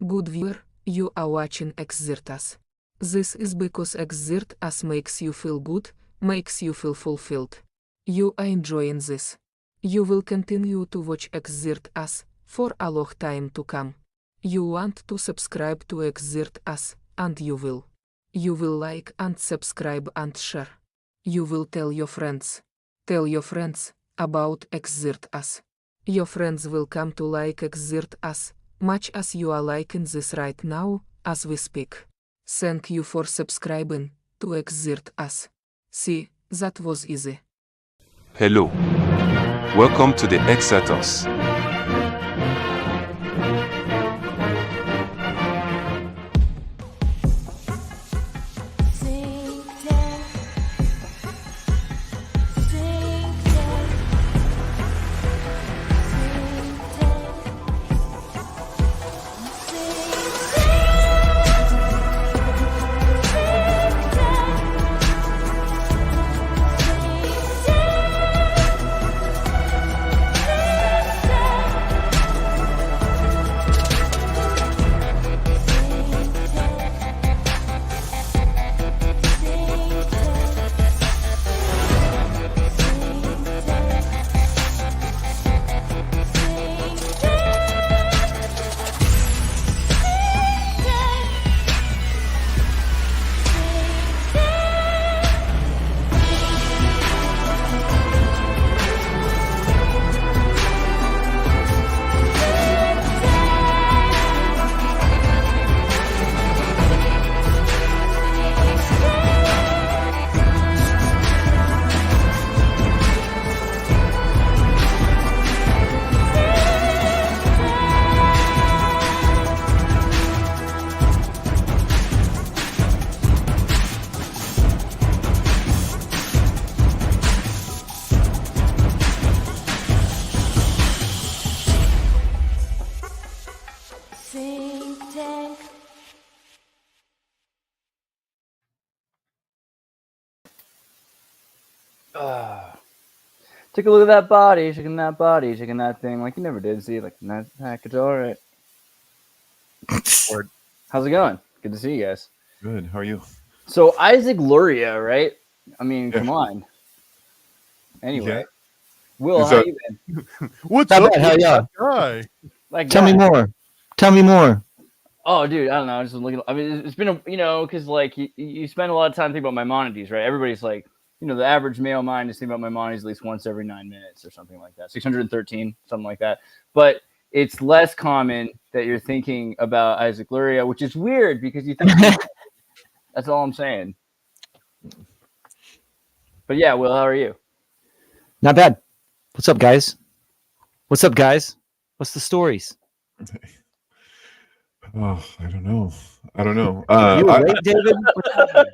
Good viewer, you are watching Exert Us. This is because Exert Us makes you feel good, makes you feel fulfilled. You are enjoying this. You will continue to watch Exert Us for a long time to come. You want to subscribe to Exert Us, and you will. You will like and subscribe and share. You will tell your friends. Tell your friends about Exert Us. Your friends will come to like Exert Us, much as you are liking this right now, as we speak. Thank you for subscribing to Exert Us. See, that was easy. Hello. Welcome to the Exert Us. Synctank. Take a look at that body, shaking that thing like you never did. See, like that package, all right. How's it going? Good to see you guys. Good. How are you? So Isaac Luria, right? I mean, Yeah. come on. Anyway, Yeah. Will, Is how that- you been? What's Not up bad, how with y'all? that guy? Like, Tell me more. Tell me more. Oh, dude, I don't know. I just looking. I mean, it's been because like you spend a lot of time thinking about Maimonides, right? Everybody's like, the average male mind is thinking about Maimonides at least once every 9 minutes or something like that, 613, something like that. But it's less common that you're thinking about Isaac Luria, which is weird because you think. That's all I'm saying. But yeah, Will, how are you? Not bad. What's up, guys? What's up, guys? What's the stories? Oh, I don't know. You awake, David? What's happening?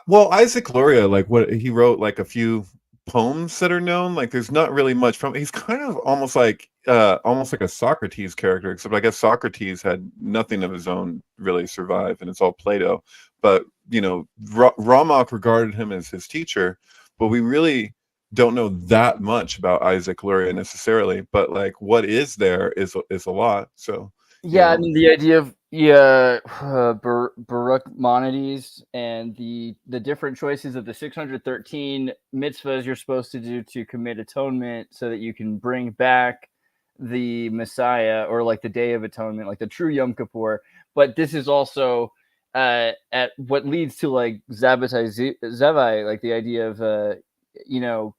Well, Isaac Luria, like what he wrote, like a few poems that are known. Like there's not really much from. He's kind of almost like a Socrates character, except I guess Socrates had nothing of his own really survive, and it's all Plato. But Ramak regarded him as his teacher, but we really don't know that much about Isaac Luria necessarily. But like what is there is a lot. So. Yeah, I mean the idea of Baruch and the different choices of the 613 mitzvahs you're supposed to do to commit atonement so that you can bring back the Messiah, or like the Day of Atonement, like the true Yom Kippur. But this is also at what leads to like Zavai, like the idea of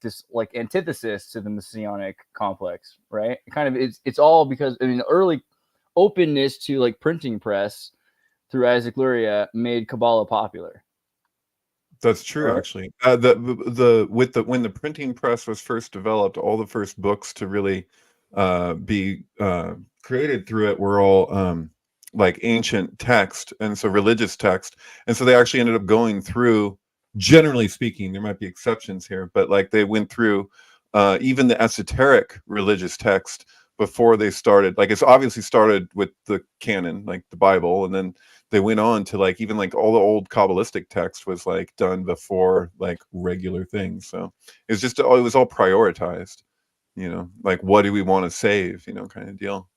this like antithesis to the Messianic complex, right? Kind of it's all because early openness to like printing press through Isaac Luria made Kabbalah popular. That's true, Right. actually. When the printing press was first developed, all the first books to really be created through it were all like ancient text, and so religious text, and so they actually ended up going through. Generally speaking, there might be exceptions here, but like they went through even the esoteric religious text before they started. Like it's obviously started with the canon, like the Bible, and then they went on to like even like all the old Kabbalistic text was like done before like regular things. So it was all prioritized, like what do we want to save, kind of deal.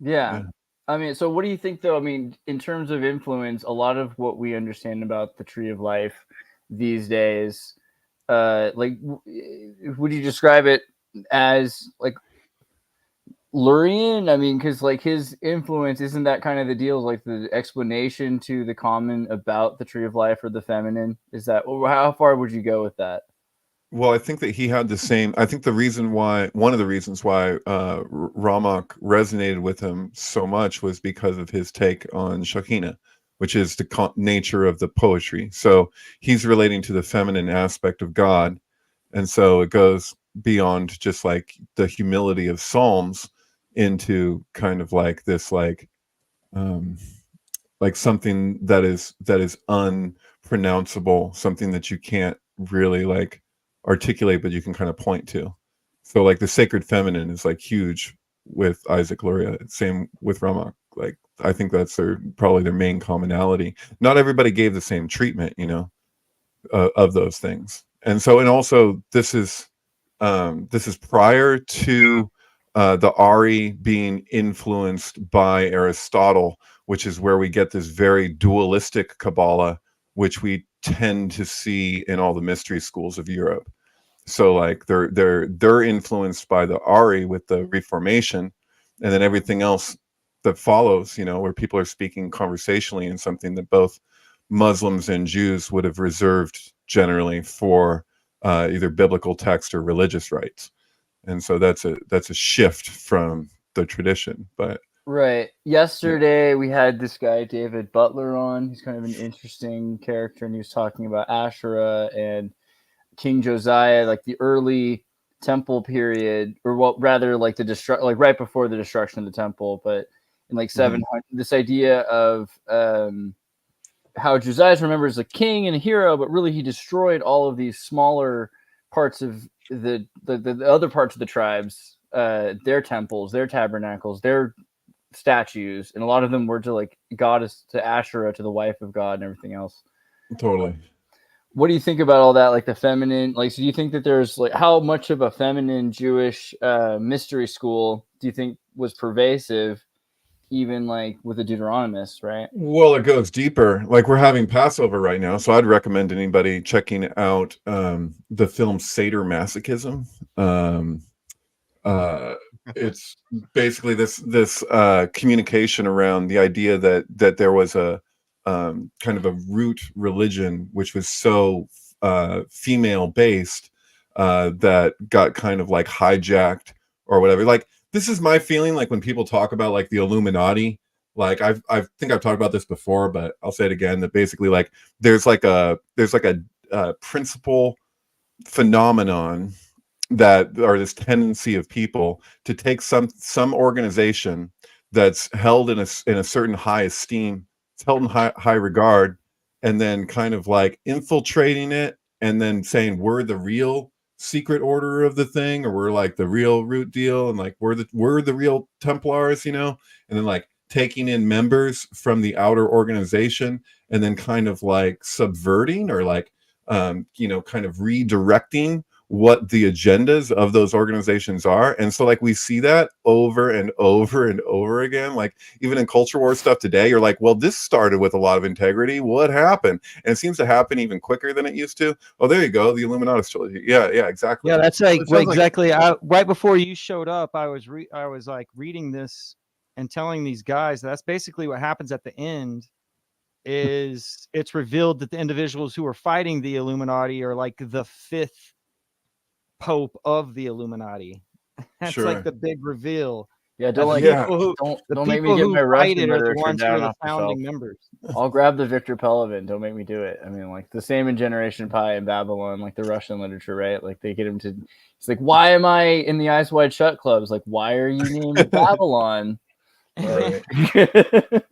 Yeah. I mean, so what do you think, though? I mean, in terms of influence, a lot of what we understand about the Tree of Life these days, would you describe it as like Lurian? I mean, because like his influence, isn't that kind of the deal? Like the explanation to the common about the Tree of Life or the feminine? Is that, how far would you go with that? Well, I think that he had the same. I think one of the reasons why Ramak resonated with him so much was because of his take on Shakina, which is the nature of the poetry. So he's relating to the feminine aspect of God, and so it goes beyond just like the humility of Psalms into kind of like this like something that is unpronounceable, something that you can't really like articulate, but you can kind of point to. So like the sacred feminine is like huge with Isaac Luria. Same with Ramak. Like I think that's probably their main commonality. Not everybody gave the same treatment, you know, of those things. And so, and also this is prior to the Ari being influenced by Aristotle, which is where we get this very dualistic Kabbalah, which we tend to see in all the mystery schools of Europe. So like they're influenced by the Ari with the Reformation, and then everything else that follows, you know, where people are speaking conversationally in something that both Muslims and Jews would have reserved generally for either biblical text or religious rites. And so that's a shift from the tradition. But right, yesterday we had this guy David Butler on. He's kind of an interesting character, and he was talking about Asherah and King Josiah, like the early temple period, or well, rather like like right before the destruction of the temple, but in like 700, this idea of how Josiah is remembered as a king and a hero, but really he destroyed all of these smaller parts of the other parts of the tribes, their temples, their tabernacles, their statues, and a lot of them were to like goddess, to Asherah, to the wife of God, and everything else. Totally. What do you think about all that? Like the feminine, like, so do you think that there's like, how much of a feminine Jewish mystery school do you think was pervasive, even like with the Deuteronomists, right? Well, it goes deeper. Like we're having Passover right now, so I'd recommend anybody checking out the film Sadomasochism. It's basically this communication around the idea that there was a kind of a root religion which was so female based that got kind of like hijacked or whatever. Like this is my feeling, like when people talk about like the Illuminati, like I think I've talked about this before, but I'll say it again, that basically like there's like a principal phenomenon that, or this tendency of people to take some organization that's held in a certain high esteem, it's held in high regard, and then kind of like infiltrating it and then saying we're the real secret order of the thing, or we're like the real root deal, and like we're the real Templars, you know, and then like taking in members from the outer organization and then kind of like subverting or like you know, kind of redirecting what the agendas of those organizations are. And so like we see that over and over and over again, like even in culture war stuff today, you're like, well, this started with a lot of integrity, what happened? And it seems to happen even quicker than it used to. Oh, there you go, the Illuminati trilogy. Yeah, exactly. Yeah, that's like exactly. Right before you showed up, I was like reading this and telling these guys that's basically what happens at the end. Is it's revealed that the individuals who are fighting the Illuminati are like the fifth pope of the Illuminati. That's Sure. like the big reveal. Yeah, don't like don't make me get my Russian literature down off the founding members. I'll grab the Victor Pelevin. Don't make me do it. I mean, like the same in Generation Pi and Babylon, like the Russian literature, right? Like they get him to. It's like, why am I in the Eyes Wide Shut clubs? Like, why are you named Babylon? Right.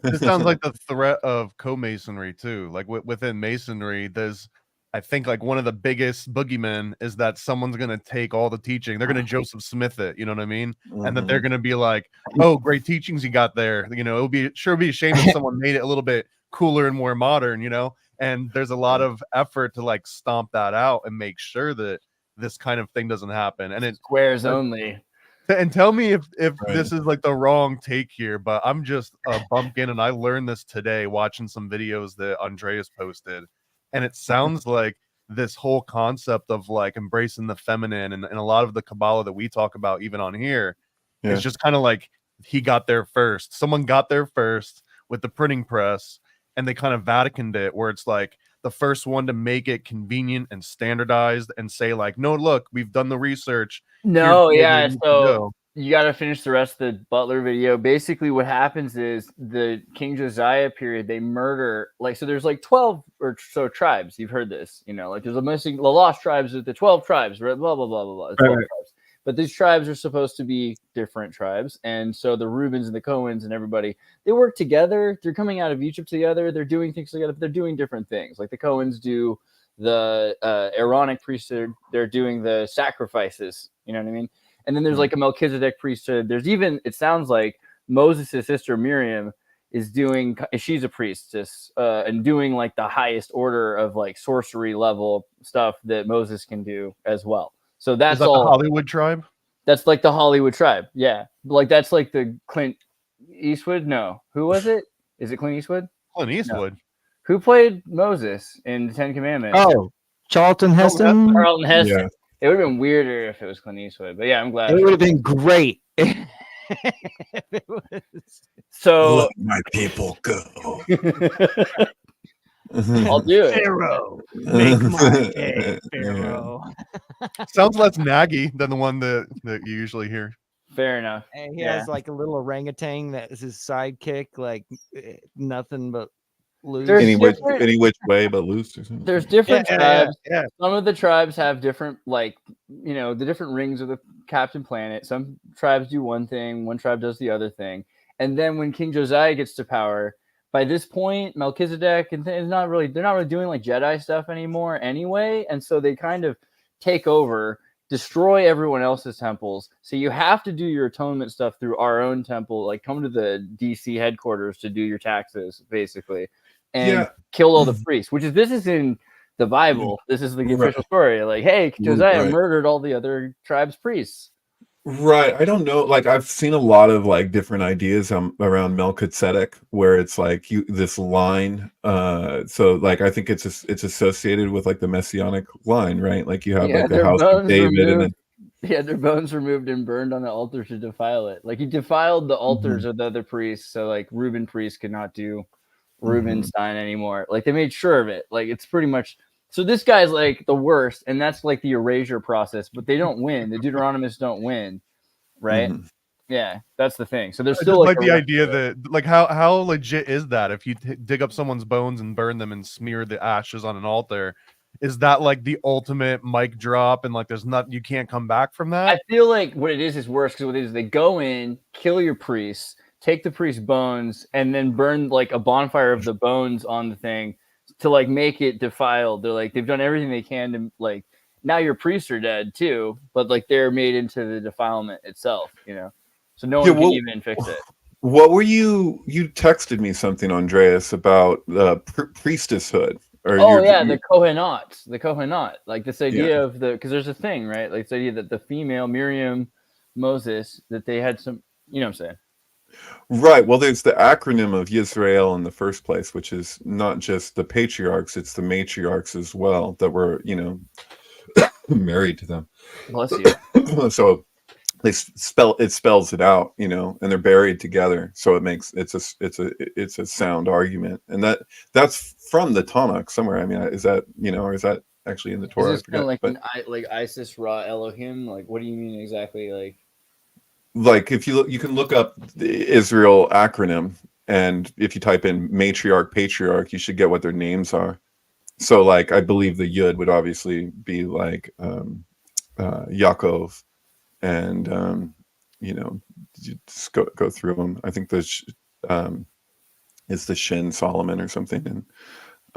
This sounds like the threat of co-masonry too. Like within masonry, there's, I think, like one of the biggest boogeymen is that someone's gonna take all the teaching. They're gonna Joseph Smith it, you know what I mean? And that they're gonna be like, "Oh, great teachings you got there." You know, it'll be a shame if someone made it a little bit cooler and more modern. You know, and there's a lot of effort to like stomp that out and make sure that this kind of thing doesn't happen. And it squares only. And tell me if Right. this is like the wrong take here, but I'm just a bumpkin, and I learned this today watching some videos that Andreas posted, and it sounds like this whole concept of like embracing the feminine and a lot of the Kabbalah that we talk about even on here, Yeah. it's just kind of like he got there first. Someone got there first with the printing press, and they kind of Vaticaned it, where it's like the first one to make it convenient and standardized and say like, no, look, we've done the research. No, Here's the way that yeah. it needs to So go. you got to finish the rest of the Butler video. Basically, what happens is the King Josiah period, they murder, like, so there's like 12 or so tribes. You've heard this, you know, like there's a missing, the lost tribes of the 12 tribes, right? Blah, blah, blah, blah, blah. 12 Right. tribes. But these tribes are supposed to be different tribes. And so the Reubens and the Cohens and everybody, they work together. They're coming out of Egypt together. They're doing things together, but they're doing different things. Like the Cohens do the Aaronic priesthood. They're doing the sacrifices. You know what I mean? And then there's like a Melchizedek priesthood. There's even, it sounds like Moses' sister Miriam is doing, she's a priestess and doing like the highest order of like sorcery level stuff that Moses can do as well. So that's Is that all. the Hollywood tribe? That's like the Hollywood tribe. Yeah. Like that's like the Clint Eastwood. No. Who was it? Is it Clint Eastwood? Clint Eastwood. Who played Moses in the Ten Commandments? Oh, Charlton Heston. Charlton Heston. Yeah. It would have been weirder if it was Clint Eastwood. But yeah, I'm glad. It would have been great. If it was. So Let my people go. I'll do it. Pharaoh, make my day, Pharaoh. Sounds less naggy than the one that you usually hear. Fair enough. And he Yeah. has like a little orangutan that is his sidekick, like nothing but loose. There's any which different- way but loose or something. There's different Yeah, tribes. yeah. Some of the tribes have different, like, you know, the different rings of the Captain Planet. Some tribes do one thing, one tribe does the other thing. And then when King Josiah gets to power, by this point, Melchizedek and they're not really doing like Jedi stuff anymore anyway. And so they kind of take over, destroy everyone else's temples. So you have to do your atonement stuff through our own temple, like come to the DC headquarters to do your taxes, basically, and kill all the priests, this is in the Bible. This is the official story. Like, hey, Josiah murdered all the other tribes' priests. Right. I don't know. Like I've seen a lot of like different ideas around Melchizedek where it's like this line. So like I think it's associated with like the messianic line, right? Like you have like the house of David and then their bones removed and burned on the altar to defile it. Like he defiled the altars of the other priests, so like Reuben priests could not do Reubenstein anymore. Like they made sure of it. Like it's pretty much. So this guy's like the worst, and that's like the erasure process. But they don't win. The Deuteronomists don't win, right? Yeah, that's the thing. So there's still like the idea that like how legit is that if you dig up someone's bones and burn them and smear the ashes on an altar? Is that like the ultimate mic drop and like there's not you can't come back from that? I feel like what it is worse because what it is they go in, kill your priests, take the priest's bones, and then burn like a bonfire of the bones on the thing to like make it defiled. They're like they've done everything they can to like now your priests are dead too, but like they're made into the defilement itself, you know. So no one can even fix it. What were you texted me something, Andreas, about priestesshood? The Kohenot, like this idea of because there's a thing, right? Like this idea that the female Miriam, Moses, that they had some, you know what I'm saying? Right. Well, there's the acronym of Yisrael in the first place, which is not just the patriarchs, it's the matriarchs as well that were, you know, married to them. Bless you. So it spells it out, you know, and they're buried together. So it's a sound argument. And that's from the Tanakh somewhere. I mean, is that, you know, or is that actually in the Torah? Is this kind of like Isis, Ra, Elohim? Like, what do you mean exactly? Like if you can look up the Israel acronym, and if you type in matriarch, patriarch, you should get what their names are. So like, I believe the Yud would obviously be like Yaakov, and you know, you just go through them. I think there's is the Shin Solomon or something,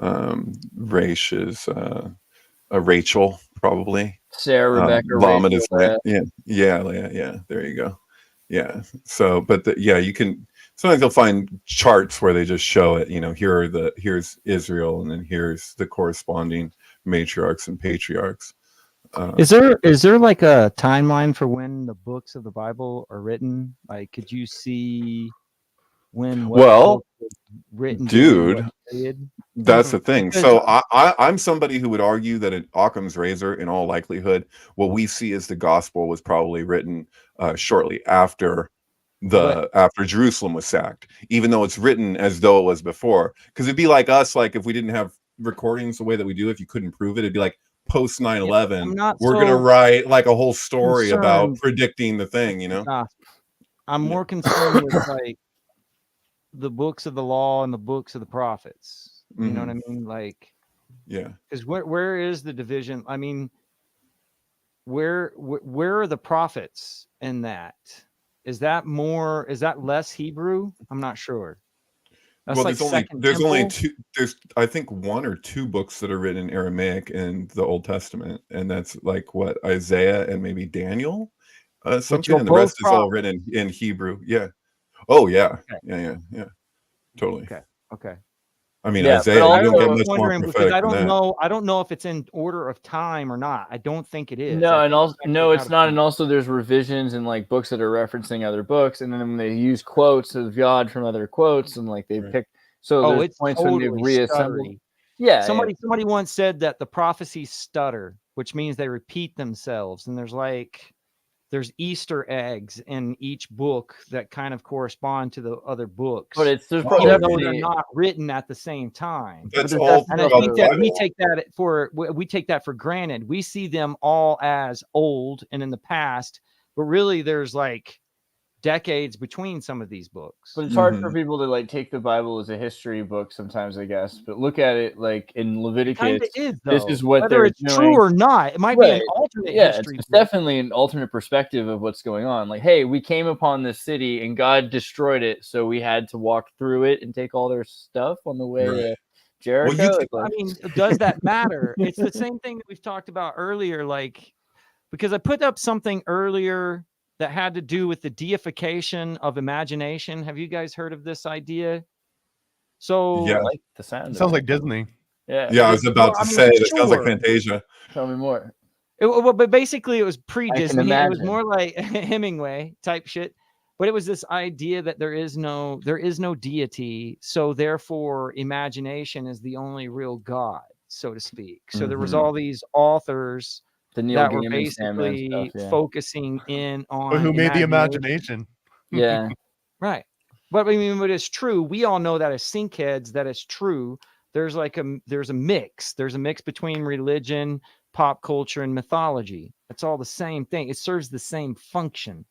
and Raish is a Rachel probably. Sarah, Rebecca, Lamed Rachel, is Leah. Yeah. There you go. Yeah. So, but you can sometimes you'll find charts where they just show it. You know, here's Israel, and then here's the corresponding matriarchs and patriarchs. Is there like a timeline for when the books of the Bible are written? Like, could you see when what Well, book was written during dude, what period? that's the thing. Because So I'm somebody who would argue that in Occam's razor, in all likelihood, what we see as the gospel was probably written shortly after after Jerusalem was sacked, even though it's written as though it was before. Because it'd be like us, like if we didn't have recordings the way that we do, if you couldn't prove it, it'd be like post 9/11, we're gonna write like a whole story about predicting the thing, you know. I'm more concerned with like the books of the law and the books of the prophets. You know what I mean? Like, yeah, because where is the division? I mean, where are the prophets in that? Is that less Hebrew? I'm not sure. That's well, like there's only two. There's I think one or two books that are written in Aramaic in the Old Testament, and that's like what Isaiah and maybe Daniel, something, and the rest is all written in Hebrew. Yeah. Oh yeah. Okay. Yeah. Totally. Okay. I mean, Isaiah, you don't get much more prophetic I don't than that. know. I don't know if it's in order of time or not. I don't think it is. No, and also it's not. And also, there's revisions in like books that are referencing other books, and then when they use quotes of God from other quotes, and like they pick. So it's points totally when they reassemble. stuttery. Yeah. Somebody once said that the prophecies stutter, which means they repeat themselves, and there's Easter eggs in each book that kind of correspond to the other books. But it's even though they're not written at the same time. That's all. And I think that we take that for granted. We see them all as old and in the past, but really there's like decades between some of these books. But it's hard for people to like take the Bible as a history book sometimes, I guess. But look at it like in Leviticus. This is what whether it's doing. True or not. It might be an alternate history. It's definitely an alternate perspective of what's going on. Like, hey, we came upon this city and God destroyed it, so we had to walk through it and take all their stuff on the way to Jericho. I mean, does that matter? It's the same thing that we've talked about earlier. Like, because I put up something earlier that had to do with the deification of imagination. Have you guys heard of this idea? So I like the sound. It sounds like Disney. Yeah, I was about to say that sounds like Fantasia. Tell me more. But basically, it was pre-Disney. It was more like Hemingway type shit. But it was this idea that there is no deity, so therefore imagination is the only real God, so to speak. So there was all these authors that were basically focusing in on. But who made the imagination? Yeah. Right. But I mean, but it's true. We all know that as syncheads, that is true. There's a mix. There's a mix between religion, pop culture, and mythology. It's all the same thing. It serves the same function.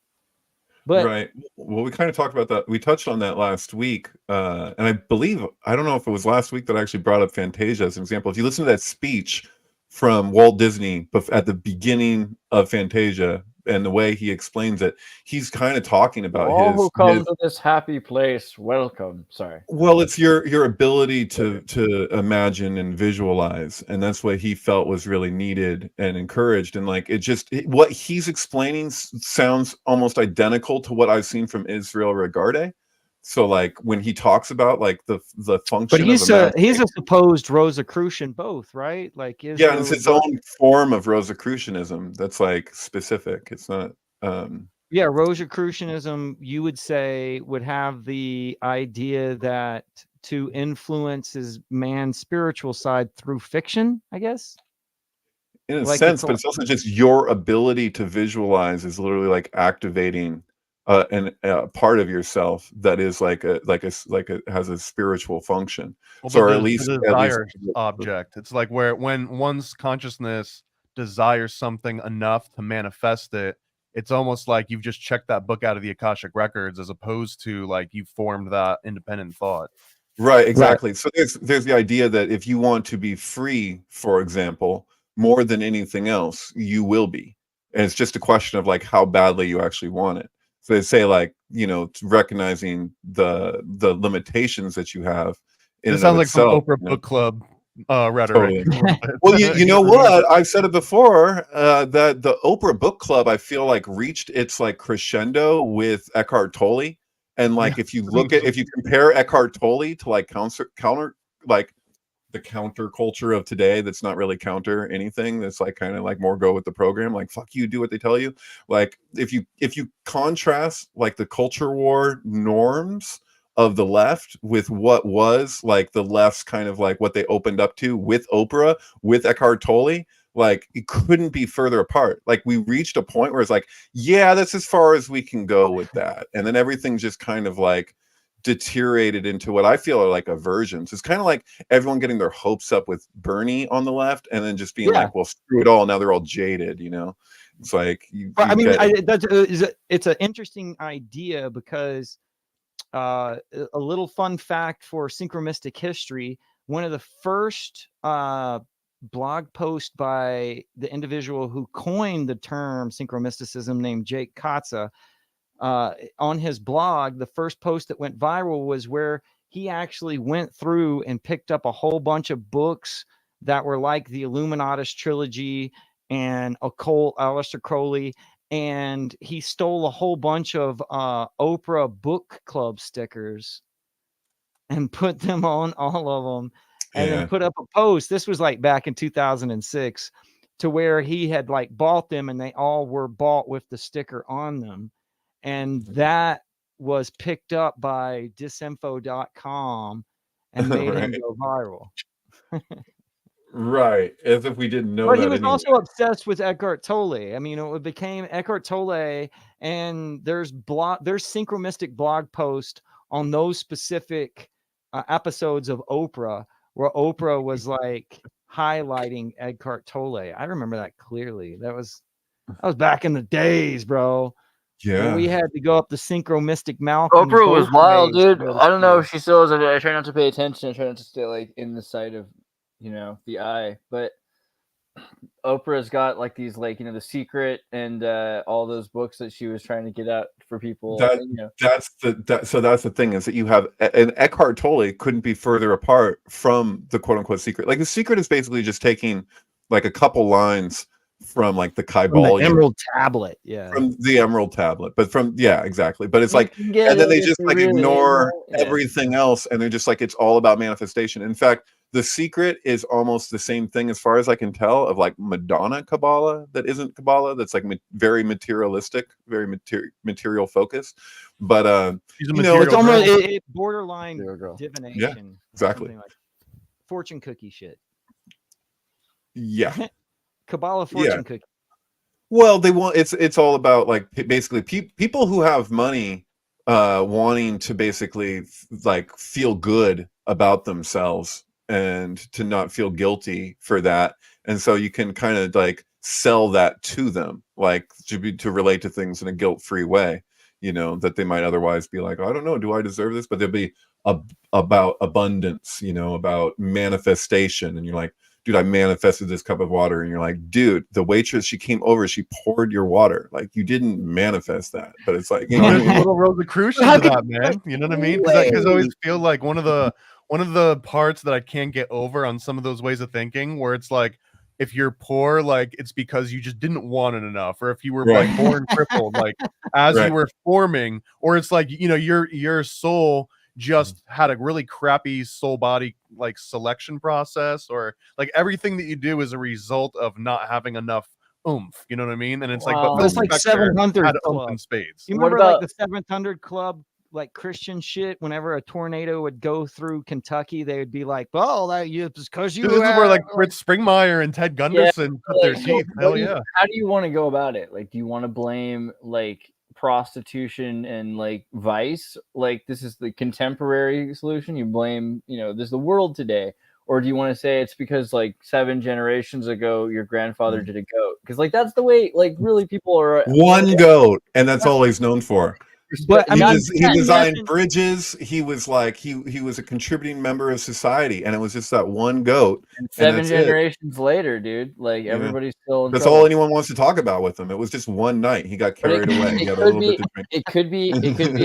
But right. Well, we kind of talked about that. We touched on that last week. And I believe, I don't know if it was last week that I actually brought up Fantasia as an example. If you listen to that speech from Walt Disney at the beginning of Fantasia and the way he explains it, he's kind of talking about all who come to this happy place, welcome. Sorry. Well, it's your ability to imagine and visualize, and that's what he felt was really needed and encouraged. And like what he's explaining sounds almost identical to what I've seen from Israel Regarde. So like when he talks about like the function, but he's a supposed Rosicrucian both, right? Like yeah, it's its own form of Rosicrucianism that's like specific. It's not yeah, Rosicrucianism, you would say, would have the idea that to influence his man's spiritual side through fiction, I guess. In a sense, but it's also just your ability to visualize is literally like activating a part of yourself that is has a spiritual function. Well, so, or at least object. It's like when one's consciousness desires something enough to manifest it, it's almost like you've just checked that book out of the Akashic records, as opposed to like you formed that independent thought. Right, exactly. Right. So there's the idea that if you want to be free, for example, more than anything else, you will be. And it's just a question of like how badly you actually want it. So they say like, recognizing the limitations that you have. It sounds like some Oprah book club rhetoric. Totally. Well, you know what? I've said it before, that the Oprah book club, I feel like reached its like crescendo with Eckhart Tolle. And like, if you compare Eckhart Tolle to like counter like the counter culture of today that's not really counter anything, that's like kind of like more go with the program, like fuck you, do what they tell you. Like if you contrast like the culture war norms of the left with what was like the left's kind of like what they opened up to with Oprah, with Eckhart Tolle, like it couldn't be further apart. Like we reached a point where it's like, yeah, that's as far as we can go with that, and then everything just kind of like deteriorated into what I feel are like aversions. It's kind of like everyone getting their hopes up with Bernie on the left, and then just being like, well, screw it all. Now they're all jaded, you know? It's like, I mean, it's an interesting idea because a little fun fact for Synchronistic History, one of the first blog posts by the individual who coined the term synchromysticism named Jake Kotza, on his blog, the first post that went viral was where he actually went through and picked up a whole bunch of books that were like the Illuminatus trilogy and Occult, Aleister Crowley, and he stole a whole bunch of Oprah book club stickers and put them on all of them, and then put up a post. This was like back in 2006, to where he had like bought them and they all were bought with the sticker on them. And that was picked up by disinfo.com and made him go viral. Right. As if we didn't know but that. He was anyway. also obsessed with Eckhart Tolle. I mean, it became Eckhart Tolle, and there's synchromistic blog post on those specific episodes of Oprah, where Oprah was like highlighting Eckhart Tolle. I remember that clearly. That was back in the days, bro. Yeah, we had to go up the synchromistic mountain. Oprah was wild, dude. I don't know if she still is. I try not to pay attention. I try not to stay like in the sight of, the eye. But Oprah's got like these, like, The Secret and all those books that she was trying to get out for people. That's the thing, is that you have, and Eckhart Tolle couldn't be further apart from the quote unquote secret. Like the Secret is basically just taking like a couple lines from like the Kybalion, the Emerald Tablet, from the Emerald Tablet, but exactly. But it's like, and then they just like ignore everything else, and they're just like, it's all about manifestation. In fact, the Secret is almost the same thing, as far as I can tell, of like Madonna Kabbalah that isn't Kabbalah, that's like very materialistic, very material focused. But it's almost borderline divination. Yeah, exactly. Like fortune cookie shit. Yeah. Kabbalah fortune cookie. Well, they want, it's all about like basically people who have money wanting to basically like feel good about themselves and to not feel guilty for that, and so you can kind of like sell that to them, like to relate to things in a guilt-free way, that they might otherwise be like, oh, I don't know, do I deserve this? But they'll be about abundance, about manifestation, and you're like, dude, I manifested this cup of water. And you're like, dude, the waitress, she came over, she poured your water. Like, you didn't manifest that. But it's like, there's a little Rosicrucian to that, man. You know what I mean? Because I always feel like one of the parts that I can't get over on some of those ways of thinking, where it's like, if you're poor, like it's because you just didn't want it enough, or if you were like born crippled, like as you were forming, or it's like, your soul just had a really crappy soul body like selection process, or like everything that you do is a result of not having enough oomph, you know what I mean? And it's like, but it's like 700 Club in spades. You remember like the 700 Club, like Christian shit? Whenever a tornado would go through Kentucky, they would be like, "Well, it's because you." This is where like Fritz Springmeier and Ted Gunderson put their teeth. Hell yeah! How do you want to go about it? Like, do you want to blame like prostitution and like vice, like this is the contemporary solution? You blame, there's the world today, or do you want to say it's because like 7 generations ago your grandfather did a goat? Because like that's the way, like, really people are one goat, and that's all he's known for. But he designed bridges. He was like he was a contributing member of society, and it was just that one goat. And 7 generations later, dude, like everybody's still in that's trouble. all anyone wants to talk about with him. It was just one night. He got carried away. He had a little bit to drink. It could be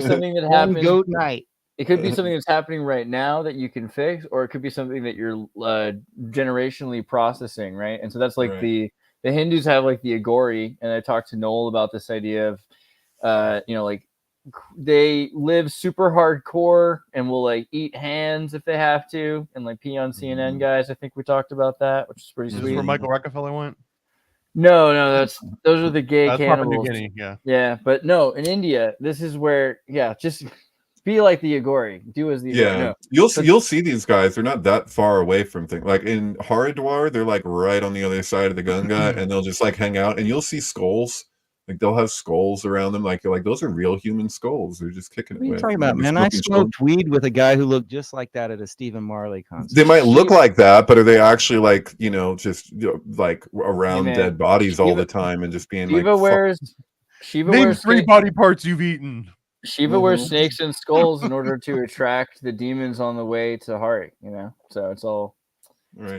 something that happened. One goat night. It could be something that's happening right now that you can fix, or it could be something that you're generationally processing, right? And so that's like the Hindus have like the Agori, and I talked to Knowles about this idea of, like they live super hardcore and will like eat hands if they have to, and like pee on CNN guys. I think we talked about that, which is pretty Is this sweet. where Michael Rockefeller went? No, those are the gay That's Papua New cannibals. Guinea, yeah. Yeah, but no, in India, this is where just be like the Agori. Do as the Agori. No. You'll see these guys. They're not that far away from things. Like in Haridwar, they're like right on the other side of the Ganga, and they'll just like hang out, and you'll see skulls. Like they'll have skulls around them. Like you're like, those are real human skulls. They're just kicking it. What are you with. talking about, man? I smoked weed with a guy who looked just like that at a Stephen Marley concert. They might look like that, but are they actually like, just like around dead bodies all the time and just being Shiva like Name wears 3 body parts you've eaten. Shiva wears snakes and skulls in order to attract the demons on the way to Hari, so it's all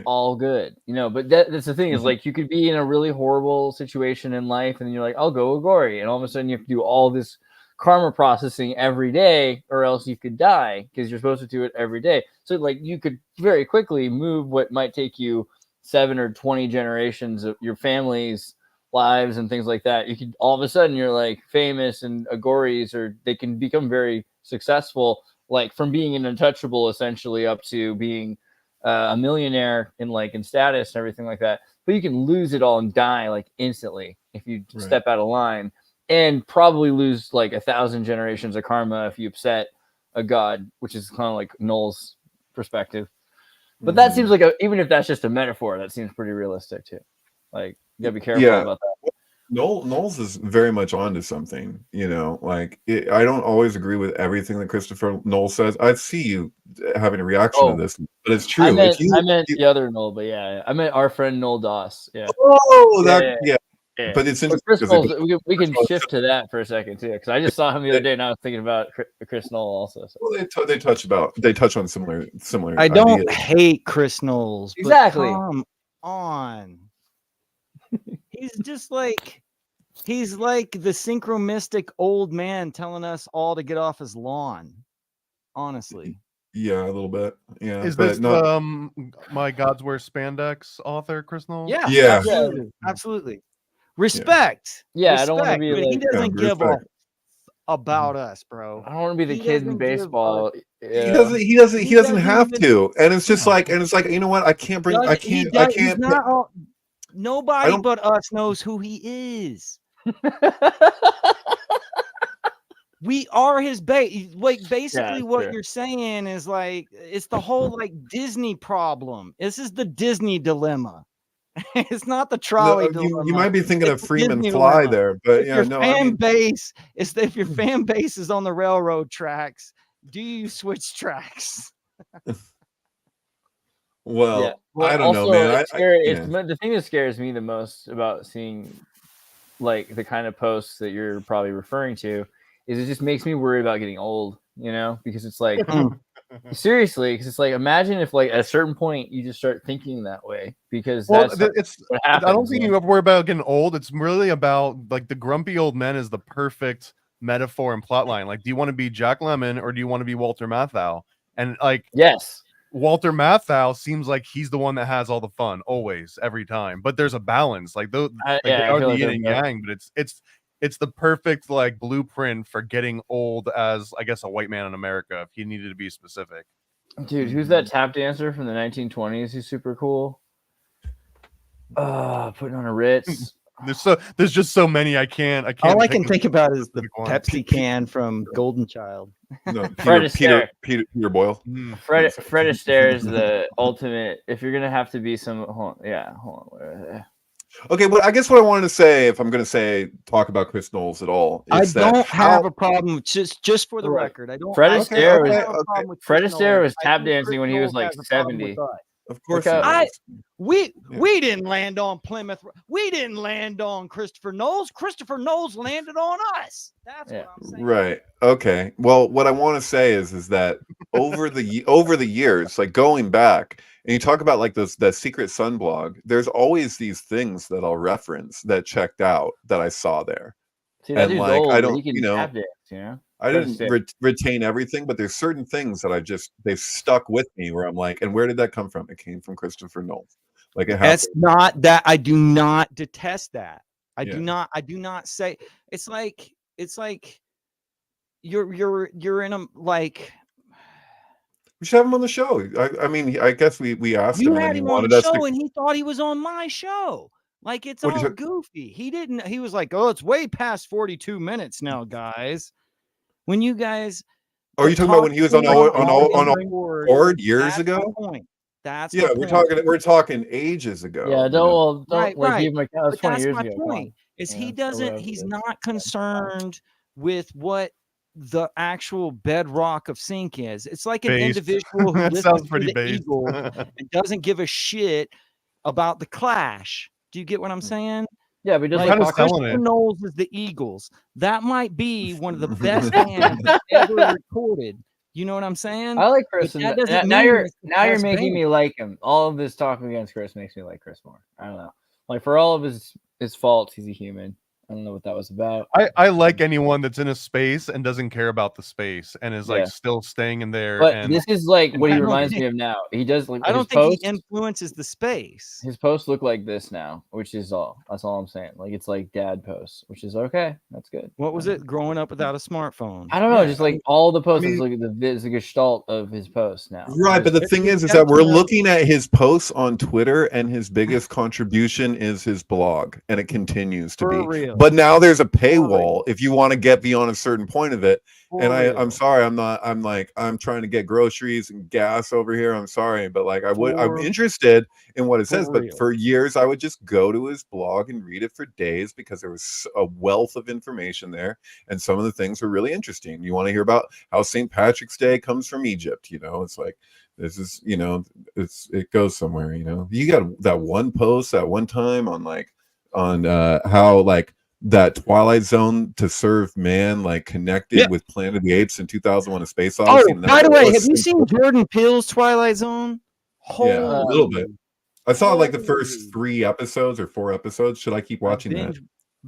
all good, but that's the thing is like you could be in a really horrible situation in life and then you're like, I'll go Agori, and all of a sudden you have to do all this karma processing every day or else you could die because you're supposed to do it every day. So like you could very quickly move what might take you 7 or 20 generations of your family's lives and things like that. You could all of a sudden you're like famous, and Agoris, or they can become very successful, like from being an untouchable essentially up to being a millionaire in status and everything like that. But you can lose it all and die like instantly if you step out of line, and probably lose like 1,000 generations of karma if you upset a god, which is kind of like Knowles' perspective. But that seems like even if that's just a metaphor, that seems pretty realistic too. Like you gotta be careful about that. Knowles is very much onto something, like I don't always agree with everything that Christopher Knowles says. I see you having a reaction to this, but it's true. I meant the other Knoll, but I meant our friend Noel Doss. Yeah. Oh, but it's interesting. Chris we can shift to that for a second too, because I just saw him the other day and I was thinking about Chris Knoll also. So. Well, they touch on similar. I don't hate Chris Knowles. Exactly. Come on. He's just like the synchronistic old man telling us all to get off his lawn. Honestly. Yeah, a little bit. Yeah. Is this My Gods Wear Spandex author, Chris Knowles? Yeah. Absolutely. Respect. Yeah, I don't want to be like, he doesn't give a about us, bro. I don't want to be the kid in baseball. He doesn't have to. And it's just like, you know what? I can't. Nobody but us knows who he is. We are his base. Like basically what you're saying is like it's the whole like Disney problem. This is the Disney dilemma. It's not the trolley dilemma. You might be thinking of Freeman Fly there, but if your fan base is on the railroad tracks, do you switch tracks? Well, I don't know, man. The thing that scares me the most about seeing like the kind of posts that you're probably referring to is it just makes me worry about getting old, because it's like seriously, because it's like imagine if like at a certain point you just start thinking that way, because that's what happens. I don't think you have to worry about getting old. It's really about like the grumpy old men is the perfect metaphor and plot line. Like, do you want to be Jack Lemmon or do you want to be Walter Matthau? And like, yes. Walter Matthau seems like he's the one that has all the fun always, every time. But there's a balance. Like those, they are the yin and yang. But it's the perfect like blueprint for getting old as, I guess, a white man in America. If he needed to be specific. Dude, who's that tap dancer from the 1920s? He's super cool. Putting on a Ritz. There's just so many. I can't. All I can think about is the Pepsi can from Golden Child. No, Peter Boyle. Fred Astaire is the ultimate. If you're gonna have to be some, hold on. Okay, well, I guess what I wanted to say, if I'm going to talk about Chris Knowles at all, is I don't have a problem with just for the record. I don't. Fred Astaire was tap dancing when he was like 70. Of course, we didn't land on Plymouth. We didn't land on Christopher Knowles. Christopher Knowles landed on us. That's what I'm saying. Right. Okay. Well, what I want to say is that over the years, like going back, and you talk about like that Secret Sun blog, there's always these things that I'll reference that checked out that I saw there. See, that and like old, I don't, tap dance, I didn't retain everything, but there's certain things that they've stuck with me where I'm like, and where did that come from? It came from Christopher Knowles. Like that's not that. I do not detest that. I do not say it's like you're in a like. We should have him on the show. I mean, I guess we asked him, You and had then he him on wanted the us show, to. and he thought he was on my show. Like it's What'd you all say? goofy. He didn't. He was like, "Oh, it's way past 42 minutes now, guys." When you guys, Are you talking about when he was on our board years ago? Point. That's Yeah, my point. we're talking ages ago. Yeah, don't like Right. give him that was But 20 that's years my ago. Come on. point. Is Yeah, he or doesn't? whatever He's it is. not concerned with what the actual bedrock of sync is. It's like an Based. individual who That listens sounds to pretty the based. Eagles and doesn't give a shit about the Clash. Do you get what I'm saying? Yeah, but just Like, like kinda selling it. Christian Knowles is the Eagles. That might be one of the best bands ever recorded. You know what I'm saying? I like But Chris. that doesn't Now mean you're it's the now you're best making band. me like him. All of this talking against Chris makes me like Chris more. I don't know. Like for all of his faults, he's a human. I don't know what that was about. I like anyone that's in a space and doesn't care about the space and is like Yeah. still staying in there. But And this is like what I he don't reminds think- me of now. He does like I don't his think posts. he influences the space. His posts look like this now, which is all. That's all I'm saying. Like it's like dad posts, which is okay. That's good. What was it? Growing up without a smartphone. I don't know. Yeah. Just like all the posts, mean- look at the gestalt of his posts now. Right, but the It's thing is just that we're definitely- looking at his posts on Twitter, and his biggest contribution is his blog, and it continues to For be. real. But now there's a real. paywall if you want to get beyond a certain point of it. For And real. I'm sorry, I'm trying to get groceries and gas over here. I'm sorry, but like I'm For- interested in what it says. for But real. for years, I would just go to his blog and read it for days because there was a wealth of information there, and some of the things were really interesting. You want to hear about how St. Patrick's Day comes from Egypt? You know, it's like this is, you know, it goes somewhere. You know, you got that one post that one time on how like that Twilight Zone to serve man like connected with Planet of the Apes in 2001: A Space Odyssey. Oh, and that by the was way, have you simple. seen Jordan Peele's Twilight Zone? Yeah, a little bit. I saw like the Holy. first 3 episodes or 4 episodes. Should I keep watching that?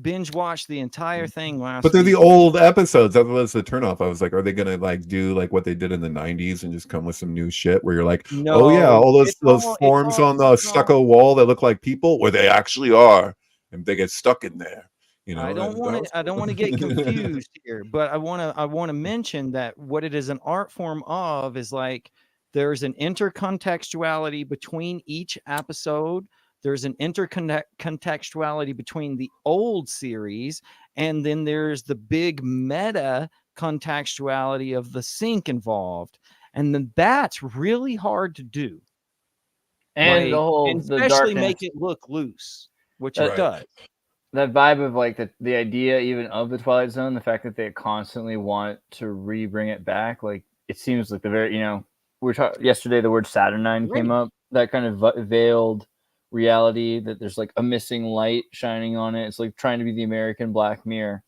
Binge watched the entire thing last But they're the week. old episodes. That was the turnoff. I was like, are they gonna like do like what they did in the 90s and just come with some new shit where you're like, oh yeah, all those forms on the stucco wall that look like people, where they actually are, and they get stuck in there. You know, I don't want to get confused here, but I want to mention that what it is an art form of is like there's an intercontextuality between each episode. There's an intercontextuality between the old series, and then there's the big meta contextuality of the sync involved, and then that's really hard to do. And the whole and the especially darkness, make it look loose, which Right. it does. that vibe of like the idea even of the Twilight Zone, the fact that they constantly want to bring it back. Like it seems like the very, we were talking yesterday, the word Saturnine came up. That kind of veiled reality that there's like a missing light shining on it. It's like trying to be the American Black Mirror,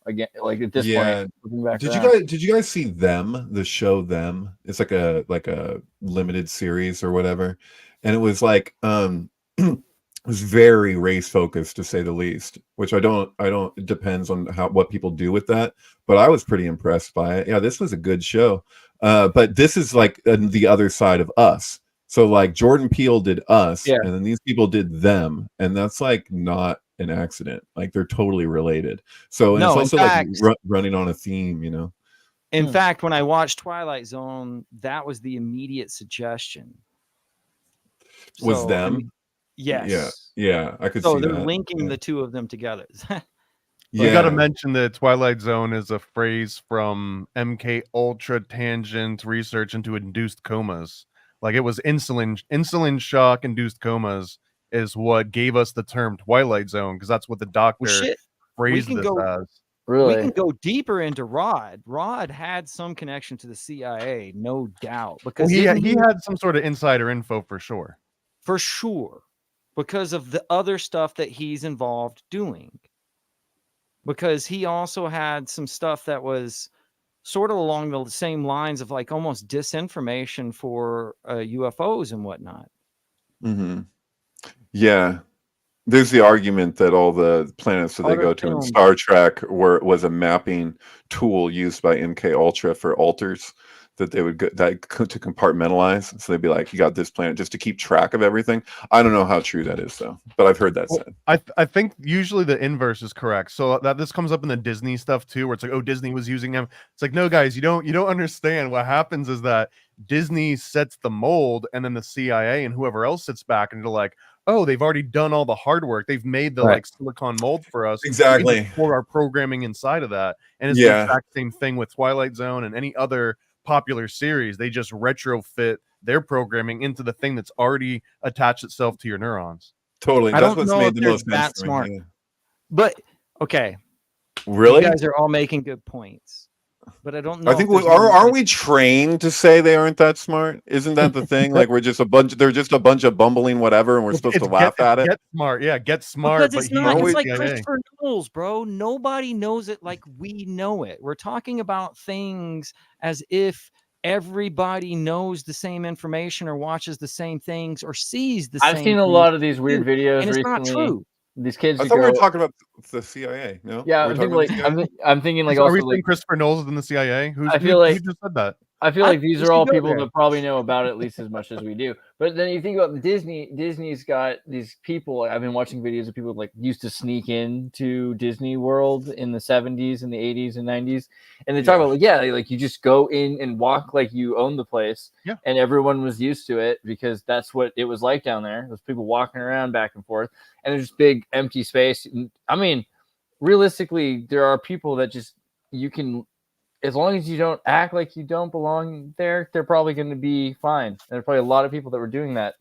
again, like at this point, looking back did you guys see Them, the show Them? It's like a limited series or whatever, and it was like it was very race focused, to say the least, which I don't it depends on what people do with that, but I was pretty impressed by it. Yeah, this was a good show. But this is like the other side of Us. So like Jordan Peele did Us, and then these people did Them, and that's like not an accident. Like they're totally related. So and it's also like running on a theme, In fact, when I watched Twilight Zone, that was the immediate suggestion. Was Them? Yes. Yeah, I could see that. So they're linking the two of them together. You got to mention the Twilight Zone is a phrase from MK Ultra tangent research into induced comas. Like it was insulin shock induced comas is what gave us the term Twilight Zone, because that's what the doctor phrased this as. Really? We can go deeper into Rod. Rod had some connection to the CIA, no doubt, because he had some sort of insider info for sure. For sure, because of the other stuff that he's involved doing. Because he also had some stuff that was sort of along the same lines of like almost disinformation for UFOs and whatnot. Mm-hmm. Yeah. There's the argument that all the planets that they go to in Star Trek was a mapping tool used by MK Ultra for alters that they would to compartmentalize. So they'd be like, you got this planet, just to keep track of everything. I don't know how true that is though, but I've heard that said. I think usually the inverse is correct. So that this comes up in the Disney stuff too, where it's like, oh, Disney was using them. It's like, no, guys, you don't understand. What happens is that Disney sets the mold, and then the CIA and whoever else sits back and they're like, oh, they've already done all the hard work. They've made the like silicon mold for us. Exactly. For our programming inside of that. And it's the exact same thing with Twilight Zone and any other popular series. They just retrofit their programming into the thing that's already attached itself to your neurons. Totally. I That's don't what's know made if the they're most that sense to me. smart. Yeah. But okay, Really? you guys are all making good points, but I don't know. I think aren't we trained to say they aren't that smart? Isn't that the thing? Like they're just a bunch of bumbling whatever, and we're supposed to laugh at it. Get smart, yeah, get smart. Because it's but not. It's like CIA. Christopher Knowles, bro. Nobody knows it like we know it. We're talking about things as if everybody knows the same information or watches the same things or sees the same. I've seen a lot of these weird videos and it's recently. not true. These kids. I thought we were talking about the CIA. No. Yeah, I'm thinking like Are also we like saying Christopher Knowles is in the CIA? Who just said that? I feel like these are all people there. that probably know about it at least as much as we do. But then you think about Disney. Disney's got these people. I've been watching videos of people like used to sneak into Disney World in the 70s and the 80s and 90s, and they talk about like you just go in and walk like you own the place, and everyone was used to it because that's what it was like down there. There's people walking around back and forth, and there's just big empty space. I mean, realistically, there are people that just you can. As long as you don't act like you don't belong there, they're probably going to be fine. There's probably a lot of people that were doing that,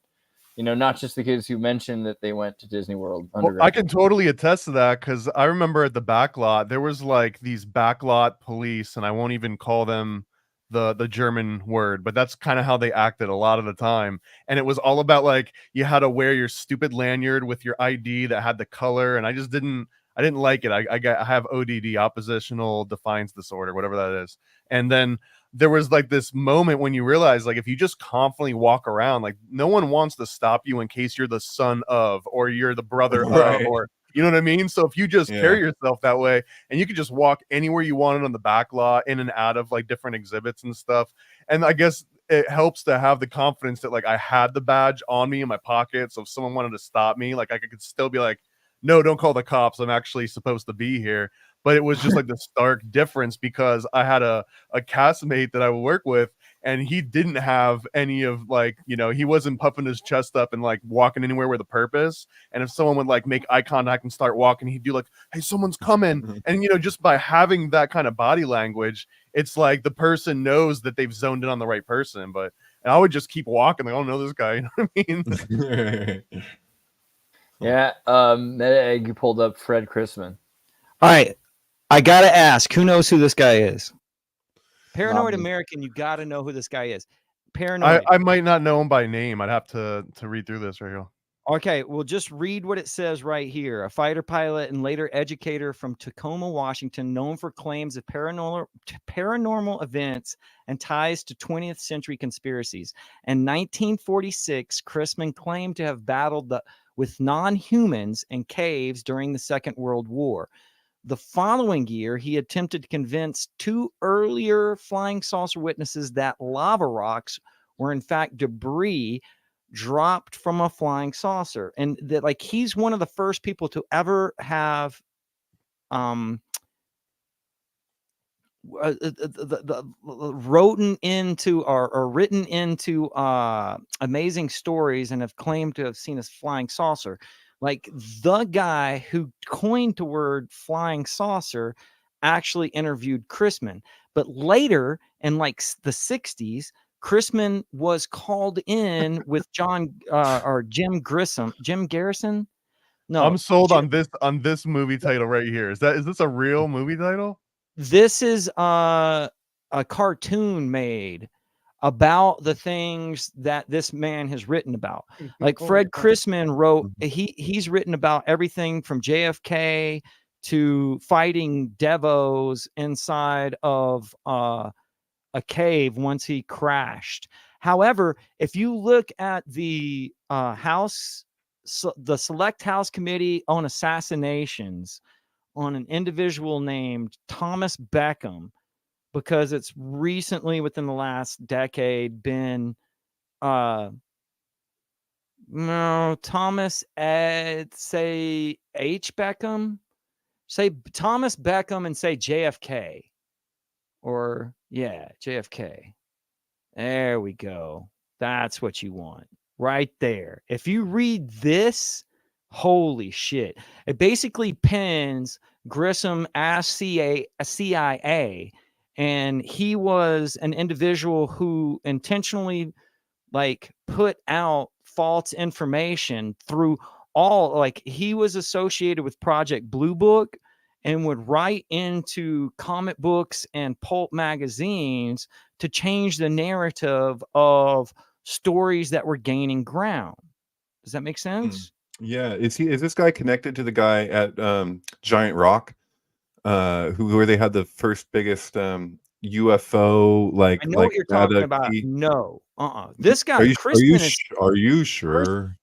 not just the kids who mentioned that they went to Disney World. Well, I can totally attest to that because I remember at the backlot, there was like these backlot police, and I won't even call them the German word, but that's kind of how they acted a lot of the time. And it was all about like you had to wear your stupid lanyard with your ID that had the color, and I didn't like it. I have ODD, oppositional defiance disorder, whatever that is. And then there was like this moment when you realize, like, if you just confidently walk around, like no one wants to stop you in case you're the son of, or you're the brother of, or you know what I mean? So if you just carry yourself that way, and you can just walk anywhere you wanted on the back lot, in and out of like different exhibits and stuff. And I guess it helps to have the confidence that like I had the badge on me in my pocket. So if someone wanted to stop me, like I could still be like, no, don't call the cops. I'm actually supposed to be here. But it was just like the stark difference because I had a castmate that I would work with, and he didn't have any of like, he wasn't puffing his chest up and like walking anywhere with a purpose. And if someone would like make eye contact and start walking, he'd do like, hey, someone's coming. And, just by having that kind of body language, it's like the person knows that they've zoned in on the right person. But I would just keep walking. Like, I don't know this guy. You know what I mean? Yeah, Meta Egg, you pulled up Fred Chrisman. All right, I gotta ask, who knows who this guy is? Paranoid American, you gotta know who this guy is. Paranoid. I might not know him by name. I'd have to read through this right here. Okay, well, just read what it says right here. A fighter pilot and later educator from Tacoma, Washington, known for claims of paranormal events and ties to 20th century conspiracies. In 1946, Chrisman claimed to have battled with non-humans in caves during the Second World War. The following year, he attempted to convince two earlier flying saucer witnesses that lava rocks were in fact debris dropped from a flying saucer, and that like he's one of the first people to ever have written into amazing stories and have claimed to have seen a flying saucer. Like the guy who coined the word flying saucer actually interviewed Chrisman, but later in like the 60s, Chrisman was called in with Jim Garrison. No, I'm sold on this movie title right here. Is this a real movie title? This is a cartoon made about the things that this man has written about. Like Fred Chrisman wrote, he's written about everything from JFK to fighting devos inside of a cave once he crashed. However, if you look at the the Select House Committee on Assassinations on an individual named Thomas Beckham, because it's recently within the last decade been no, Thomas say H. Beckham, say Thomas Beckham, and say JFK, or yeah, JFK. There we go. That's what you want right there. If you read this, holy shit! It basically pins Grissom as CIA, and he was an individual who intentionally like put out false information through all, like he was associated with Project Blue Book and would write into comic books and pulp magazines to change the narrative of stories that were gaining ground. Does that make sense? Yeah. Is this guy connected to the guy at Giant Rock? Where they had the first biggest UFO I know what you're talking about. key? No, this guy Chrisman Are you sure?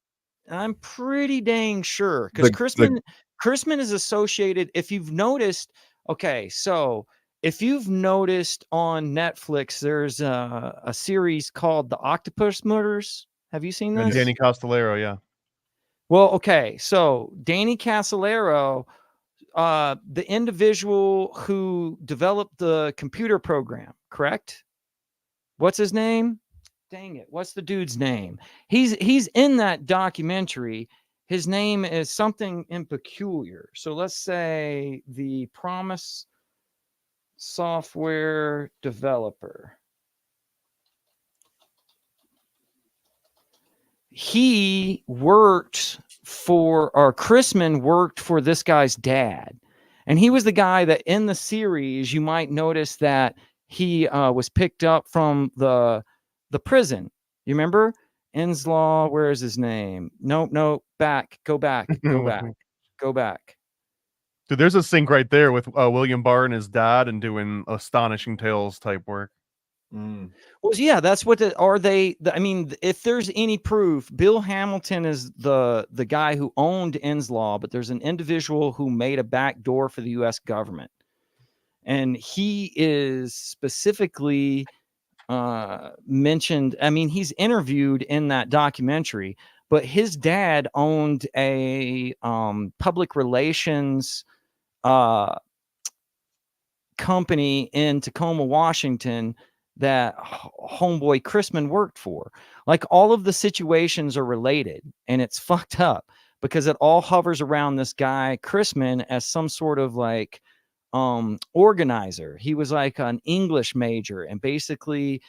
I'm pretty dang sure, because Chrisman is associated. If you've noticed, okay, so if you've noticed on Netflix, there's a series called The Octopus Murders. Have you seen this? Danny Castellero, yeah. Well, okay, so Danny Castellero, the individual who developed the computer program, correct? What's his name? Dang it, what's the dude's name? He's in that documentary. His name is something in peculiar. So let's say the Promise software developer. He worked for, or Chrisman worked for this guy's dad. And he was the guy that in the series, you might notice that he was picked up from the prison. You remember? Inslaw, where is his name? Nope, go back. Dude, there's a sync right there with William Barr and his dad and doing Astonishing Tales type work. Well, yeah, that's what I mean, if there's any proof, Bill Hamilton is the guy who owned Inslaw, but there's an individual who made a back door for the U.S. government. And he is specifically mentioned, I mean, he's interviewed in that documentary, but his dad owned a public relations company in Tacoma, Washington, that homeboy Chrisman worked for. Like, all of the situations are related, and it's fucked up because it all hovers around this guy Chrisman as some sort of like organizer. He was like an English major, and basically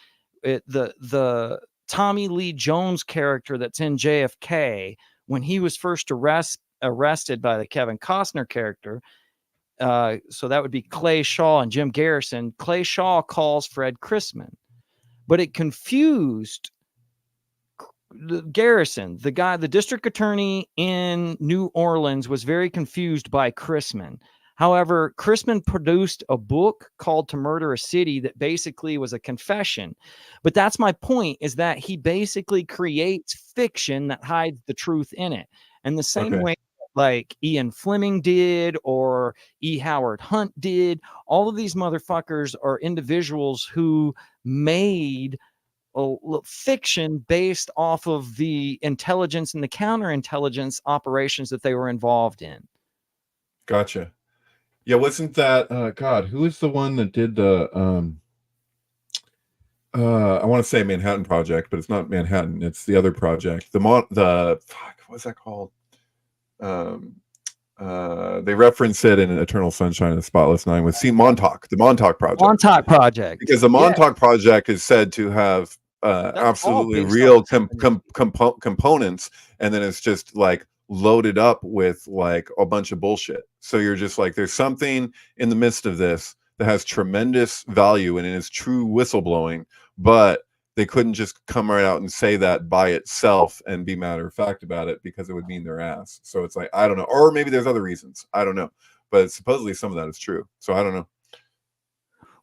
the Tommy Lee Jones character that's in JFK, when he was first arrested by the Kevin Costner character, so that would be Clay Shaw and Jim Garrison. Clay Shaw calls Fred Chrisman, but it confused Garrison. The guy, the district attorney in New Orleans, was very confused by Chrisman. However, Chrisman produced a book called To Murder a City that basically was a confession. But that's my point, is that he basically creates fiction that hides the truth in it. And the same way like Ian Fleming did, or E. Howard Hunt did, all of these motherfuckers are individuals who made fiction based off of the intelligence and the counterintelligence operations that they were involved in. Gotcha. Yeah, wasn't that God? Who is the one that did the I want to say Manhattan Project, but it's not Manhattan. It's the other project. The fuck, what's that called? They reference it in Eternal Sunshine of the Spotless Mind with Montauk, the Montauk Project. Montauk Project. Because the Montauk Project is said to have absolutely real components, and then it's just like loaded up with like a bunch of bullshit. So you're just like, there's something in the midst of this that has tremendous value and it is true whistleblowing, but they couldn't just come right out and say that by itself and be matter of fact about it, because it would mean their ass. So it's like, I don't know. Or maybe there's other reasons. I don't know. But supposedly some of that is true. So I don't know.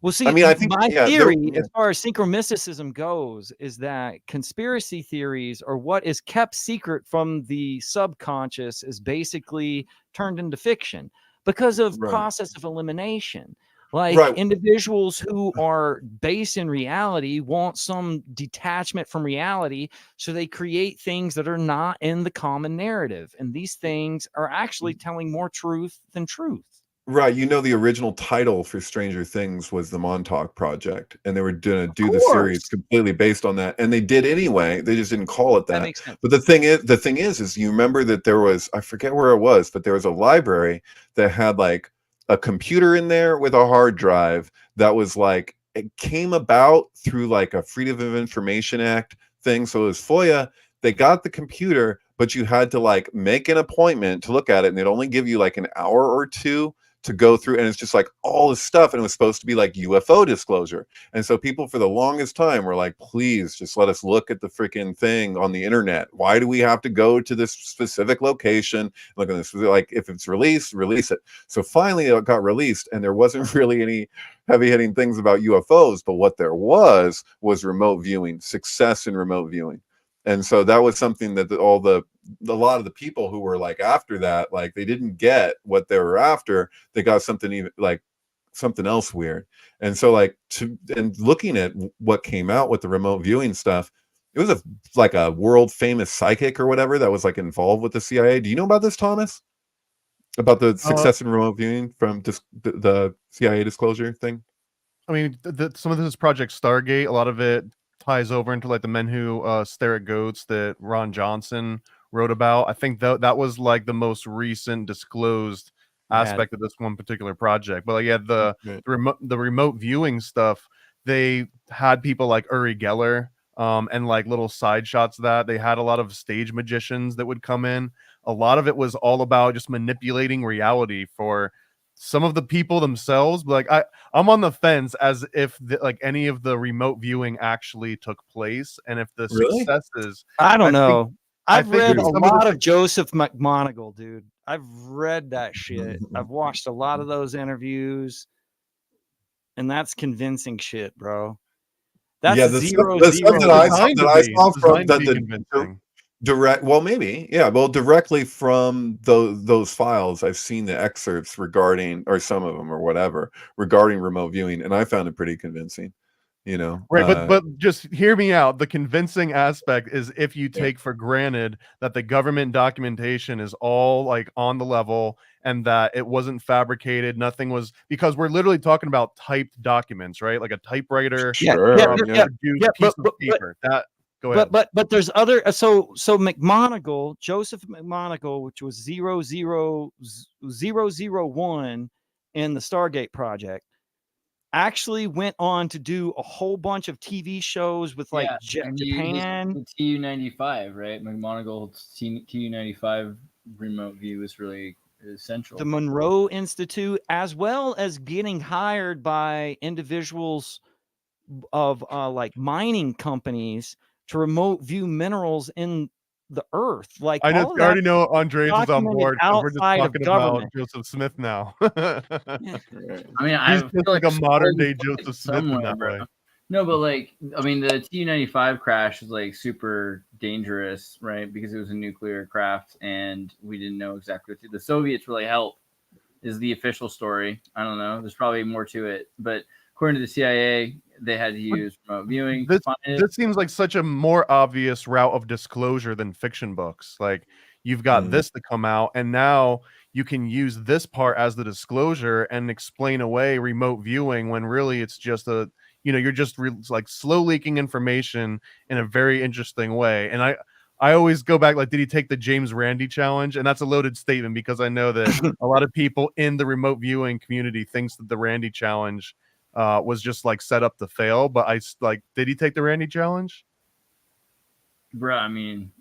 Well, see, I mean, I think my theory, as far as synchromysticism goes, is that conspiracy theories, or what is kept secret from the subconscious, is basically turned into fiction because of process of elimination. Like Right. individuals who are based in reality want some detachment from reality. So they create things that are not in the common narrative. And these things are actually telling more truth than truth. Right. You know, the original title for Stranger Things was the Montauk Project, and they were going to do the course. series completely based on that. And they did anyway. They just didn't call it that. That makes sense. But the thing is you remember that there was, I forget where it was, but there was a library that had like a computer in there with a hard drive that was like, it came about through like a Freedom of Information Act thing. So it was FOIA. They got the computer, but you had to like make an appointment to look at it, and they'd only give you like an hour or two to go through, and it's just like all this stuff, and it was supposed to be like UFO disclosure. And so people for the longest time were like, please just let us look at the freaking thing on the internet. Why do we have to go to this specific location? Look at this, like if it's released, release it. So finally it got released, and there wasn't really any heavy hitting things about UFOs, but what there was remote viewing, success in remote viewing. And so that was something that a lot of the people who were like after that, like they didn't get what they were after. They got something even like something else weird. And so and looking at what came out with the remote viewing stuff, it was like a world famous psychic or whatever that was like involved with the CIA. Do you know about this, Thomas? About the success in remote viewing from the CIA disclosure thing? I mean, some of this is Project Stargate. A lot of it ties over into like the Men Who Stare at Goats that Ron Johnson wrote about. I think that was like the most recent disclosed aspect of this one particular project. But like, yeah, the remote viewing stuff, they had people like Uri Geller and like little side shots of that. They had a lot of stage magicians that would come in. A lot of it was all about just manipulating reality for some of the people themselves. But like I'm on the fence as if like any of the remote viewing actually took place, and if the successes, I don't know. I've read a lot of of Joseph McMoneagle, dude. I've read that shit. I've watched a lot of those interviews, and that's convincing shit, bro. That's the stuff that I saw from the direct, well, maybe, yeah, well, directly from those files, I've seen the excerpts regarding, or some of them or whatever, regarding remote viewing, and I found it pretty convincing, you know. Right, but just hear me out. The convincing aspect is if you take for granted that the government documentation is all like on the level and that it wasn't fabricated, nothing was, because we're literally talking about typed documents, right? Like a typewriter, piece of paper. Go ahead. But there's other so McMoneagle, Joseph McMoneagle, which was 00001 in the Stargate project, actually went on to do a whole bunch of TV shows with like Japan. TU-95, right? McMoneagle's TU-95 remote view is really essential. The Monroe Institute, as well as getting hired by individuals of like mining companies to remote view minerals in the earth. Like I already know Andreas is on board. We're just talking about Joseph Smith now. I mean, he's just like a modern day Joseph Smith in that way. No, but like, I mean, the TU-95 crash was like super dangerous, right? Because it was a nuclear craft, and we didn't know exactly what the Soviets really helped. Is the official story. I don't know. There's probably more to it, but according to the CIA, they had to use remote viewing. This seems like such a more obvious route of disclosure than fiction books. Like, you've got this to come out, and now you can use this part as the disclosure and explain away remote viewing when really it's just you're just like slow leaking information in a very interesting way. And I always go back, like, did he take the James Randi challenge? And that's a loaded statement because I know that a lot of people in the remote viewing community thinks that the Randi challenge was just like set up to fail. But did he take the Randi challenge? Bro, I mean,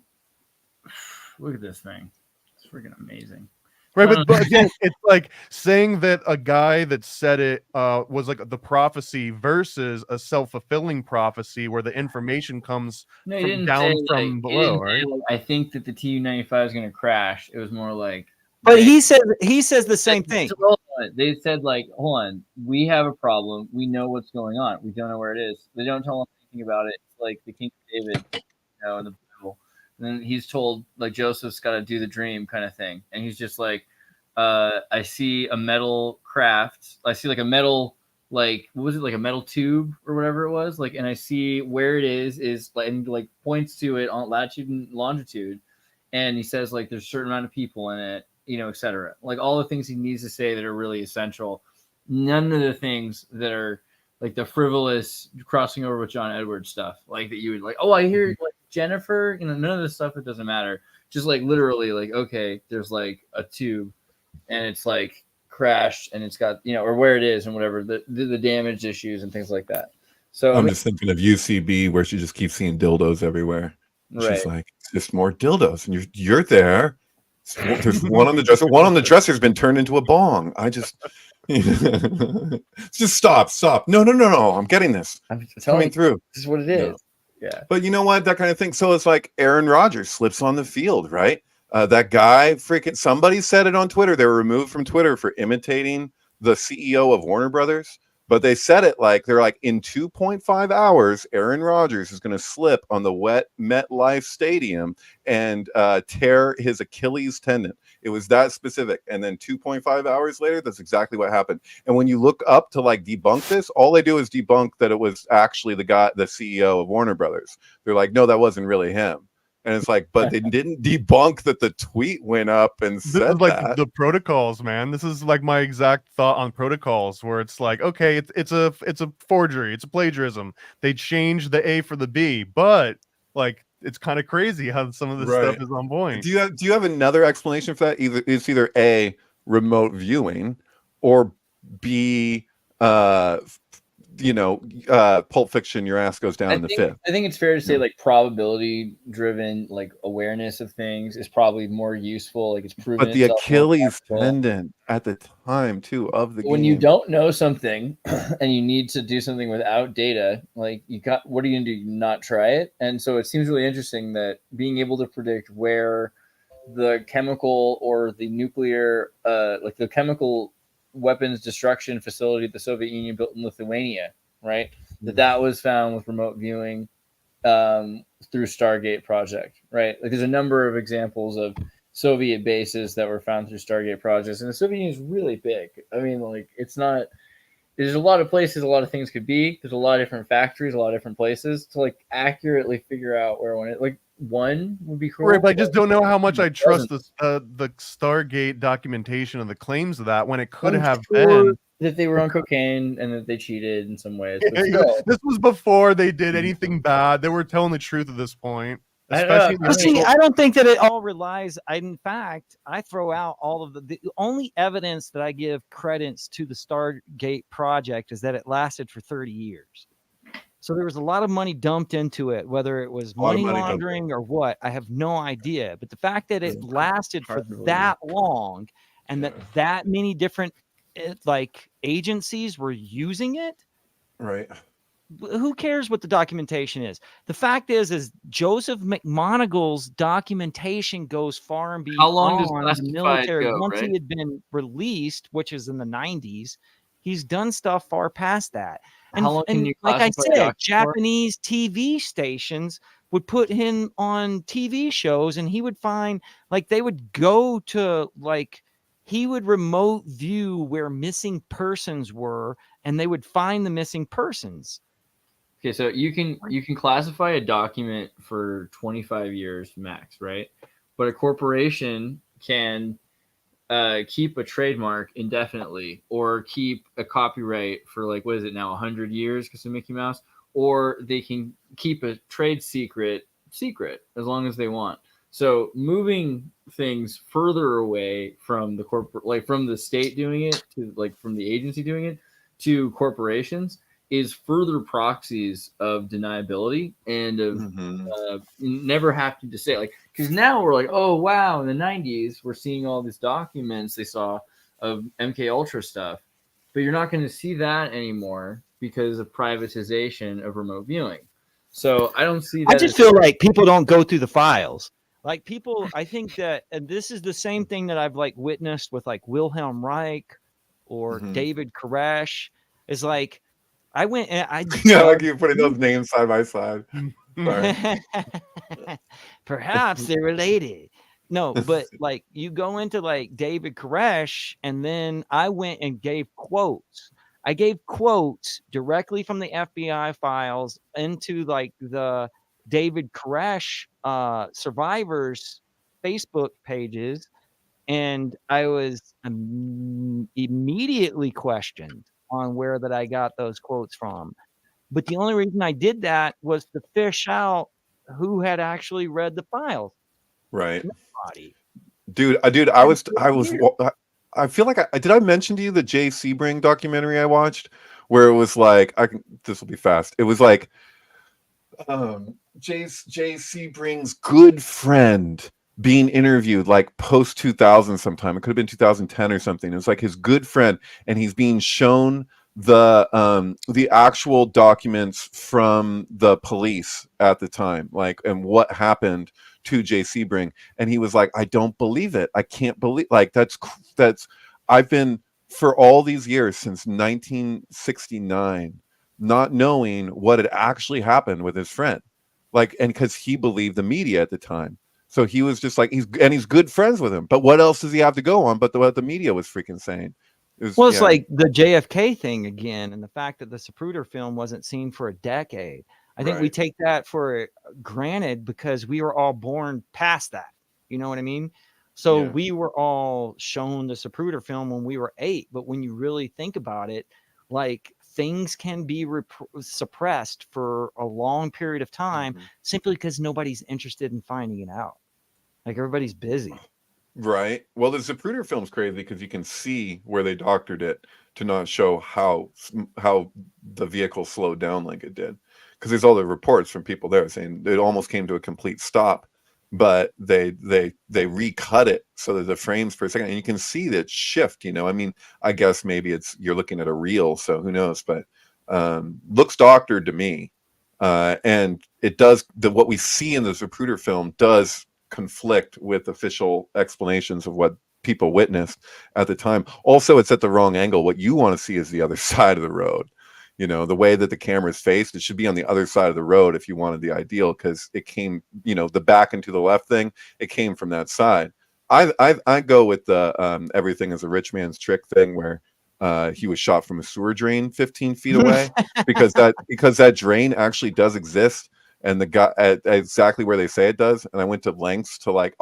look at this thing. It's freaking amazing. Right, but again, it's like saying that a guy that said it was like the prophecy versus a self-fulfilling prophecy where the information comes from below, right? I think that the TU-95 is going to crash. It was more like, but he says the same thing. They said, like, hold on, we have a problem. We know what's going on. We don't know where it is. They don't tell him anything about it. It's like the King of David, in the Bible. And then he's told, like, Joseph's got to do the dream kind of thing. And he's just like, I see a metal craft. I see like a metal like, what was it, like a metal tube or whatever it was, like, and I see where it is like, and like points to it on latitude and longitude, and he says like there's a certain amount of people in it, you know, etc. Like all the things he needs to say that are really essential. None of the things that are like the frivolous crossing over with John Edwards stuff, like that you would like, oh, I hear like Jennifer, you know, none of this stuff, it doesn't matter. Just like literally like, okay, there's like a tube and it's like crashed and it's got, you know, or where it is and whatever, the damage issues and things like that. So I'm just thinking of UCB where she just keeps seeing dildos everywhere. right. She's like, it's just more dildos, and you're there. There's one on the dresser. One on the dresser's been turned into a bong. I just just stop. No. I'm getting this. I'm Coming through. This is what it is. Yeah. But you know what? That kind of thing. So it's like Aaron Rodgers slips on the field, right? That guy, freaking somebody said it on Twitter. They were removed from Twitter for imitating the CEO of Warner Brothers. But they said it like they're like, in 2.5 hours, Aaron Rodgers is going to slip on the wet MetLife Stadium and tear his Achilles tendon. It was that specific. And then 2.5 hours later, that's exactly what happened. And when you look up to like debunk this, all they do is debunk that it was actually the guy, the CEO of Warner Brothers. They're like, no, that wasn't really him. And it's like, but they didn't debunk that the tweet went up and said like that. the protocols, man. This is like my exact thought on protocols, where it's like, okay, it's a forgery, it's a plagiarism. They changed the A for the B, but like it's kind of crazy how some of this stuff is on point. Do you have another explanation for that? It's either A, remote viewing, or B, Pulp Fiction, your ass goes down in the fifth. I think it's fair to say like probability driven like awareness of things is probably more useful. Like it's proven. But the Achilles tendon at the time too of the when game. you don't know something and you need to do something without data, like what are you gonna do? Not try it? And so it seems really interesting that being able to predict where the chemical or the nuclear, like the chemical weapons destruction facility the Soviet Union built in Lithuania, right? That was found with remote viewing through Stargate project, right? Like there's a number of examples of Soviet bases that were found through Stargate projects, and the Soviet Union is really big. I mean, like it's not. There's a lot of places, a lot of things could be. There's a lot of different factories, a lot of different places to like accurately figure out where one is. Like one would be cool. Right, but I just don't know how much I trust the Stargate documentation of the claims of that when it could have been that they were on cocaine and that they cheated in some ways. This was before they did anything bad. They were telling the truth at this point. I don't think that it all relies. In fact, I throw out all of the only evidence that I give credence to the Stargate project is that it lasted for 30 years. So there was a lot of money dumped into it, whether it was money laundering or what, I have no idea. But the fact that it lasted for that long and that many different like agencies were using it, right? Who cares what the documentation is? The fact is Joseph McMonagle's documentation goes far and beyond. How long does the military go, once right? he had been released, which is in the 90s, he's done stuff far past that. And, how long can you like I classify said, Japanese TV stations would put him on TV shows, and he would find like they would go to like he would remote view where missing persons were, and they would find the missing persons. Okay, so you can classify a document for 25 years max, right? But a corporation can keep a trademark indefinitely, or keep a copyright for like, what is it now, 100 years because of Mickey Mouse, or they can keep a trade secret as long as they want. So moving things further away from the corporate, like from the state doing it to like from the agency doing it to corporations, is further proxies of deniability and of never having to say, like, because now we're like, oh wow, in the 90s we're seeing all these documents they saw of MK Ultra stuff, but you're not going to see that anymore because of privatization of remote viewing. So I don't see that. I just feel like people don't go through the files. Like people, I think that, and this is the same thing that I've like witnessed with like Wilhelm Reich or David Koresh, is like, I went and I like you putting those names side by side. Perhaps they're related. No, but like you go into like David Koresh, and then I went and gave quotes I gave quotes directly from the FBI files into like the David Koresh survivors Facebook pages, and I was immediately questioned on where that I got those quotes from. But the only reason I did that was to fish out who had actually read the files. Right. Nobody. Dude, I feel like did I mention to you the Jay Sebring documentary I watched, where it was like, this will be fast. It was like, Jay Sebring's good friend being interviewed like post 2000 sometime. It could have been 2010 or something. It was like his good friend, and he's being shown the actual documents from the police at the time, like, and what happened to Jay Sebring. And he was like, I don't believe it. I can't believe, like, that's I've been, for all these years since 1969, not knowing what had actually happened with his friend, like, and because he believed the media at the time. So he was just like, he's good friends with him, but what else does he have to go on but what the media was freaking saying? It's like the JFK thing again, and the fact that the Zapruder film wasn't seen for a decade. I think we take that for granted because we were all born past that. You know what I mean? So we were all shown the Zapruder film when we were 8. But when you really think about it, like, things can be suppressed for a long period of time simply because nobody's interested in finding it out. Like, everybody's busy. Right. Well, the Zapruder film's crazy because you can see where they doctored it to not show how the vehicle slowed down like it did. Because there's all the reports from people there saying it almost came to a complete stop, but they recut it so that the frames per second, and you can see that shift. You know, I mean, I guess maybe you're looking at a reel, so who knows? But looks doctored to me, and it does. What we see in the Zapruder film does conflict with official explanations of what people witnessed at the time. Also, it's at the wrong angle. What you want to see is the other side of the road. You know, the way that the camera is faced, it should be on the other side of the road if you wanted the ideal, because it came, you know, the back and to the left thing, it came from that side. I go with the everything is a rich man's trick thing, where he was shot from a sewer drain 15 feet away because that drain actually does exist. And the guy at exactly where they say it does. And I went to lengths to like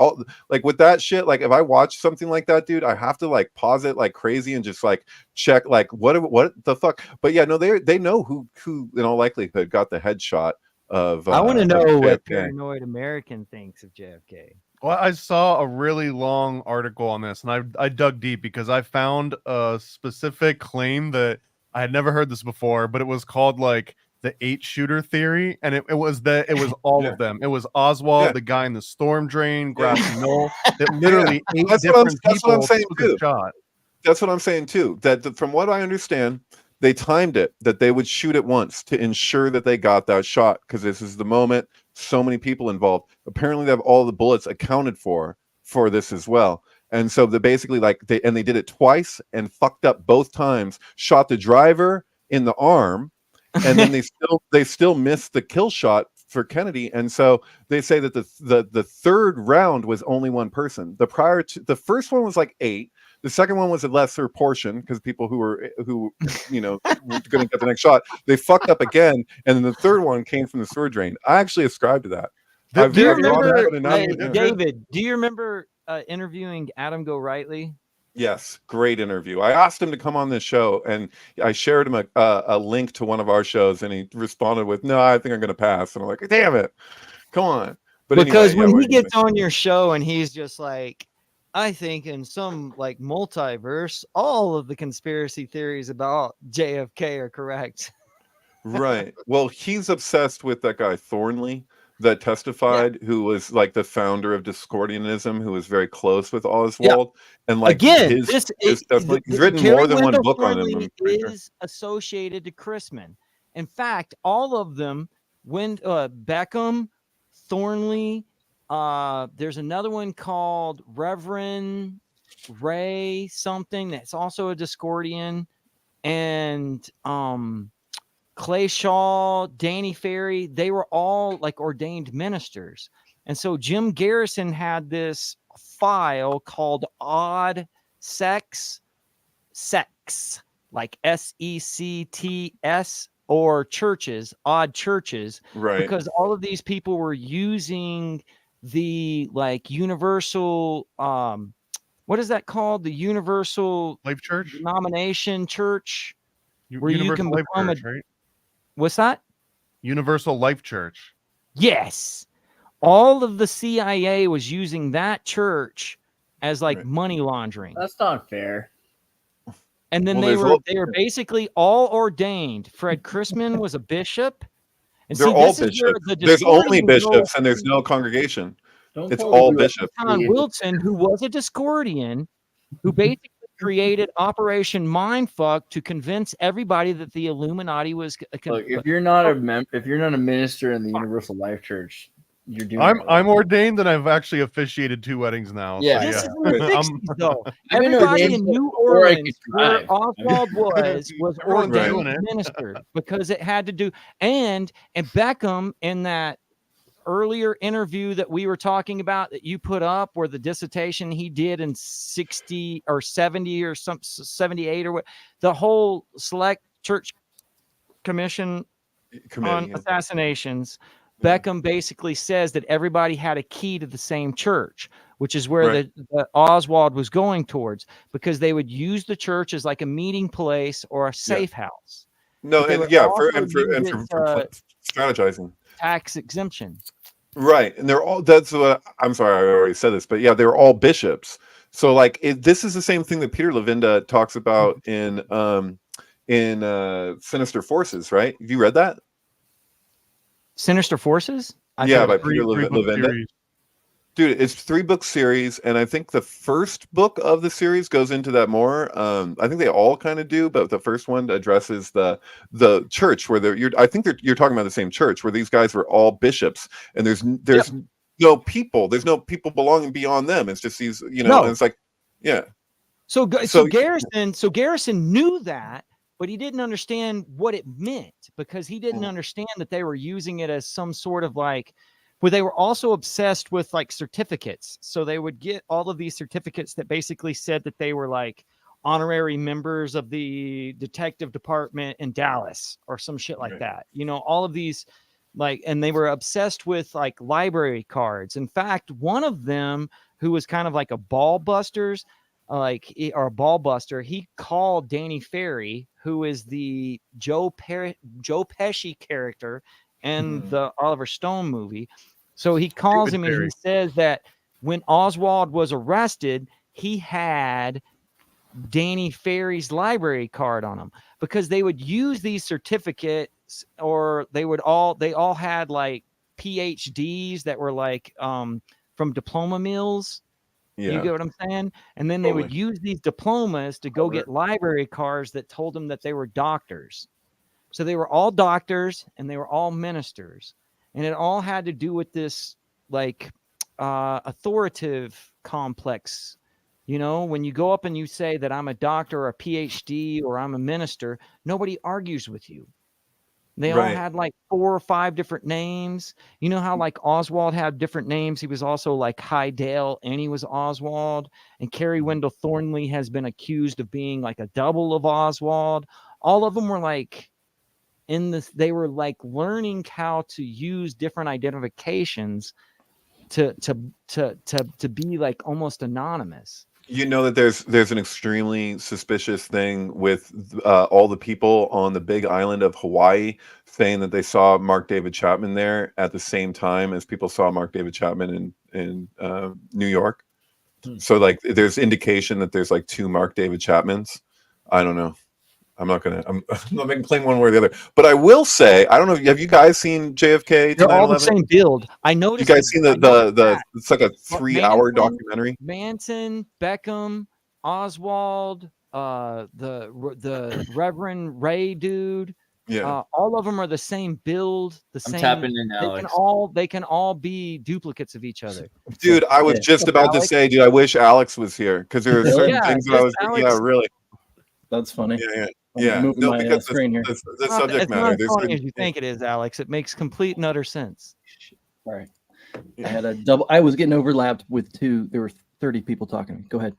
with that shit. Like, if I watch something like that, dude, I have to like pause it like crazy and just like check like what the fuck. But yeah, no, they know who in all likelihood got the headshot of. I want to know what Paranoid American thinks of JFK. Well, I saw a really long article on this, and I dug deep because I found a specific claim that I had never heard this before, but it was called like the 8-shooter theory, and it was all of them. It was Oswald, the guy in the storm drain, Grassy Knoll, that literally 8 different people took a shot. That's what I'm saying too. That from what I understand, they timed it that they would shoot it once to ensure that they got that shot, because this is the moment. So many people involved. Apparently, they have all the bullets accounted for this as well. And so they basically they did it twice and fucked up both times. Shot the driver in the arm. And then they still missed the kill shot for Kennedy, and so they say that the third round was only one person. The first one was like 8. The second one was a lesser portion because people who you know were going to get the next shot. They fucked up again, and then the third one came from the sewer drain. I actually ascribe to that. Do you remember, David? Do you remember interviewing Adam Go-Rightly? Yes, great interview. I asked him to come on this show, and I shared him a link to one of our shows, and he responded with, "No, I think I'm going to pass." And I'm like, "Damn it, come on!" But because anyway, when he gets on your show and he's just like, "I think in some like multiverse, all of the conspiracy theories about JFK are correct." Right. Well, he's obsessed with that guy Thornley that testified, who was like the founder of Discordianism, who was very close with Oswald, and like again, he's written more than one book on him. Is associated to Chrisman. In fact, all of them went Beckham, Thornley. There's another one called Reverend Ray something that's also a Discordian, and Clay Shaw, Danny Ferry, they were all like ordained ministers. And so Jim Garrison had this file called Odd Sex like SECTS, or churches, odd churches, Right. because all of these people were using the like universal, what is that called? The universal Life Church, denomination church, where you Universal can Life become Church, right? What's that? Universal Life Church. Yes. All of the CIA was using that church as like money laundering. That's not fair. And then Well, they were basically all ordained. Fred Chrisman was a bishop. And They're see, all this is where bishops. the There's only Discordian bishops and there's no congregation. Don't It's call all it bishops. John Wilson, who was a Discordian, who basically created Operation Mindfuck to convince everybody that the Illuminati was. Look, if you're not a minister in the Universal Life Church, you're doing. I'm ordained and I've actually officiated 2 weddings now. Yeah. so This yeah. is in the 60s, though. I've been Everybody ordained in New before I Orleans, could where drive. Oswald was Everyone's ordained doing it. minister because it had to do. And Beckham, in that earlier interview that we were talking about that you put up, where the dissertation he did in 60 or 70 or some 78 or what, the whole select church commission on assassinations, Beckham basically says that everybody had a key to the same church, which is where the Oswald was going towards, because they would use the church as like a meeting place or a safe house. No, But they and would for also use it, strategizing. tax exemption. Right. And they're all, that's what I'm sorry, I already said this, but yeah, they're all bishops. So like this is the same thing that Peter Levinda talks about in Sinister Forces, right? Have you read that? Sinister Forces? Yeah, by Peter Three-book Levinda. series. Dude, it's 3-book series, and I think the first book of the series goes into that more. I think they all kind of do, but the first one addresses the church where I think you're talking about the same church where these guys were all bishops, and there's no people. There's no people belonging beyond them. It's just these, and it's like, yeah. So Garrison knew that, but he didn't understand what it meant, because he didn't understand that they were using it as some sort of like, where they were also obsessed with like certificates. So they would get all of these certificates that basically said that they were like honorary members of the detective department in Dallas or some shit like that. All of these like, and they were obsessed with like library cards. In fact, one of them, who was kind of like a ball busters, or a ball buster, he called Danny Ferry, who is the Joe Pesci character in the Oliver Stone movie. So he calls him and he says that when Oswald was arrested, he had Danny Ferry's library card on him, because they would use these certificates, or they all had like PhDs that were like from diploma mills. Yeah. You get what I'm saying? And then they would use these diplomas to go get library cards that told them that they were doctors. So they were all doctors and they were all ministers. And it all had to do with this like authoritative complex. When you go up and you say that I'm a doctor or a PhD or I'm a minister, nobody argues with you. They all had like 4 or 5 different names. You know how like Oswald had different names? He was also like Hydale, and he was Oswald. And Carrie Wendell Thornley has been accused of being like a double of Oswald. All of them were like they were like learning how to use different identifications to be like almost anonymous. That there's an extremely suspicious thing with all the people on the big island of Hawaii saying that they saw Mark David Chapman there at the same time as people saw Mark David Chapman in New York. So like there's indication that there's like 2 Mark David Chapmans. I don't know. I'm not making claim one way or the other, but I will say, I don't know. Have you guys seen JFK? They're all the same build. I noticed. You guys seen the it's like a 3-hour documentary. Manson, Beckham, Oswald, the Reverend Ray dude. Yeah. All of them are the same build. I'm tapping in, Alex. They can all be duplicates of each other. Dude, I was just about to say, dude, I wish Alex was here, because there are certain things that I was. Alex, yeah, really. That's funny. Yeah. No, because screen here. The subject matter. It's not as funny as you think it is, Alex. It makes complete and utter sense. All right. I had a double. I was getting overlapped with 2. There were 30 people talking. Go ahead.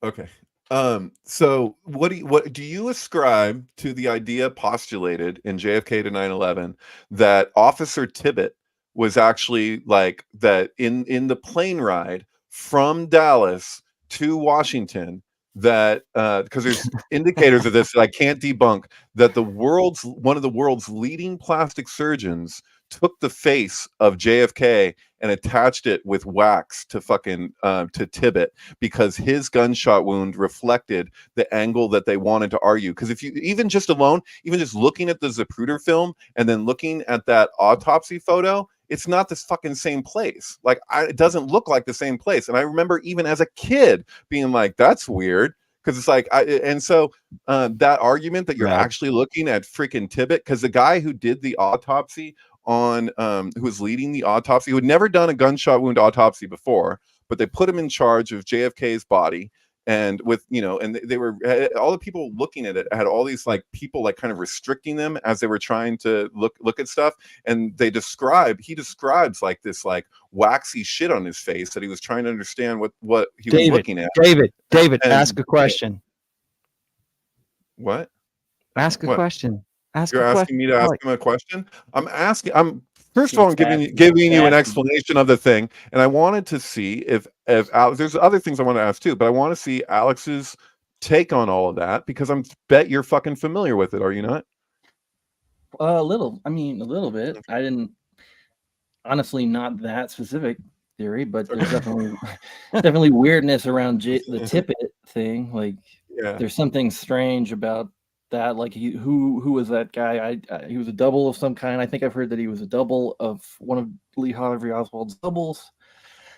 Okay. So what do you ascribe to the idea postulated in JFK to 9/11 that Officer Tibbet was actually like that in the plane ride from Dallas to Washington, that because there's indicators of this that I can't debunk, that one of the world's leading plastic surgeons took the face of JFK and attached it with wax to fucking to Tibbet, because his gunshot wound reflected the angle that they wanted to argue. Because if you even just looking at the Zapruder film and then looking at that autopsy photo, it's not this fucking same place. Like it doesn't look like the same place. And I remember even as a kid being like, that's weird. Because it's like, that argument that you're actually looking at freaking Tibbet, because the guy who did the autopsy on, who was leading the autopsy, who had never done a gunshot wound autopsy before, but they put him in charge of JFK's body, and with and they were all the people looking at it had all these like people like kind of restricting them as they were trying to look at stuff, and he describes like this like waxy shit on his face that he was trying to understand what he was looking at. David, ask a question. What? Ask a question. You're asking me to ask him a question? I'm first of all, I'm giving you an explanation of the thing, and I wanted to see if Alex, there's other things I want to ask too, but I want to see Alex's take on all of that, because I bet you're fucking familiar with it, are you not? A little bit. I didn't, honestly, not that specific theory, but there's definitely weirdness around the Tippett thing. Like, there's something strange about that. Like, who was that guy? He was a double of some kind. I think I've heard that he was a double of one of Lee Harvey Oswald's doubles.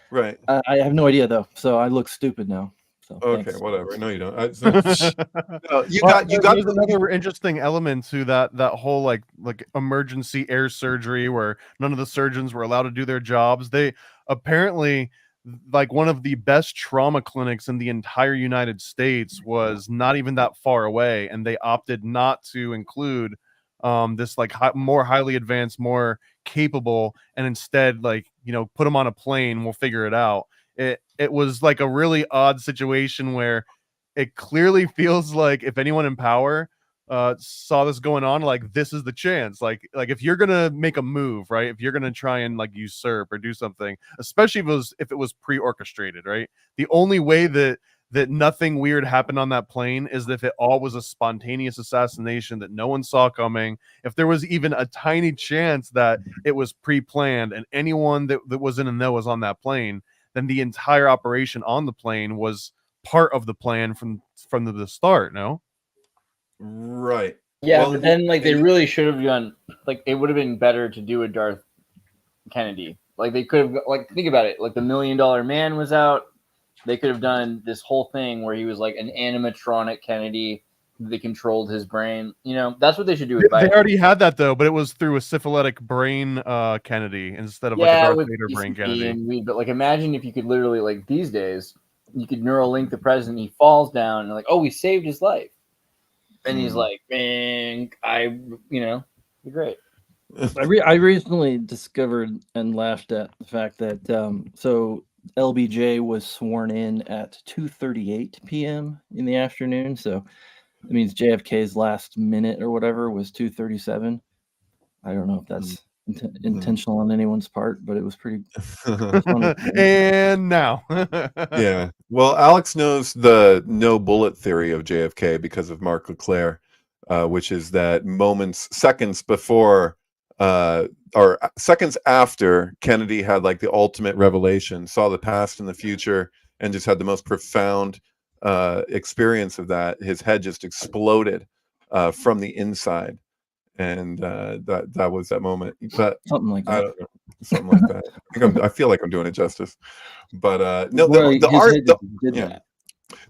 Right. I have no idea though, so I look stupid now. So okay, thanks. Whatever. No, you don't. You got another interesting element to that whole like emergency air surgery where none of the surgeons were allowed to do their jobs. They apparently, like, one of the best trauma clinics in the entire United States was not even that far away, and they opted not to include this like more highly advanced, more capable, and instead like put them on a plane, we'll figure it out. It was like a really odd situation where it clearly feels like if anyone in power saw this going on, like this is the chance. Like if you're gonna make a move, right? If you're gonna try and like usurp or do something, especially if it was pre-orchestrated, right? The only way that nothing weird happened on that plane is if it all was a spontaneous assassination that no one saw coming. If there was even a tiny chance that it was pre-planned and anyone that was in the know was on that plane, then the entire operation on the plane was part of the plan from the start. No? Right. Yeah, Well, but then like they really should have done, like, it would have been better to do a Darth Kennedy. Like they could have, like, think about it, like the $1 Million Man was out. They could have done this whole thing where he was like an animatronic Kennedy. They controlled his brain. That's what they should do with Biden. They already had that though, but it was through a syphilitic brain Kennedy instead of like a Darth Vader brain Kennedy. But like, imagine if you could literally, like, these days, you could Neuralink the president. He falls down and like, oh, we saved his life, and he's like, man, be great. I recently discovered and laughed at the fact that so LBJ was sworn in at 2:38 p.m. in the afternoon. So that means JFK's last minute or whatever was 2:37. I don't know if that's intentional on anyone's part, but it was pretty funny. And now. Yeah. Well, Alex knows the no bullet theory of JFK because of Mark Leclerc, which is that seconds before or seconds after Kennedy had like the ultimate revelation, saw the past and the future, and just had the most profound experience of that, his head just exploded from the inside, and that was that moment. But something like that. I don't know, something like that. I feel like I'm doing it justice, but no.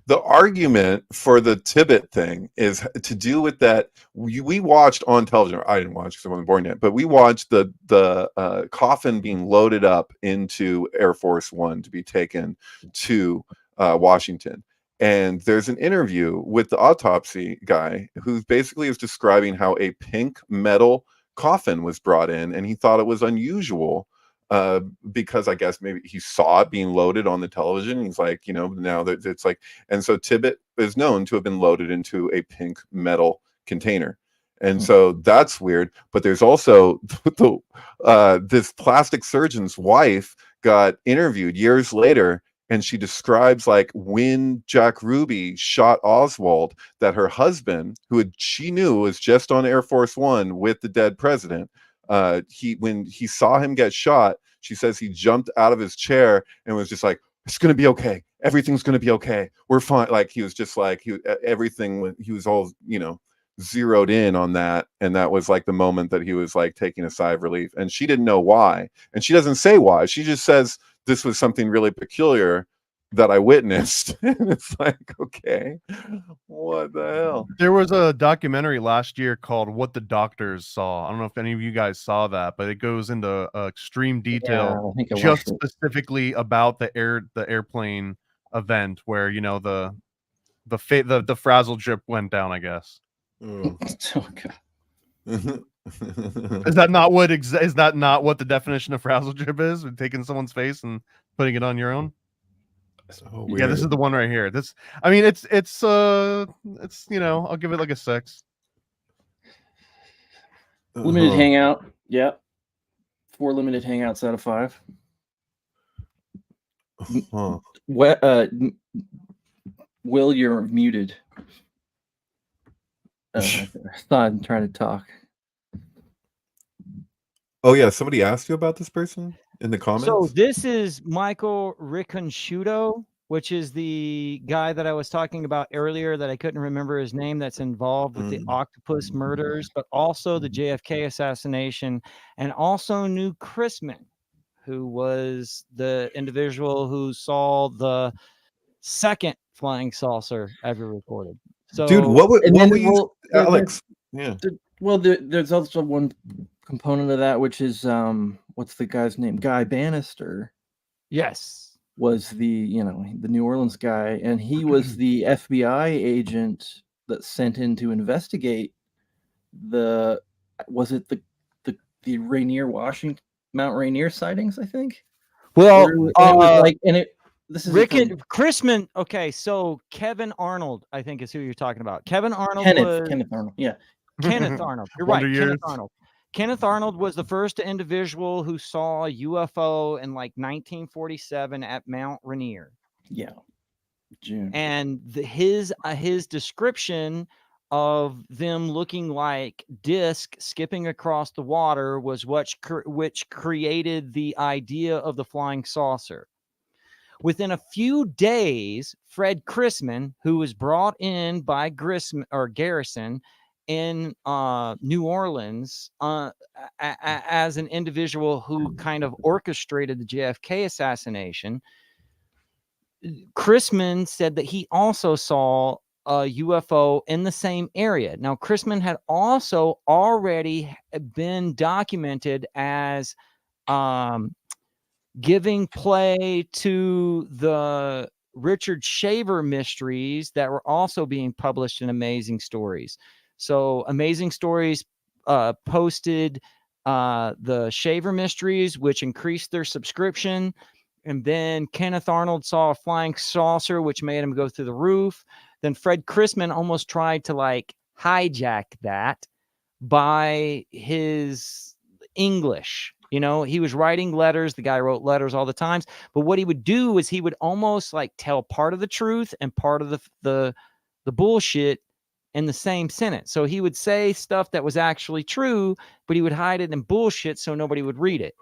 The argument for the Tibbet thing is to do with that. We watched on television. I didn't watch because I wasn't born yet, but we watched the coffin being loaded up into Air Force One to be taken to Washington. And there's an interview with the autopsy guy who basically is describing how a pink metal coffin was brought in, and he thought it was unusual because I guess maybe he saw it being loaded on the television. He's like, you know, now that it's like, and so Tibbet is known to have been loaded into a pink metal container. And so that's weird. But there's also this plastic surgeon's wife got interviewed years later, and she describes like when Jack Ruby shot Oswald, that her husband, she knew was just on Air Force One with the dead president, when he saw him get shot, she says he jumped out of his chair and was just like, "It's gonna be okay. Everything's gonna be okay. We're fine." Like he was just like he was all, you know, zeroed in on that, and that was like the moment that he was like taking a sigh of relief. And she didn't know why, and she doesn't say why. She just says this was something really peculiar that I witnessed. And it's like, okay, what the hell? There was a documentary last year called What the Doctors Saw. I don't know if any of you guys saw that, but it goes into extreme detail just specifically about the airplane event where, you know, the frazzle drip went down, I guess. Oh, God. Is that not what the definition of frazzle drip is? Taking someone's face and putting it on your own? So yeah, this is the one right here. This, I mean, it's you know, I'll give it like a 6. Limited hangout. Yep. 4 limited hangouts out of 5. Will, you're muted. I thought I'm trying to talk. Oh yeah, somebody asked you about this person in the comments. So this is Michael Riconsciuto, which is the guy that I was talking about earlier that I couldn't remember his name, that's involved with the Octopus murders, but also the JFK assassination, and also knew Chrisman, who was the individual who saw the second flying saucer ever recorded. So, dude, what were you, Alex? Yeah. Well, there's also one component of that, which is what's the guy's name? Guy Bannister. Yes, was the New Orleans guy, and he was the FBI agent that sent in to investigate the Rainier, Washington, Mount Rainier sightings, I think. Well, Chrisman. Okay, so Kevin Arnold, I think, is who you're talking about. Kenneth Arnold. Yeah. Kenneth Arnold. You're right. Kenneth Arnold was the first individual who saw a UFO in like 1947 at Mount Rainier. Yeah. June. And his description of them looking like disc skipping across the water was which created the idea of the flying saucer. Within a few days, Fred Chrisman, who was brought in by Garrison in New Orleans as an individual who kind of orchestrated the JFK assassination, Chrisman said that he also saw a UFO in the same area. Now, Chrisman had also already been documented as giving play to the Richard Shaver mysteries that were also being published in Amazing Stories. So Amazing Stories posted the Shaver mysteries, which increased their subscription. And then Kenneth Arnold saw a flying saucer, which made him go through the roof. Then Fred Chrisman almost tried to like hijack that by his English. You know, he was writing letters. The guy wrote letters all the times. But what he would do is he would almost like tell part of the truth and part of the bullshit in the same sentence. So he would say stuff that was actually true, but he would hide it in bullshit so nobody would read it.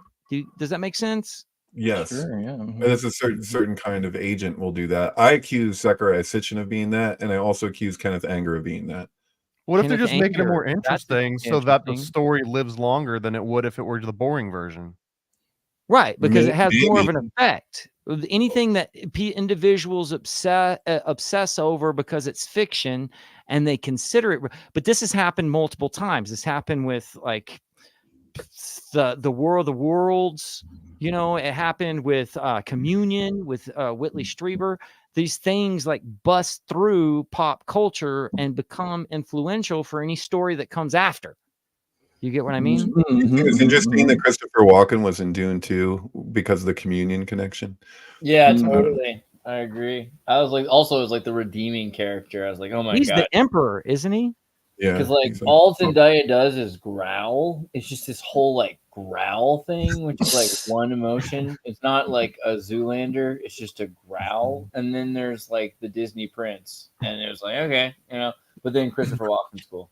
Does that make sense? Yes. Sure, yeah. And it's a certain kind of agent will do that. I accuse Zechariah Sitchin of being that, and I also accuse Kenneth Anger of being that. What if they're just making it more interesting so that the story lives longer than it would if it were the boring version? Right, because it has more of an effect. Anything that individuals obsess over because it's fiction and they consider it. But this has happened multiple times. This happened with like the War of the Worlds. You know, it happened with Communion, with Whitley Strieber. These things like bust through pop culture and become influential for any story that comes after. You get what I mean? It's interesting that Christopher Walken was in Dune too because of the communion connection. Yeah, totally. I agree. I was like, also, it was like the redeeming character. I was like, oh my He's god, the emperor, isn't he? Yeah, because like exactly. all Zendaya does is growl. It's just this whole like growl thing, which is like one emotion. It's not like a Zoolander. It's just a growl. And then there's like the Disney prince, and it was like, okay, you know. But then Christopher Walken's cool.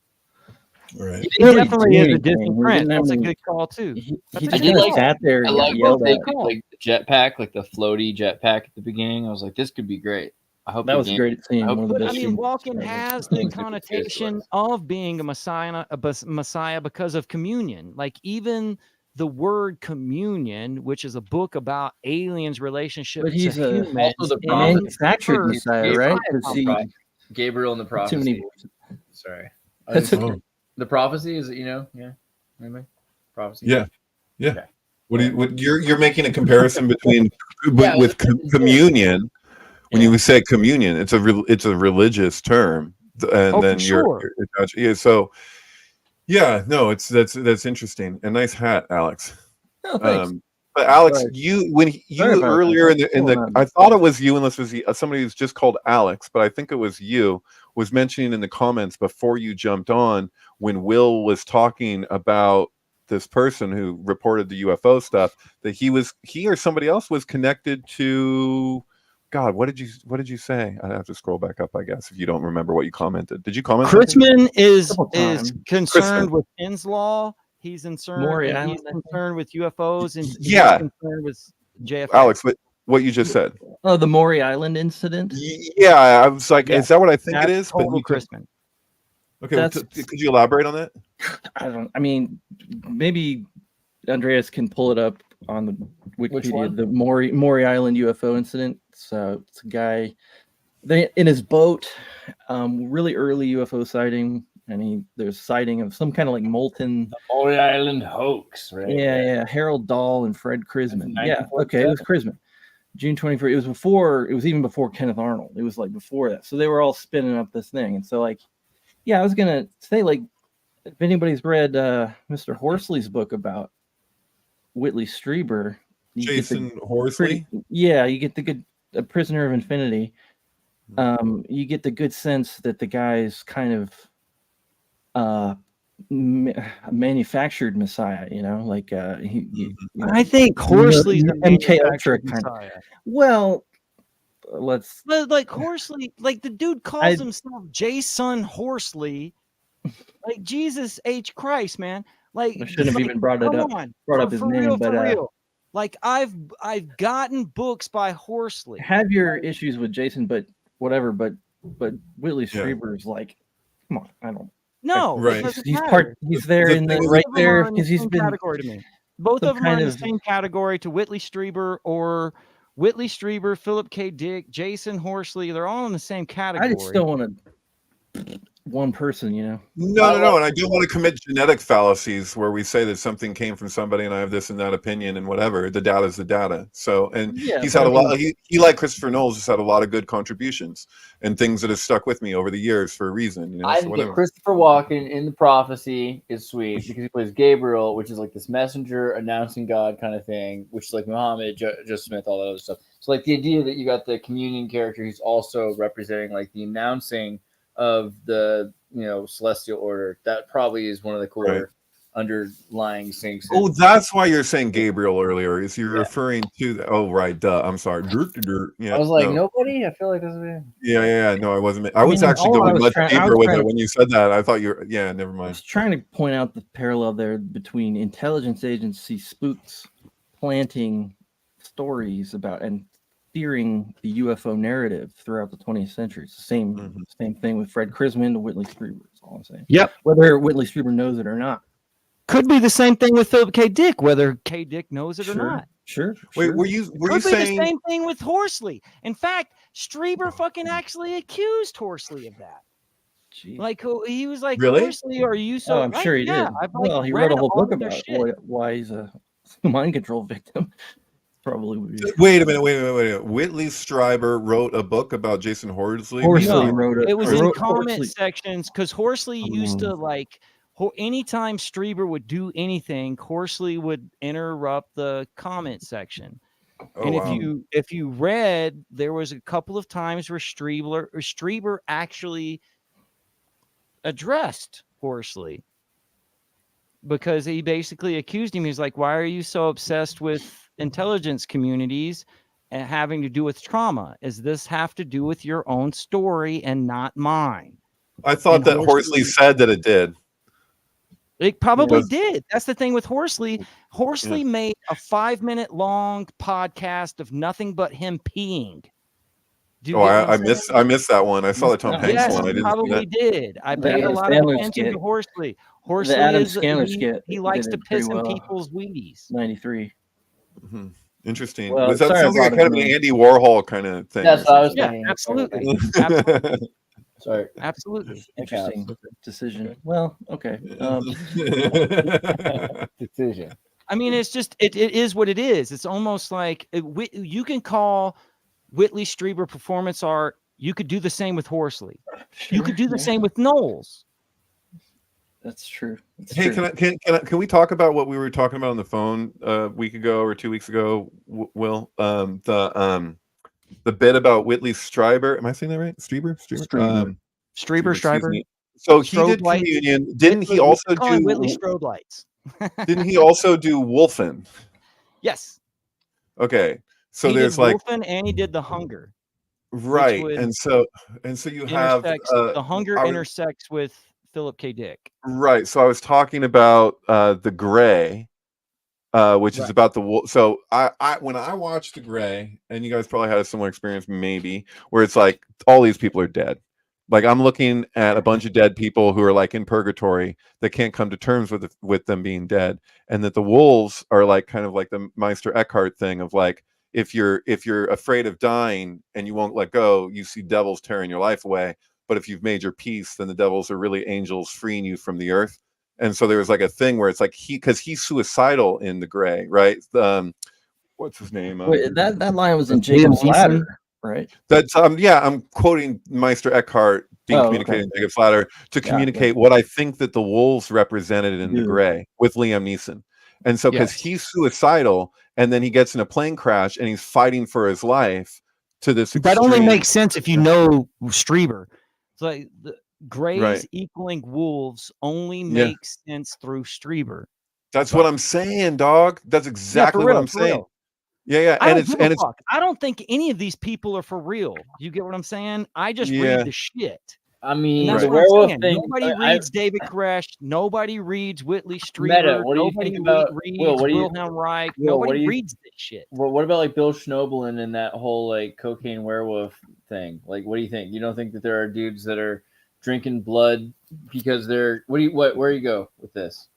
Right. He definitely is a Disney prince. That's a good call too. He That's a just good kind of call. sat there I and like got yelled they at. did, like the jetpack, like the floaty jetpack at the beginning. I was like, this could be great. I hope That the was a game- great scene. I hope- One of the But I best mean, scenes. Walken has the connotation of being a Messiah because of communion. Like even the word communion, which is a book about aliens' relationship But he's to a humans, also the in manufactured first- Messiah, right? Gabriel, Because he Gabriel and the too prophecy. many. Sorry, That's okay. the prophecy is, you know, yeah, anybody? Prophecy. Yeah. Yeah. Okay. What you're making a comparison between Yeah, with communion. When Yeah. you say communion, it's a religious term, and Oh, then for you're yeah. So yeah, no, that's interesting. A nice hat, Alex. Oh, thanks. But Alex, Sorry. you about earlier that. in the Hold on. I thought it was you, unless it was somebody who's just called Alex, but I think it was you, was mentioning in the comments before you jumped on when Will was talking about this person who reported the UFO stuff, that he or somebody else was connected to God. What did you say? I have to scroll back up, I guess, if you don't remember what you commented. Did you comment? Chrisman is Couple times. concerned Chrisman. with Penn's law. He's concerned with UFOs, and Yeah. he's concerned with JFK. Alex, what you just said? Oh, the Maury Island incident. Yeah, I was like, Yeah. is that what I think it That's is? But total you could, Chrisman. okay, That's- could you elaborate on that? I mean, maybe Andreas can pull it up on the Wikipedia. one? The Maury Island UFO incident. So it's a guy in his boat, really early UFO sighting, and there's sighting of some kind of like molten. Maury Island hoax, right? Yeah. Harold Dahl and Fred Chrisman. That's Yeah, okay, it was Chrisman. June 24th. It was even before Kenneth Arnold. It was like before that. So they were all spinning up this thing. And so like, yeah, I was gonna say, like, if anybody's read Mr. Horsley's book about Whitley Strieber, Jason Horsley? you get the good A Prisoner of Infinity. You get the good sense that the guy's kind of manufactured Messiah, you know, like I think Horsley's the MK Ultra manufactured kind of. Messiah. Well, let's. But like Horsley, like the dude calls himself Jason Horsley, like Jesus H. Christ, man. Like I shouldn't have even brought it come up. on, Brought up his for name, real, but for real. Like I've gotten books by Horsley. Have your issues with Jason, but whatever. But Whitley Strieber is like, come on, I don't. No, Right. it doesn't He's matter. He's there in the Both right of them there are in the because he's same been. category to me. Both some of them are in kind the of- same category to Whitley Strieber or Whitley Strieber, Philip K. Dick, Jason Horsley. They're all in the same category. I just don't want to one person, you know. No, and I don't want to commit genetic fallacies where we say that something came from somebody and I have this and that opinion and whatever. The data is the data. So, and Yeah, he's but had I a lot. mean- He like Christopher Knowles, has had a lot of good contributions and things that have stuck with me over the years for a reason. You know, I so think whatever. that Christopher Walken in the prophecy is sweet because he plays Gabriel, which is like this messenger announcing God kind of thing, which is like Muhammad, Joseph Smith, all that other stuff. So like the idea that you got the communion character who's also representing like the announcing of the celestial order, that probably is one of the cooler underlying things. Oh, that's why you're saying Gabriel earlier. Is you're referring to the, oh right, duh. I'm sorry. Yeah, I was like, no. nobody. I feel like this is Yeah. No, I wasn't. I was mean, actually all I going was much trying- I deeper was with trying it to- when you said that. I thought you're. Yeah, never I mind. was trying to point out the parallel there between intelligence agency spooks planting stories about and steering the UFO narrative throughout the 20th century. It's the same thing with Fred Chrisman to Whitley Strieber. That's all I'm saying. Yep. Whether Whitley Strieber knows it or not. Could be the same thing with Philip K. Dick, whether K. Dick knows it or not. Sure. Wait, were you Could be saying the same thing with Horsley. In fact, Strieber fucking actually accused Horsley of that. Jeez. Like he was like, Really? Horsley, are you so? Oh, I'm sure he did. I've, like, Well, he wrote a read whole all book of their about shit. why he's a mind control victim. Probably would be. Wait a minute. Whitley Strieber wrote a book about Jason Horsley. Horsley No, wrote it. It was in wrote comment Horsley. sections because Horsley used to like Anytime Strieber would do anything, Horsley would interrupt the comment section. Oh, And wow. if you read, there was a couple of times where Strieber actually addressed Horsley, because he basically accused him. He's like, why are you so obsessed with intelligence communities and having to do with trauma? Does this have to do with your own story and not mine? I thought And that Horsley said that it did. It probably Yes. did. That's the thing with Horsley. Horsley made a 5-minute long podcast of nothing but him peeing. Do you Oh, get what I I'm missed saying? I missed that one. I saw the Tom Hanks Yes, one. I you didn't see probably that. did. I The paid a Adam lot of Sandler attention skit. to Horsley. Horsley The Adam is Sandler he, skit he likes did to it pretty piss in well. people's Wheaties. 93. Mhm. Interesting. Well, Was that sorry I sounds like brought kind it of an up. Andy Warhol kind of thing? That's or what I was something? Yeah, thinking. absolutely. Absolutely. Sorry. Absolutely. Interesting decision. Well, okay. Decision. I mean, it's just it is what it is. It's almost like you can call Whitley Strieber performance art. You could do the same with Horsley. You could do the same with Knowles. That's true. That's Hey, true. can we talk about what we were talking about on the phone a week ago or 2 weeks ago? Will the bit about Whitley Strieber? Am I saying that right? Strieber. Strieber. Strieber, excuse Schreiber. me. So he Strobe did lights. communion. Didn't he Whitley- also we call him do? Whitley strobe lights? Didn't he also do Wolfen? Yes. Okay, so He there's did like Wolfen and he did the Hunger. right, would and so you have The Hunger I was- intersects with Philip K. Dick. right. So I was talking about the Gray, which is Right. about the wolf. So I when I watched the Gray, and you guys probably had a similar experience, maybe, where it's like all these people are dead. Like I'm looking at a bunch of dead people who are like in purgatory that can't come to terms with them being dead, and that the wolves are like kind of like the Meister Eckhart thing of like if you're afraid of dying and you won't let go, you see devils tearing your life away. But if you've made your peace, then the devils are really angels freeing you from the earth. And so there was like a thing where it's like because he's suicidal in the Gray, right? What's his name? Wait, that line was in Jacob's Neeson? Ladder, right? That's yeah, I'm quoting Meister Eckhart being communicated in Jacob's Ladder to communicate what I think that the wolves represented in the Gray with Liam Neeson. And so because he's suicidal and then he gets in a plane crash and he's fighting for his life to this extreme. That only makes sense if you know Strieber. It's like the Grays Right. equaling wolves only makes sense through Strieber. That's what I'm saying, dog. That's exactly for real, what I'm for saying. real. Yeah, I and don't it's give a and it's fuck. I don't think any of these people are for real. You get what I'm saying? I just Yeah. read the shit. I And mean, that's the what I'm werewolf saying. thing. Nobody reads David Koresh. Nobody reads Whitley Strieber. Meta, what do you Nobody think about reads Will? What do you? Wilhelm Reich. Will, what Nobody do you- reads this shit. Well, what about like Bill Schnoebelen and that whole like cocaine werewolf thing? Like, what do you think? You don't think that there are dudes that are drinking blood because they're where you go with this?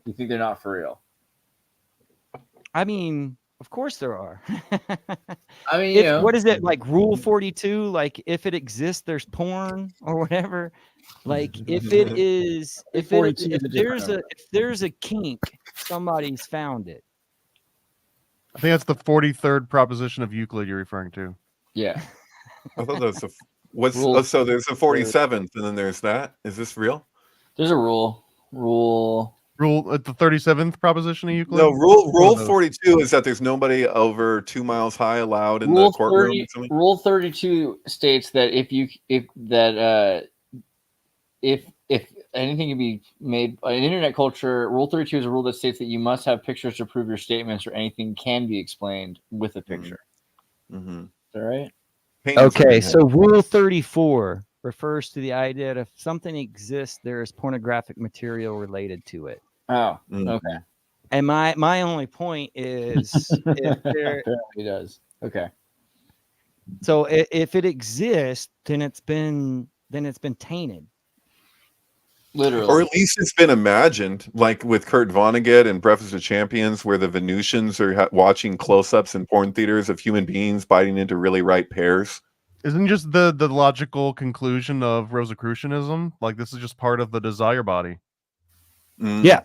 You think they're not for real? I mean, of course there are. I mean, what is it like Rule 42? Like if it exists, there's porn or whatever. Like if it is, if there's a kink, somebody's found it. I think that's the 43rd proposition of Euclid you're referring to. Yeah. I thought that was so there's a 47th and then there's that. Is this real? There's a rule at the 37th proposition of Euclid. No, rule 42 is that there's nobody over 2 miles high allowed in the courtroom. Rule 32 states that if anything can be made in internet culture, Rule 32 is a rule that states that you must have pictures to prove your statements, or anything can be explained with a picture. Mm-hmm. Is that right? Okay, so Rule 34 refers to the idea that if something exists, there is pornographic material related to it. Oh, okay. And my only point is, he does. Okay. So if it exists, then it's been tainted. Literally. Or at least it's been imagined, like with Kurt Vonnegut in Breakfast of Champions, where the Venusians are watching close-ups in porn theaters of human beings biting into really ripe pears. Isn't just the logical conclusion of Rosicrucianism? Like this is just part of the desire body. Yeah.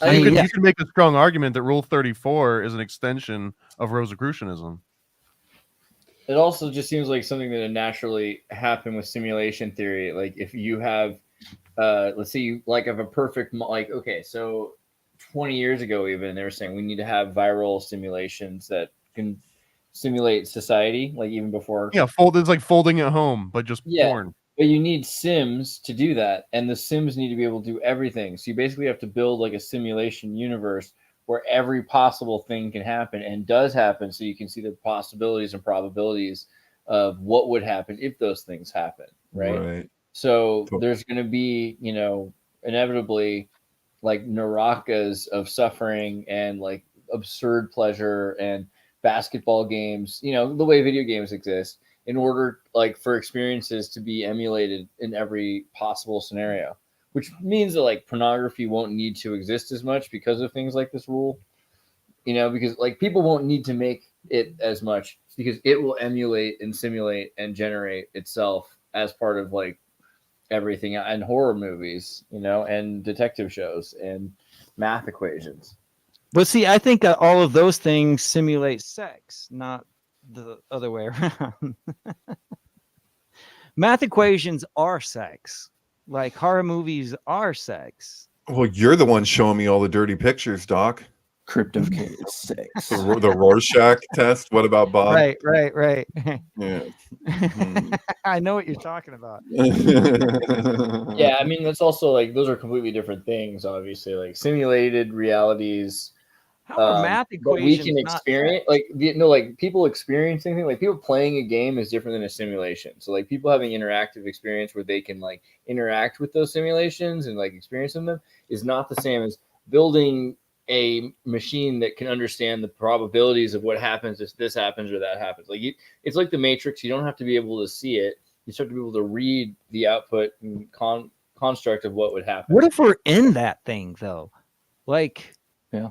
So you can make a strong argument that Rule 34 is an extension of Rosicrucianism. It also just seems like something that would naturally happen with simulation theory. Like if you have let's see, like of a perfect, like, okay, so 20 years ago, even they were saying we need to have viral simulations that can simulate society, like even before. Yeah, it's like folding at home, but just porn. But you need sims to do that, and the sims need to be able to do everything. So you basically have to build like a simulation universe where every possible thing can happen and does happen, so you can see the possibilities and probabilities of what would happen if those things happen, right? So there's going to be, you know, inevitably like narakas of suffering and like absurd pleasure and basketball games, you know, the way video games exist, in order like for experiences to be emulated in every possible scenario, which means that like pornography won't need to exist as much because of things like this rule, you know, because like people won't need to make it as much because it will emulate and simulate and generate itself as part of like everything, and horror movies, you know, and detective shows and math equations. But see, I think all of those things simulate sex, not the other way around. Math equations are sex. Like horror movies are sex. Well, you're the one showing me all the dirty pictures, Doc. Crypto case sex. The Rorschach test. What about Bob? Right. Yeah. I know what you're talking about. Yeah, I mean, that's also like those are completely different things, obviously, like simulated realities. How are math equations we can experience like like people experiencing things, like people playing a game is different than a simulation. So like people having interactive experience where they can like interact with those simulations and like experience them is not the same as building a machine that can understand the probabilities of what happens if this happens or that happens. Like it's like the Matrix. You don't have to be able to see it. You start to be able to read the output and construct of what would happen. What if we're in that thing though? Like, yeah.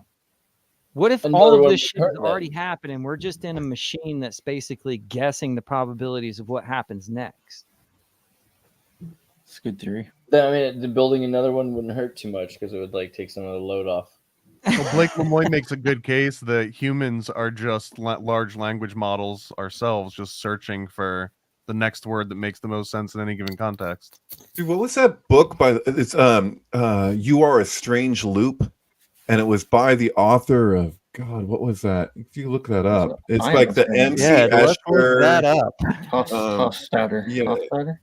What if all of this shit has already happened and we're just in a machine that's basically guessing the probabilities of what happens next? It's a good theory. I mean, building another one wouldn't hurt too much because it would like take some of the load off. Well, Blake Lemoine makes a good case that humans are just large language models ourselves, just searching for the next word that makes the most sense in any given context. Dude, what was that book by? It's You Are a Strange Loop, and it was by the author of God. What was that? If you look that up, it's like the MC let's look that up. Hofstadter. Yeah, Hofstadter?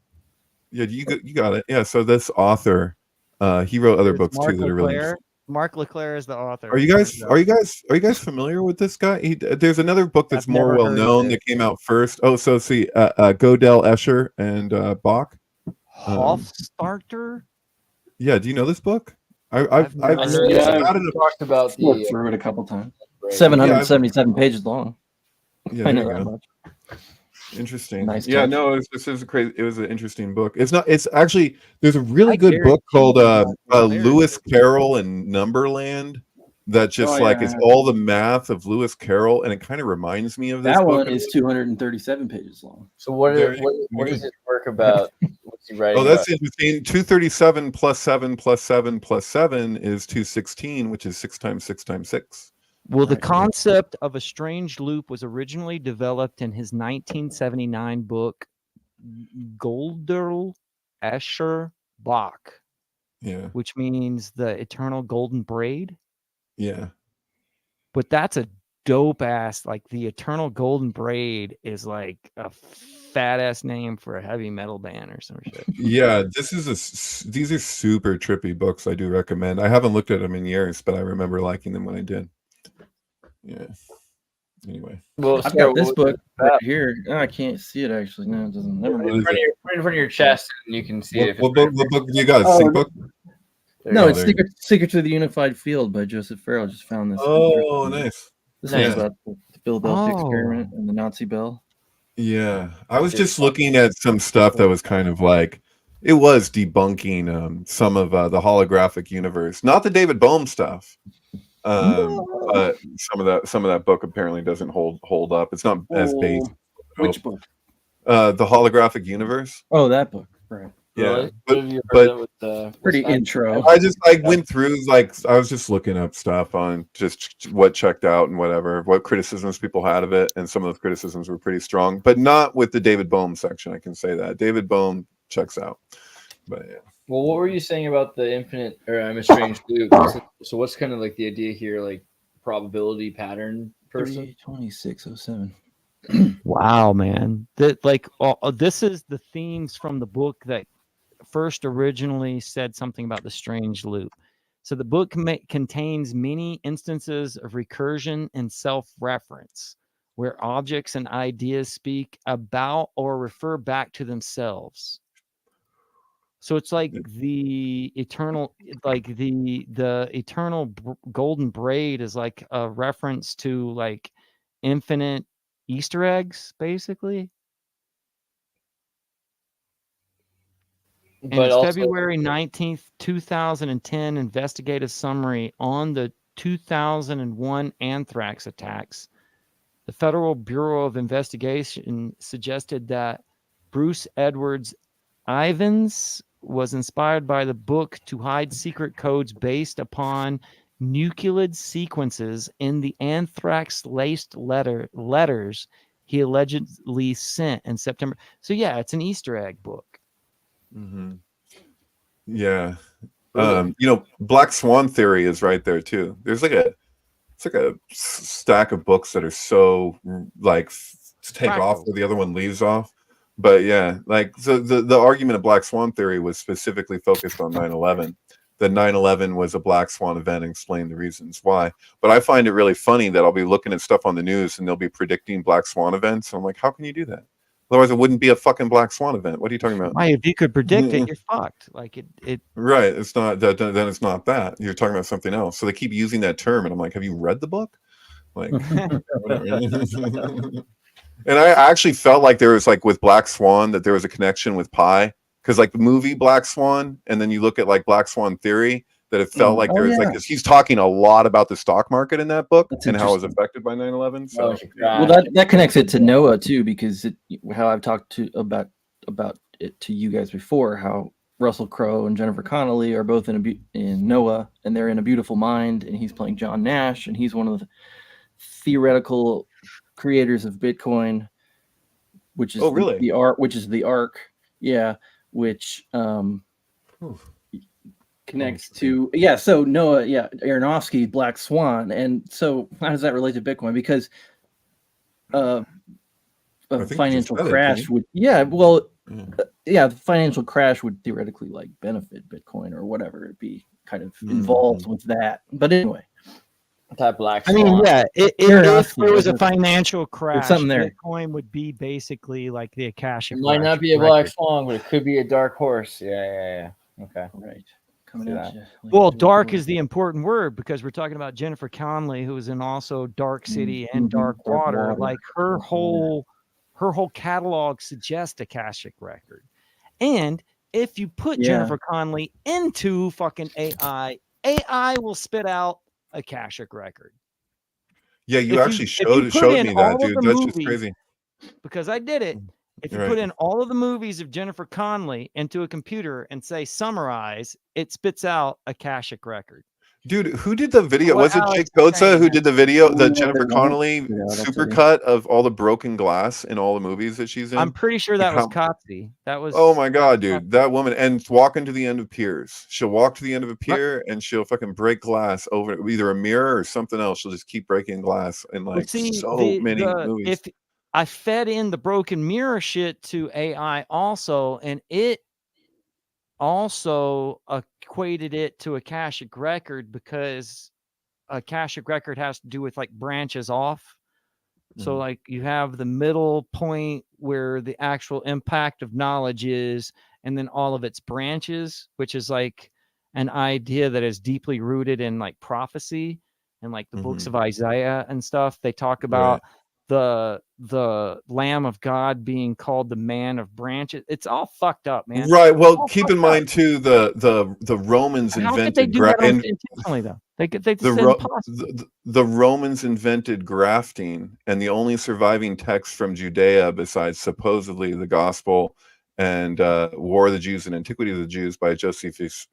yeah, you got it. Yeah, so this author, he wrote other books too that are really. Mark LeClaire is the author. Are you guys familiar with this guy? There's another book that's more well known that came out first. Oh, so see, Godel, Escher, and Bach. Hofstadter. Yeah, do you know this book? I've talked about through it a couple times. 777 pages long. Yeah, I know that much. Interesting. Nice yeah, touch. no, this is crazy. It was an interesting book. It's actually there's a really good book called Lewis Carroll and Numberland that just is all the math of Lewis Carroll, and it kind of reminds me of this. That book. one is 237 pages long. So what is his work about? What's he writing? Oh, that's interesting. 237 plus 7 plus 7 plus 7 is 216, which is 6 times 6 times 6. Well, the concept of a strange loop was originally developed in his 1979 book, Golder Escher Bach. Yeah. Which means the eternal golden braid. Yeah. But that's a dope ass, like the eternal golden braid is like a fat ass name for a heavy metal band or some shit. Yeah, these are super trippy books. I do recommend. I haven't looked at them in years, but I remember liking them when I did. Yeah. Anyway, well, I've got this book right here. Oh, I can't see it actually. No, it doesn't. Never mind. Put it in front of your chest, and you can see it. What book do you got? A sync book? No, it's Secret to the Unified Field by Joseph Farrell. Just found this. Oh, nice. This is about the Philadelphia experiment and the Nazi bell. Yeah, I was just looking at some stuff that was kind of like it was debunking some of the holographic universe, not the David Bohm stuff. But some of that book apparently doesn't hold up. It's not as based. Which book? The holographic universe. Oh, that book, right? Yeah, Really? but pretty intro. I went through I was just looking up stuff on just what checked out and what criticisms people had of it, and some of those criticisms were pretty strong, but not with the David Bohm section. I can say that David Bohm checks out. But yeah. Well, what were you saying about the infinite or a strange loop? So what's kind of like the idea here, like probability pattern person? 2607. Wow, man. That like this is the themes from the book that first originally said something about the strange loop. So the book contains many instances of recursion and self-reference, where objects and ideas speak about or refer back to themselves. So it's like the eternal, like the eternal golden braid is like a reference to like infinite Easter eggs, basically. And But it's also, February 19th, 2010 investigative summary on the 2001 anthrax attacks. The Federal Bureau of Investigation suggested that Bruce Edwards Ivins was inspired by the book to hide secret codes based upon nucleid sequences in the anthrax-laced letters he allegedly sent in September. So yeah, it's an Easter egg book. Mm-hmm. Yeah. Really? You know, Black Swan theory is right there too. There's like a stack of books that are so like take off where the other one leaves off. But yeah, like so the argument of Black Swan theory was specifically focused on 9/11. That 9/11 was a Black Swan event and explain the reasons why. But I find it really funny that I'll be looking at stuff on the news and they'll be predicting Black Swan events. And I'm like, how can you do that? Otherwise, it wouldn't be a fucking Black Swan event. What are you talking about? Why, if you could predict it, you're fucked. Like it. Right. It's not that. Then it's not that. You're talking about something else. So they keep using that term, and I'm like, have you read the book? Like, and I actually felt like there was like with Black Swan that there was a connection with Pi, because like the movie Black Swan, and then you look at like Black Swan theory, that it felt like there was like this. He's talking a lot about the stock market in that book and how it was affected by 9/11. So well, that connects it to Noah too, because how I've talked about it to you guys before, how Russell Crowe and Jennifer Connelly are both in Noah, and they're in A Beautiful Mind, and he's playing John Nash, and he's one of the theoretical creators of Bitcoin, which is the ARC, yeah, which connects to so Noah, Aronofsky, Black Swan. And so how does that relate to Bitcoin? Because a financial crash would the financial crash would theoretically like benefit Bitcoin or whatever. It'd be kind of involved with that. But anyway, that Black Swan. I mean, if there was a financial crash, something there. Bitcoin would be basically like the Akashic. It might not be a Black Swan, but it could be a dark horse. Yeah. Okay. Right. Coming at you. Well, dark is the important word, because we're talking about Jennifer Connelly, who was in also Dark City and Dark Water. Like her whole catalog suggests Akashic record. And if you put Jennifer Connelly into fucking AI will spit out Akashic record. Yeah, you actually showed me that, dude. That's just crazy. Because I did it. If you put in all of the movies of Jennifer Connelly into a computer and say summarize, it spits out Akashic record. Dude, who did the video? Was it Jake Goza who did the video, the Jennifer Connelly supercut of all the broken glass in all the movies that she's in? I'm pretty sure that was Kotze. That was. Oh my god, dude, that woman! And walking to the end of piers, she'll walk to the end of a pier and she'll fucking break glass over either a mirror or something else. She'll just keep breaking glass in like many movies. If I fed in the broken mirror shit to AI also, and it also equated it to Akashic record, because Akashic record has to do with like branches off. So like you have the middle point where the actual impact of knowledge is, and then all of its branches, which is like an idea that is deeply rooted in like prophecy and like the books of Isaiah and stuff. They talk about the Lamb of God being called the man of branches. It's all fucked up, man. Right. Well, keep in mind too the Romans invented. How could they do that intentionally though? The Romans invented grafting, and the only surviving text from Judea, besides supposedly the Gospel and War of the Jews and Antiquity of the Jews by Josephus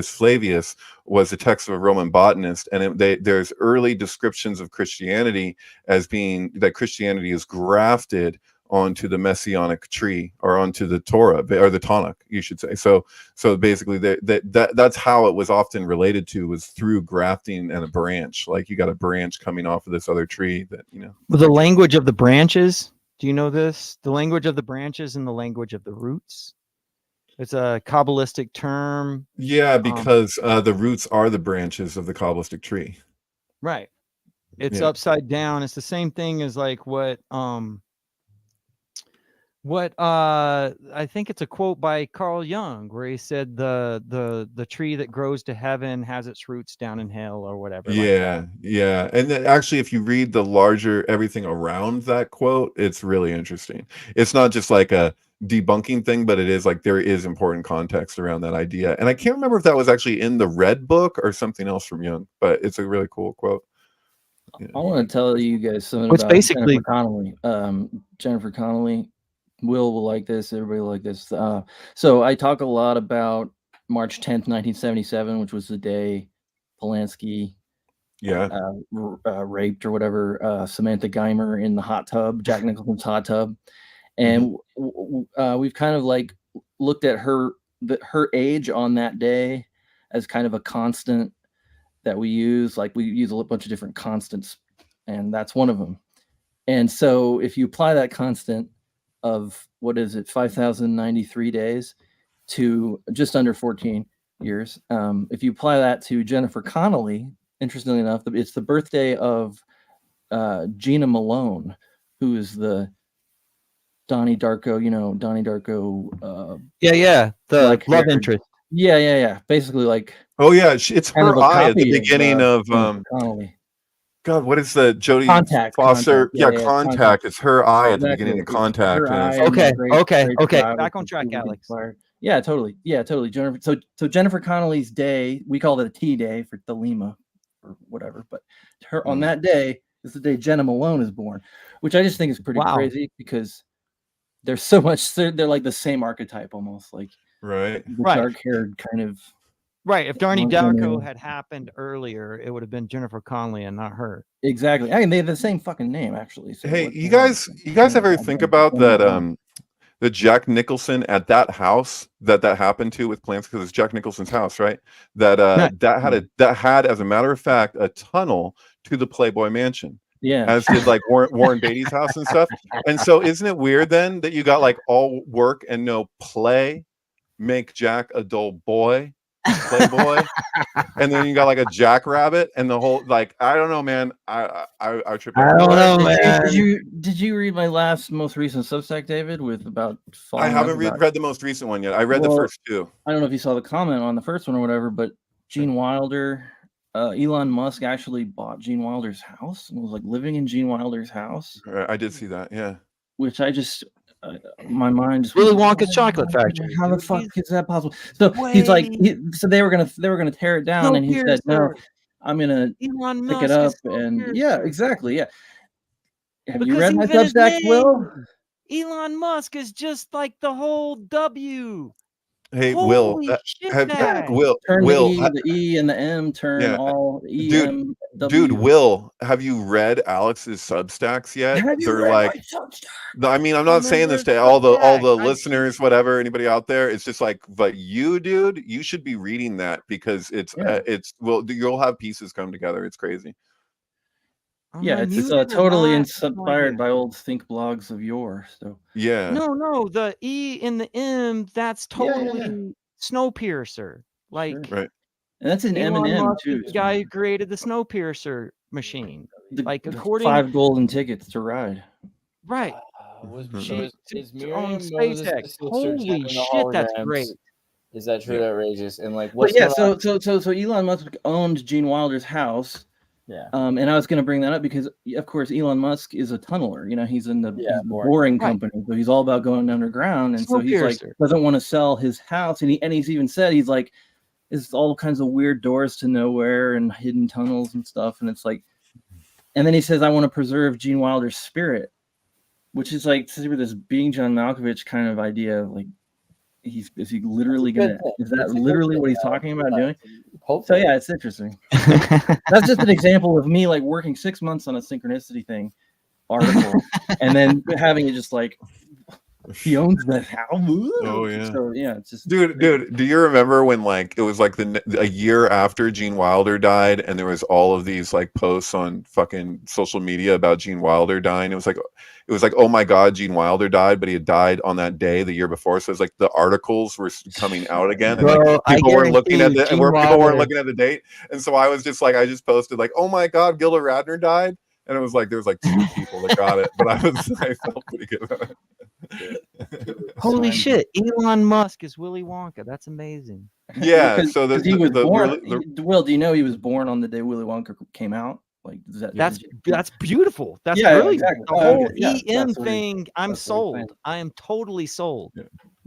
Flavius, was a text of a Roman botanist. And there's early descriptions of Christianity as being that Christianity is grafted onto the messianic tree, or onto the Torah, or the Tanakh, you should say. So basically that's how it was often related to, was through grafting and a branch. Like you got a branch coming off of this other tree that, you know. The language of the branches. Do you know this? The language of the branches and the language of the roots. It's a Kabbalistic term. Yeah, because the roots are the branches of the Kabbalistic tree. Right. It's upside down. It's the same thing as like what I think it's a quote by Carl Jung, where he said the tree that grows to heaven has its roots down in hell, or whatever. Yeah, yeah. And then actually, if you read the larger everything around that quote, it's really interesting. It's not just like a debunking thing, but it is like there is important context around that idea. And I can't remember if that was actually in the Red Book or something else from Jung, but it's a really cool quote. Yeah. I want to tell you guys something It's about basically Jennifer Connelly. Jennifer Connelly, will like this. Everybody will like this. So I talk a lot about March 10th, 1977, which was the day Polanski raped or whatever Samantha Geimer in the hot tub, Jack Nicholson's hot tub. And we've kind of like looked at her age on that day as kind of a constant that we use. Like we use a bunch of different constants, and that's one of them. And so if you apply that constant of, what is it, 5,093 days to just under 14 years, if you apply that to Jennifer Connelly, interestingly enough, it's the birthday of Gina Malone, who is the Donnie Darko, Donnie Darko. The like love interest. Yeah. Basically, like. Oh yeah, it's her eye at the beginning of Connelly. God, what is the Jodie Foster? Contact. It's her eye at the beginning of Contact. Okay. Back on track, Alex. Yeah, totally. Jennifer. So Jennifer Connelly's day, we call it a T day for Thelema or whatever, but her on that day is the day Jenna Malone is born, which I just think is pretty crazy, because there's so much. They're like the same archetype almost, like dark-haired kind of. Right. If Donnie Darko had happened earlier, it would have been Jennifer Connelly and not her. Exactly. I mean, they have the same fucking name, actually. So hey, you guys ever think about that? The Jack Nicholson at that house that happened to with plants, because it's Jack Nicholson's house, right? That had, as a matter of fact, a tunnel to the Playboy Mansion. Yeah. As did like Warren Beatty's house and stuff. And so, isn't it weird then that you got like all work and no play, make Jack a dull boy? Playboy, and then you got like a jackrabbit, and the whole, like, I don't know, man. I trip. I don't know, man. Did you read my most recent Substack, David? With about. I haven't read the most recent one yet. I read the first two. I don't know if you saw the comment on the first one or whatever, but Gene Wilder, Elon Musk actually bought Gene Wilder's house and was like living in Gene Wilder's house. I did see that, yeah. Which I just. My mind just Willy Wonka's chocolate factory. How the fuck is that possible? So he's like, so they were gonna tear it down, and he said, "No, I'm gonna pick it up." And yeah, exactly, yeah. Have you read my Substack, Will? Elon Musk is just like the whole W. Hey, Holy Will, shit, Will, the E and the M turn all E, dude, M, W. Dude, Will, have you read Alex's Substacks yet? They're like, I mean, I'm not saying this to all the listeners, whatever, anybody out there. It's just like, but you, dude, you should be reading that, because you'll have pieces come together. It's crazy. Yeah, it's totally inspired by old think blogs of yore. So yeah, no, the E and the M, that's totally Snowpiercer, like, right. And that's an M&M too. The guy who created the Snowpiercer machine, like according 5 golden tickets to ride. Right. Is on SpaceX. Holy shit, that's great. Is that true? Outrageous. And like, what's so Elon Musk owned Gene Wilder's house. Yeah. And I was going to bring that up because, of course, Elon Musk is a tunneler. He's in the boring company, so he's all about going underground. And so he's like, doesn't want to sell his house. And he's even said, he's like, it's all kinds of weird doors to nowhere and hidden tunnels and stuff. And it's like, and then he says, I want to preserve Gene Wilder's spirit, which is like this being John Malkovich kind of idea of like, is he literally gonna? Is that literally what he's talking about doing? So yeah, it's interesting. That's just an example of me like working 6 months on a synchronicity thing, article, and then having it just like he owns the house. Oh yeah. So yeah, it's just Dude, do you remember when like it was like a year after Gene Wilder died, and there was all of these like posts on fucking social media about Gene Wilder dying? It was like, oh my God, Gene Wilder died, but he had died on that day the year before. So it's like the articles were coming out again, and Bro, like people weren't looking at the Gene people weren't Wilder- looking at the date. And so I was just like, I just posted like, oh my God, Gilda Radner died. And it was like there was like 2 people that got it, but I felt pretty good about it. Holy shit! Elon Musk is Willy Wonka. That's amazing. Yeah, because so he was born. the Will, do you know he was born on the day Willy Wonka came out? Like That's beautiful. That's Yeah, really exactly. the whole Yeah, EM that's what he- thing. I'm that's what he's saying. sold. I am totally sold.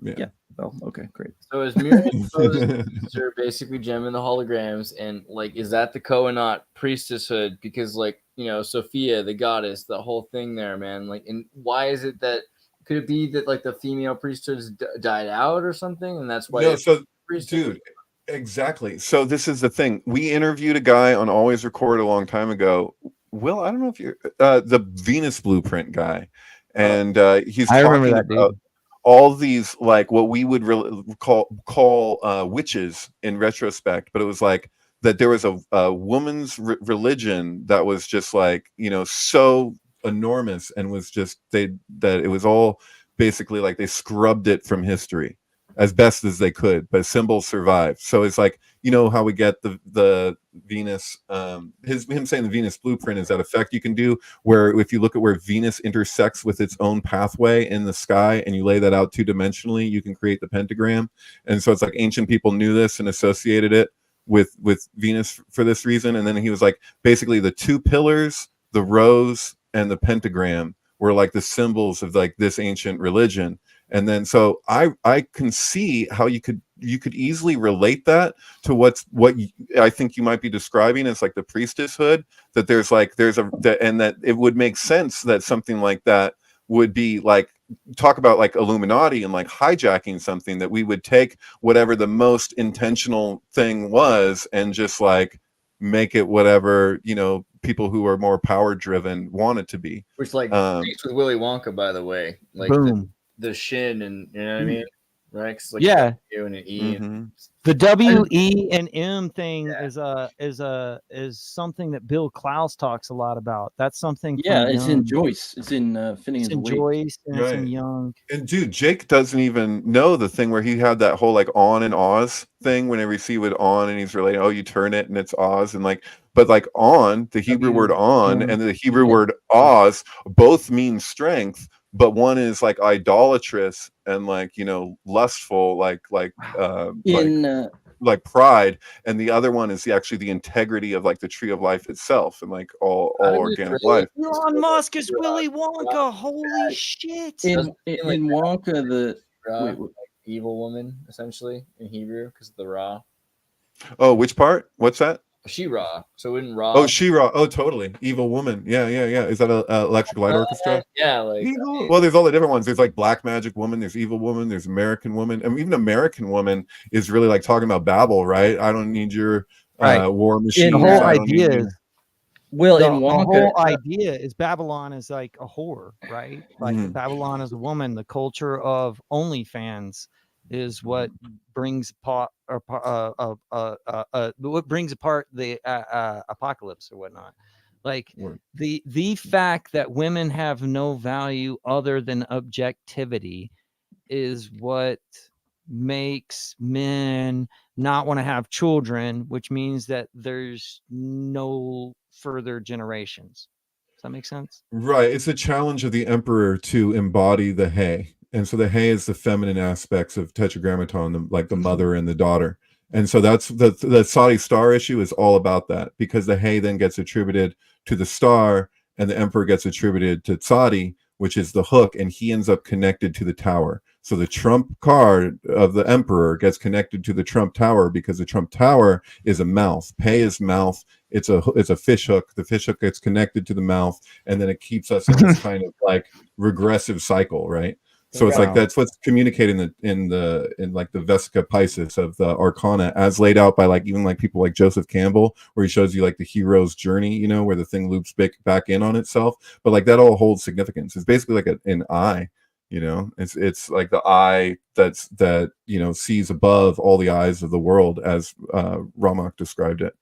yeah. Oh, okay, great. So is Miriam are basically Jem and the Holograms, and like, is that the Kohanat priestesshood? Because like, you know, Sophia, the goddess, the whole thing there, man. Like, and why is it that? Could it be that like the female priesthoods died out or something, and that's why? No, so priesthood? dude, exactly. So this is the thing. We interviewed a guy on Always Record a long time ago. Will, I don't know if you're the Venus Blueprint guy, and he's I remember talking that dude. about all these like what we would call witches in retrospect, but it was like that there was a woman's religion that was just like, you know, so enormous and was just that it was all basically like they scrubbed it from history as best as they could, but symbols survived. So it's like, you know how we get the Venus, him saying the Venus blueprint is that effect you can do where if you look at where Venus intersects with its own pathway in the sky and you lay that out 2-dimensionally, you can create the pentagram. And so it's like ancient people knew this and associated it with Venus for this reason. And then he was like, basically the 2 pillars, the rose and the pentagram were like the symbols of like this ancient religion. And then so I can see how you could easily relate that to what I think you might be describing as like the priestesshood, that and that it would make sense that something like that would be like talk about like Illuminati and like hijacking something, that we would take whatever the most intentional thing was and just like make it whatever, you know, people who are more power driven want it to be. Which like with Willy Wonka, by the way, like Boom. the shin, and you know what I mean, right? 'Cause, like, Yeah. U and an E. Mhm. The W, E, and M thing is something that Bill Klaus talks a lot about. That's something. Yeah, from it's Young. in Joyce. It's in It's Finnegan's in Wake. Joyce and it's in Right. Young. And dude, Jake doesn't even know the thing where he had that whole like on and Oz thing whenever you see it on and he's relating, oh, you turn it and it's Oz, and like, but like on, the Hebrew word on and the Hebrew word Oz both mean strength, but one is like idolatrous and like, you know, lustful, like pride, and the other one is actually the integrity of like the tree of life itself and like all organic life. Elon Musk is Willy Wonka. Holy shit! in Wonka, the Ra, wait, like evil woman, essentially in Hebrew, because of the Ra. Oh, which part? What's that? She-Ra. So in Ra. Oh, She-Ra. Oh, totally. Evil woman. Yeah. Is that a Electric Light Orchestra? Yeah, like Evil? Well, there's all the different ones. There's like Black Magic Woman, there's Evil Woman, there's American Woman. And even American Woman is really like talking about Babel, right? I don't need your war machine. The whole idea is in the Wonka, whole idea is Babylon is like a whore, right? Like Mhm. Babylon is a woman. The culture of OnlyFans is what brings what brings apart the apocalypse or whatnot. Like Word. the fact that women have no value other than objectivity is what makes men not want to have children, which means that there's no further generations. Does that make sense? Right. It's a challenge of the emperor to embody the hay. And so the hay is the feminine aspects of tetragrammaton, like the mother and the daughter. And so that's the Saudi star issue is all about that, because the hay then gets attributed to the star and the emperor gets attributed to Saudi, which is the hook, and he ends up connected to the tower. So the trump card of the emperor gets connected to the Trump Tower because the Trump Tower is a mouth. Pei is mouth. It's a fish hook. The fish hook gets connected to the mouth, and then it keeps us in this kind of like regressive cycle, right? So it's like Wow. that's what's communicated in like the Vesica Pisces of the Arcana, as laid out by like even like people like Joseph Campbell, where he shows you like the hero's journey, you know, where the thing loops back in on itself. But like that all holds significance. It's basically like an eye, you know. It's like the eye that you know sees above all the eyes of the world, as Ramak described it.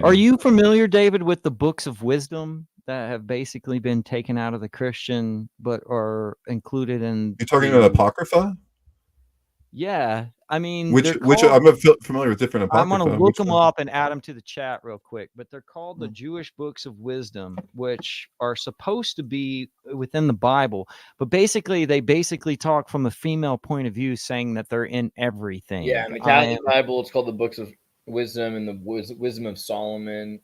Are you familiar, David, with the books of wisdom that have basically been taken out of the Christian but are included in? You're talking about Apocrypha? Yeah, I mean, Which I'm familiar with different Apocrypha. I'm going to look them up and add them to the chat real quick, but they're called the Jewish books of wisdom, which are supposed to be within the Bible, but basically they talk from a female point of view, saying that they're in everything. Yeah, in the Catholic Bible, it's called the books of wisdom and the wisdom of Solomon.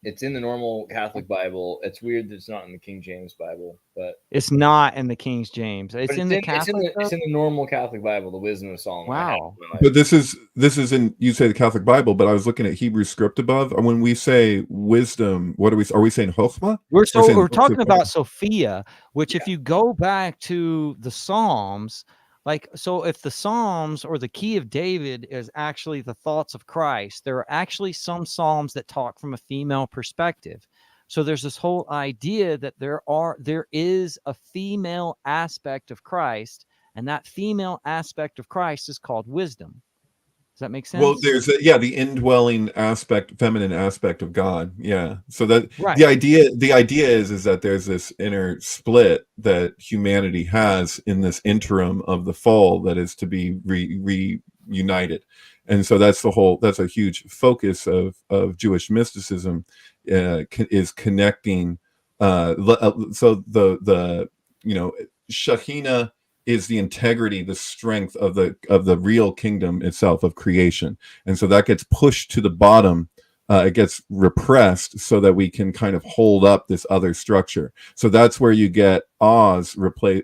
It's in the normal Catholic Bible. It's weird that it's not in the King James Bible, but it's not in the King James. It's in the Catholic. It's in the normal Catholic Bible, the wisdom of Solomon. Wow. But this is in, you say the Catholic Bible, but I was looking at Hebrew script above, and when we say wisdom, what are we saying Chokhmah? We're talking about Sophia, which if you go back to the Psalms, like, so if the Psalms or the key of David is actually the thoughts of Christ, there are actually some Psalms that talk from a female perspective. So there's this whole idea that there is a female aspect of Christ, and that female aspect of Christ is called wisdom. Does that make sense? Well, there's the indwelling aspect, feminine aspect of God. Yeah. So that right. the idea is that there's this inner split that humanity has in this interim of the fall that is to be reunited. And so that's a huge focus of Jewish mysticism, is connecting. So the Shekhinah is the integrity, the strength of the real kingdom itself, of creation. And so that gets pushed to the bottom. It gets repressed so that we can kind of hold up this other structure. So that's where you get replacing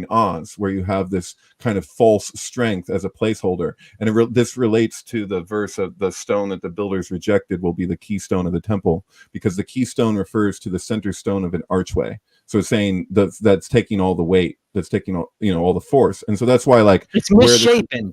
Oz, where you have this kind of false strength as a placeholder. And this relates to the verse of the stone that the builders rejected will be the keystone of the temple, because the keystone refers to the center stone of an archway. So it's saying that's taking all the weight, that's taking all the force. And so that's why, like, it's misshapen,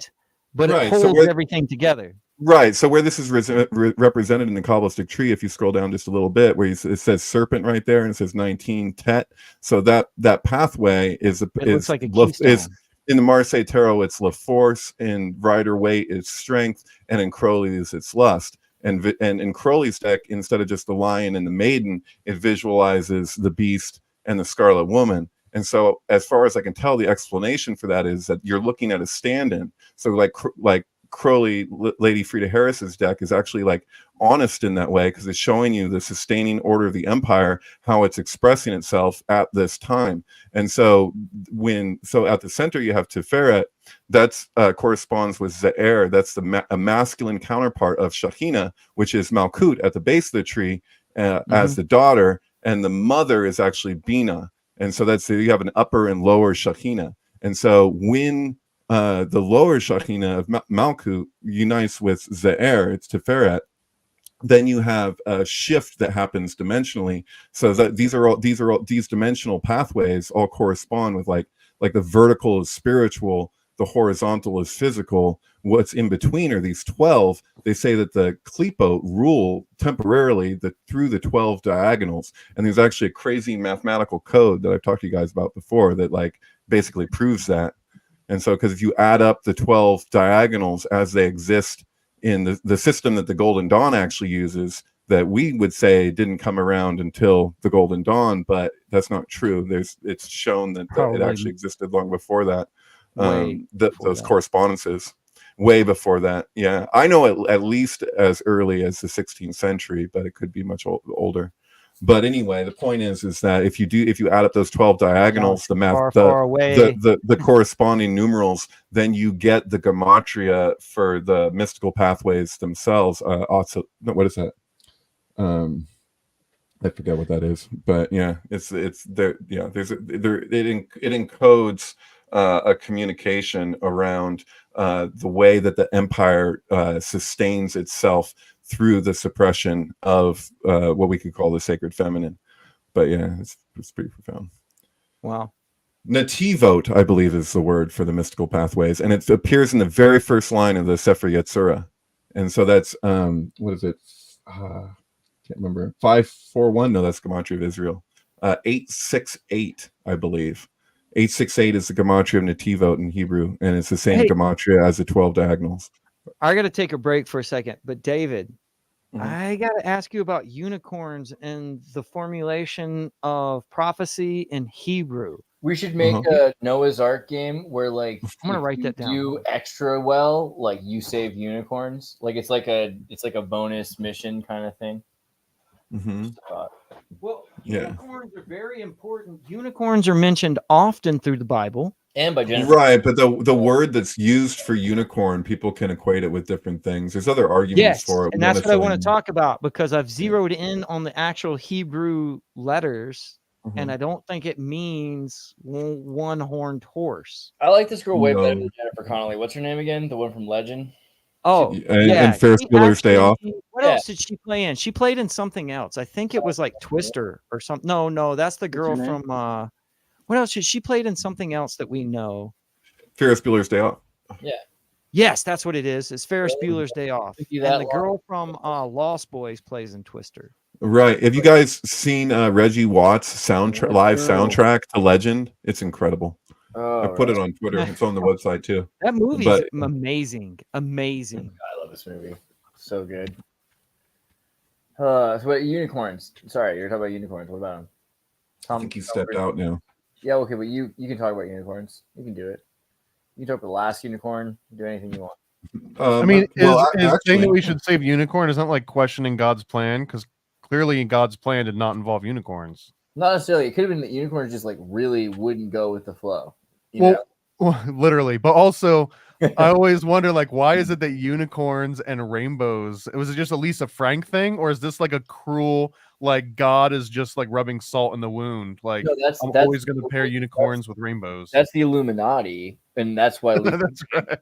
but it holds everything together. Right. So where this is represented in the Kabbalistic tree, if you scroll down just a little bit, where it says serpent right there, and it says 19 tet. So that pathway looks like a keystone. In the Marseille Tarot, it's la force, in Rider Waite it's strength, and in Crowley's it's lust. And in Crowley's deck, instead of just the lion and the maiden, it visualizes the beast and the scarlet woman. And so, as far as I can tell, the explanation for that is that you're looking at a stand-in. So like Crowley, Lady Frida Harris's deck is actually like honest in that way, because it's showing you the sustaining order of the empire, how it's expressing itself at this time. And so at the center you have Tiferet, that's corresponds with Ze'er. That's a masculine counterpart of Shekhinah, which is Malkut at the base of the tree, as the daughter, and the mother is actually Bina. And so you have an upper and lower Shekhinah. And so when the lower Shekhinah of Malkut unites with Ze'er, it's Tiferet, then you have a shift that happens dimensionally. So that these dimensional pathways all correspond with like the vertical is spiritual, the horizontal is physical. What's in between are these 12. They say that the Klipo rule temporarily through the 12 diagonals. And there's actually a crazy mathematical code that I've talked to you guys about before that like basically proves that. And so, because if you add up the 12 diagonals as they exist in the system that the Golden Dawn actually uses, that we would say didn't come around until the Golden Dawn, but that's not true. It's shown that it actually existed long before that. Those correspondences way before that. Yeah, I know at least as early as the 16th century, but it could be much older. But anyway, the point is that if you add up those 12 diagonals, the corresponding numerals, then you get the gematria for the mystical pathways themselves. What is that? I forget what that is, but yeah, it's there. Yeah, it encodes a communication around the way that the empire sustains itself through the suppression of what we could call the sacred feminine. But yeah, it's pretty profound. Wow. Nativot, I believe, is the word for the mystical pathways, and it appears in the very first line of the Sefer Yetzirah. And so that's what is it? Can't remember. 541. No, that's Gematria of Israel. 868, I believe. 868 is the Gematria of Nativot in Hebrew, and it's the same Hey. Gematria as the 12 diagonals. I got to take a break for a second, but David, Mhm. I got to ask you about unicorns and the formulation of prophecy in Hebrew. We should make a Noah's Ark game where, like, I'm gonna if write you that down. do extra well, like you save unicorns. Like it's like a bonus mission kind of thing. Mm-hmm. Just a thought. Well, Yeah. unicorns are very important. Unicorns are mentioned often through the Bible. And by Jennifer. Right, but the word that's used for unicorn, people can equate it with different things. There's other arguments Yes, for it. and We don't that's what I want to necessarily- talk about because I've zeroed in on the actual Hebrew letters, Mhm. and I don't think it means one-horned horse. I like this girl way better No. than Jennifer Connelly. What's her name again? The one from Legend? Oh, And Ferris she Bueller's Day Off. What else did she play in? She played in something else. I think it was like Twister or something. No, that's the girl her name? from what else? She played in something else that we know. Ferris Bueller's Day Off. Yeah. Yes, that's what it is. It's Ferris Bueller's Day Off. Took you that And the long? girl from Lost Boys plays in Twister. Right. Have you guys seen Reggie Watts' live soundtrack to Legend? It's incredible. I put it on Twitter. It's on the website too. That movie's But- amazing. Amazing. I love this movie. So good. So what unicorns? Sorry, you're talking about unicorns. What about them? I think he stepped out now. Yeah, okay, but you can talk about unicorns. You can do it. You can talk about the last unicorn. Do anything you want. I mean, well, is saying actually- that we should save unicorn isn't like questioning God's plan, because clearly God's plan did not involve unicorns. Not necessarily. It could have been that unicorns just like really wouldn't go with the flow. You Well, know? well, literally, but also I always wonder, like, why is it that unicorns and rainbows? Was it just a Lisa Frank thing, or is this like a cruel, like God is just like rubbing salt in the wound? Like, No, that's I'm always going to pair unicorns with rainbows. That's the Illuminati, and that's why Lisa, That's right.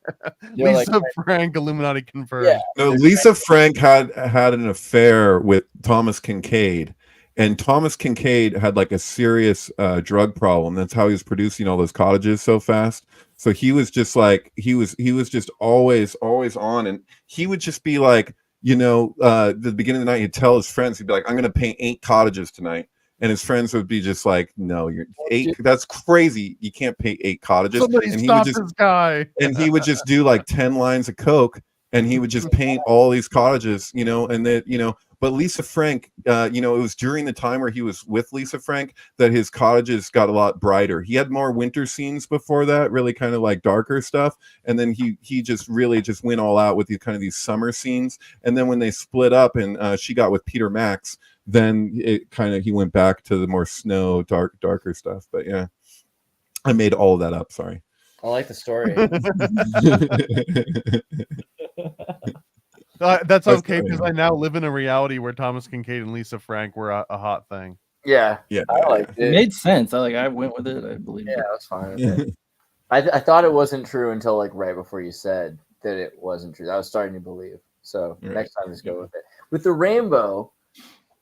You're like- Lisa Frank, Illuminati confirmed. Yeah. No, Lisa Frank had an affair with Thomas Kincaid, and Thomas Kincaid had like a serious drug problem. That's how he was producing all those cottages so fast. So he was just like he was just always on, and he would just be like, the beginning of the night, he'd tell his friends, he'd be like, "I'm going to paint 8 cottages tonight." And his friends would be just like, "No, you're 8. That's crazy. You can't paint 8 cottages." Somebody and stop this guy. and he would just do like 10 lines of coke, and he would just paint all these cottages, and that, but Lisa Frank, it was during the time where he was with Lisa Frank that his cottages got a lot brighter. He had more winter scenes before that, really kind of like darker stuff, and then he just really just went all out with these summer scenes. And then when they split up and she got with Peter Max, then he went back to the more snow darker stuff. But yeah, I made all of that up, sorry. I like the story. That's okay, because I now live in a reality where Thomas Kincaid and Lisa Frank were a hot thing. Yeah, yeah, I liked It it. made sense. I went with it. I believe Yeah, it. I was fine with it. I thought it wasn't true until like right before you said that it wasn't true. I was starting to believe. So next time, just go with it. With the rainbow,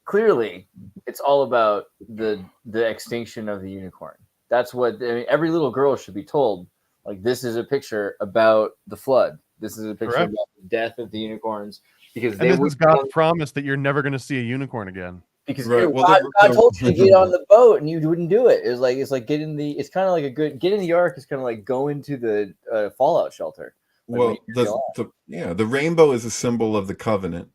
clearly, it's all about the extinction of the unicorn. That's what every little girl should be told. Like, this is a picture about the flood. This is a picture Correct. about the death of the unicorns, because And they this would is God's promise that you're never going to see a unicorn again. because Right, well, God told you to get on the boat and you wouldn't do it. It's like get in the. It's kind of like get in the ark is kind of like go into the fallout shelter. Like when Well, you're the rainbow is a symbol of the covenant.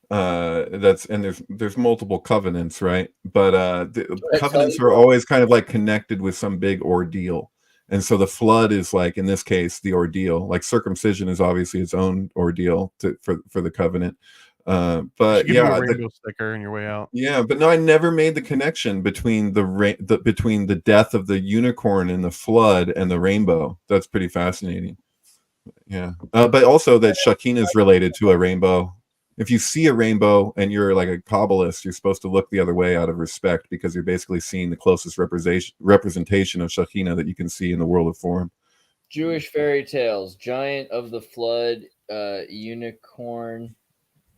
There's multiple covenants, right? But the covenants are always kind of like connected with some big ordeal. And so the flood is like, in this case, the ordeal. Like circumcision is obviously its own ordeal for the covenant. But Give you yeah, a rainbow sticker on your way out. yeah, but no, I never made the connection between between the death of the unicorn and the flood and the rainbow. That's pretty fascinating. Yeah, but also that Shekinah is related to a rainbow. If you see a rainbow and you're like a Kabbalist, you're supposed to look the other way out of respect, because you're basically seeing the closest representation of Shekinah that you can see in the world of form. Jewish fairy tales, giant of the flood, unicorn.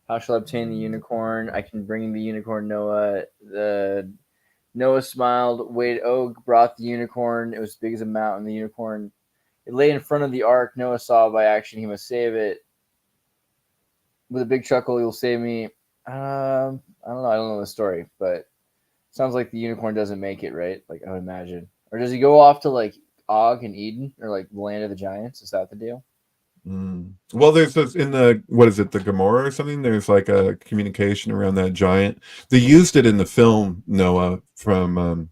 How shall I obtain the unicorn? I can bring the unicorn Noah. The Noah smiled. Wade Og brought the unicorn. It was as big as a mountain. The unicorn, it lay in front of the ark. Noah saw by action. He must save it. With a big chuckle, you'll save me. I don't know. I don't know the story, but sounds like the unicorn doesn't make it, right? Like I would imagine. Or does he go off to like Og and Eden, or like the land of the giants? Is that the deal? Well, there's this in the, what is it, the Gomorrah or something? There's like a communication around that giant. They used it in the film Noah from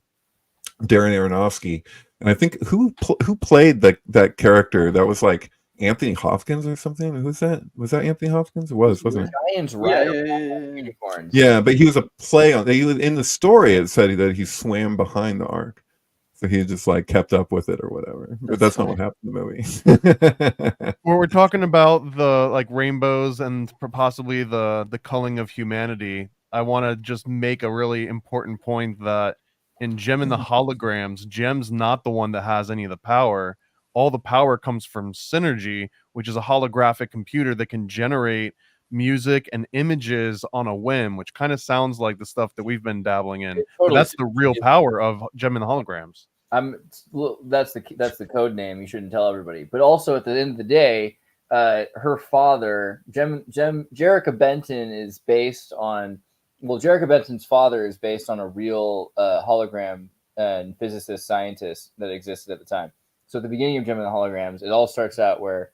Darren Aronofsky, and I think who played that character? That was like Anthony Hopkins or something. Who's that? Was that Anthony Hopkins? It was, wasn't it? Giants unicorns. Yeah, but he was a play on. In the story, it said that he swam behind the ark. So he just like kept up with it or whatever. But that's not what happened in the movie. Where we're talking about the like rainbows and possibly the culling of humanity, I want to just make a really important point that in Jem and the Holograms, Jem's not the one that has any of the power. All the power comes from Synergy, which is a holographic computer that can generate music and images on a whim, which kind of sounds like the stuff that we've been dabbling in. But that's the real power of Jem and the Holograms. That's the code name. You shouldn't tell everybody. But also at the end of the day, her father, Jerica Benton, is based on. Well, Jerica Benton's father is based on a real hologram and physicist scientist that existed at the time. So at the beginning of Jem and the Holograms, it all starts out where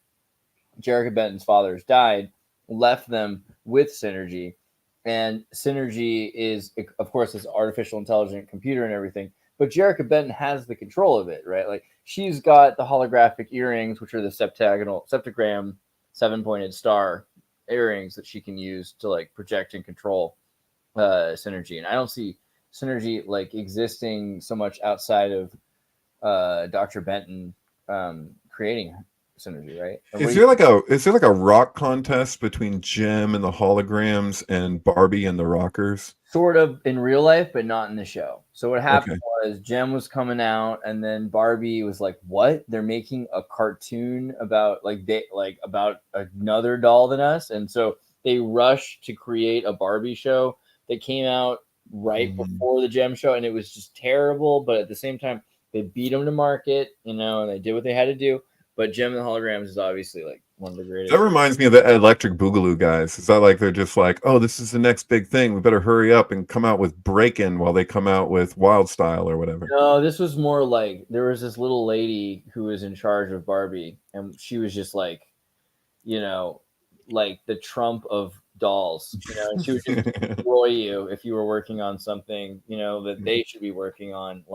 Jerica Benton's father has died, left them with Synergy, and Synergy is, of course, this artificial intelligent computer and everything. But Jerica Benton has the control of it, right? Like she's got the holographic earrings, which are the septagram 7-pointed star earrings that she can use to like project and control Synergy. And I don't see Synergy like existing so much outside of Dr. Benton creating Synergy, right? Is there like a rock contest between Jem and the Holograms and Barbie and the Rockers? Sort of in real life, but not in the show. So what happened was Jem was coming out, and then Barbie was like, "What? They're making a cartoon about about another doll than us?" And so they rushed to create a Barbie show that came out right before the Jem show, and it was just terrible. But at the same time, they beat them to market, and they did what they had to do. But Jem and the Holograms is obviously like one of the greatest. That reminds me of the Electric Boogaloo guys. Is that like they're just like, oh, this is the next big thing. We better hurry up and come out with Break-In while they come out with Wild Style or whatever. No, this was more like there was this little lady who was in charge of Barbie, and she was just like, like the Trump of dolls. And she would just destroy you if you were working on something, that they should be working on.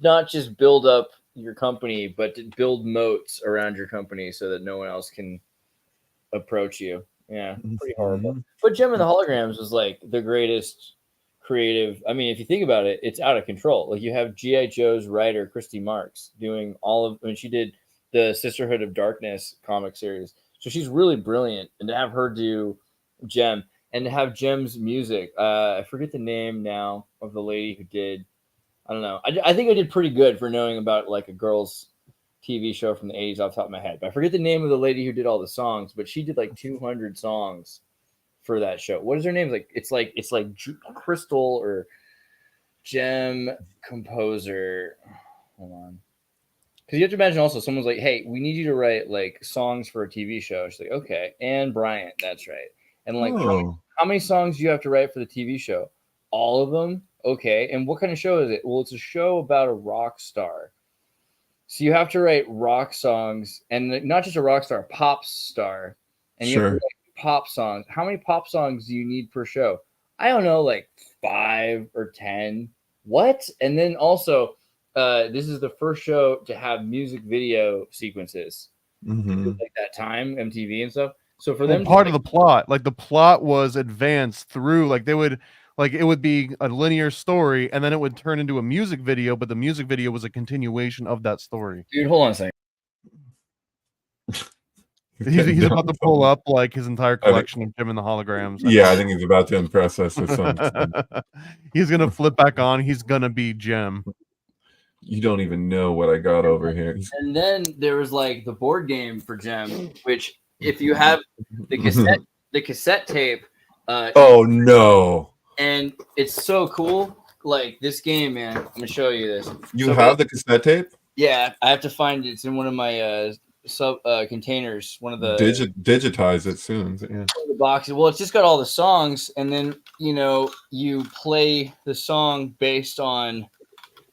Not just build up your company, but to build moats around your company so that no one else can approach you. Yeah, pretty horrible. But Jem and the Holograms was like the greatest creative. I mean, if you think about it, it's out of control. Like you have G.I. Joe's writer Christy Marx doing she did the Sisterhood of Darkness comic series. So she's really brilliant. And to have her do Jem and to have Jem's music, I forget the name now of the lady who did. I don't know. I think I did pretty good for knowing about like a girl's TV show from the 80s off the top of my head. But I forget the name of the lady who did all the songs, but she did like 200 songs for that show. What is her name? It's like Crystal or Jem Composer. Hold on. Because you have to imagine also someone's like, hey, we need you to write like songs for a TV show. She's like, okay. And Bryant, that's right. And like, how many songs do you have to write for the TV show? All of them? Okay, and what kind of show is it? Well, it's a show about a rock star. So you have to write rock songs, and not just a rock star, a pop star. And you have to write pop songs. How many pop songs do you need per show? I don't know, like 5 or 10. What? And then also, this is the first show to have music video sequences. Like that time, MTV and stuff. So for them, part of the plot, like the plot was advanced through, like they would. Like it would be a linear story, and then it would turn into a music video, but the music video was a continuation of that story. Dude, hold on a second. He's about to pull up like his entire collection of Jem and the Holograms. Yeah, I think he's about to impress us with something. He's gonna flip back on. He's gonna be Jem. You don't even know what I got over here. And then there was like the board game for Jem, which if you have the cassette tape. Oh no. And it's so cool like this game, man. I'm gonna show you this. You have the cassette tape? Yeah, I have to find it. It's in one of my containers. One of the Digitize it soon. Yeah. one of the boxes. Well, it's just got all the songs, and then you play the song based on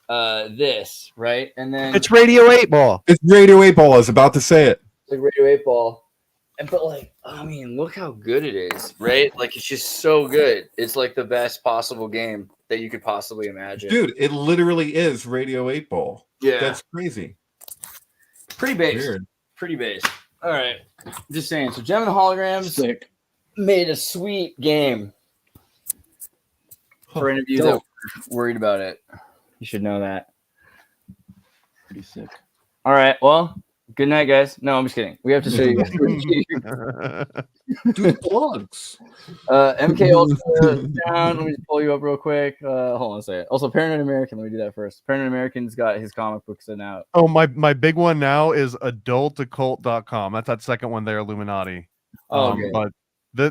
this, right? And then It's Radio 8 Ball. It's Radio 8 Ball. I was about to say it. like Radio 8 Ball. But like, I mean, look how good it is, right? Like, it's just so good. It's like the best possible game that you could possibly imagine. Dude, it literally is Radio 8 Ball. Yeah. That's crazy. Pretty based. Weird. Pretty based. All right. Just saying. So Jem and Holograms Sick. made a sweet game. For any of you that were worried about it, you should know that. Pretty sick. All right. Well, good night, guys. No, I'm just kidding. We have to show you guys. Dude, plugs. MK Ultra down. Let me just pull you up real quick. Hold on a second. Also, Paranoid American. Let me do that first. Paranoid American's got his comic books in out. Oh, my big one now is adultoccult.com. That's that second one there, Illuminati. Oh, okay. But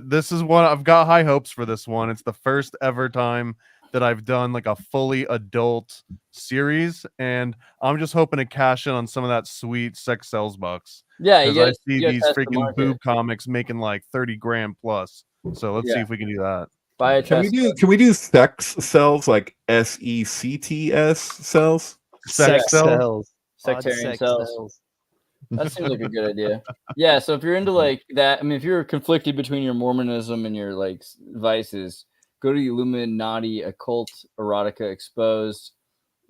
this is one I've got high hopes for. This one. It's the first ever time that I've done like a fully adult series, and I'm just hoping to cash in on some of that sweet sex sells bucks. Yeah, Because you I gotta, see you gotta these test the freaking market. boob comics making like 30 grand plus. So let's see if we can do that. Buy a Can test. we do sex cells like SECTS cells? Sex sells. cells. Sectarian Sex cells. That seems like a good idea. Yeah, so if you're into like that, I mean, if you're conflicted between your Mormonism and your like vices, go to Illuminati Occult Erotica Exposed.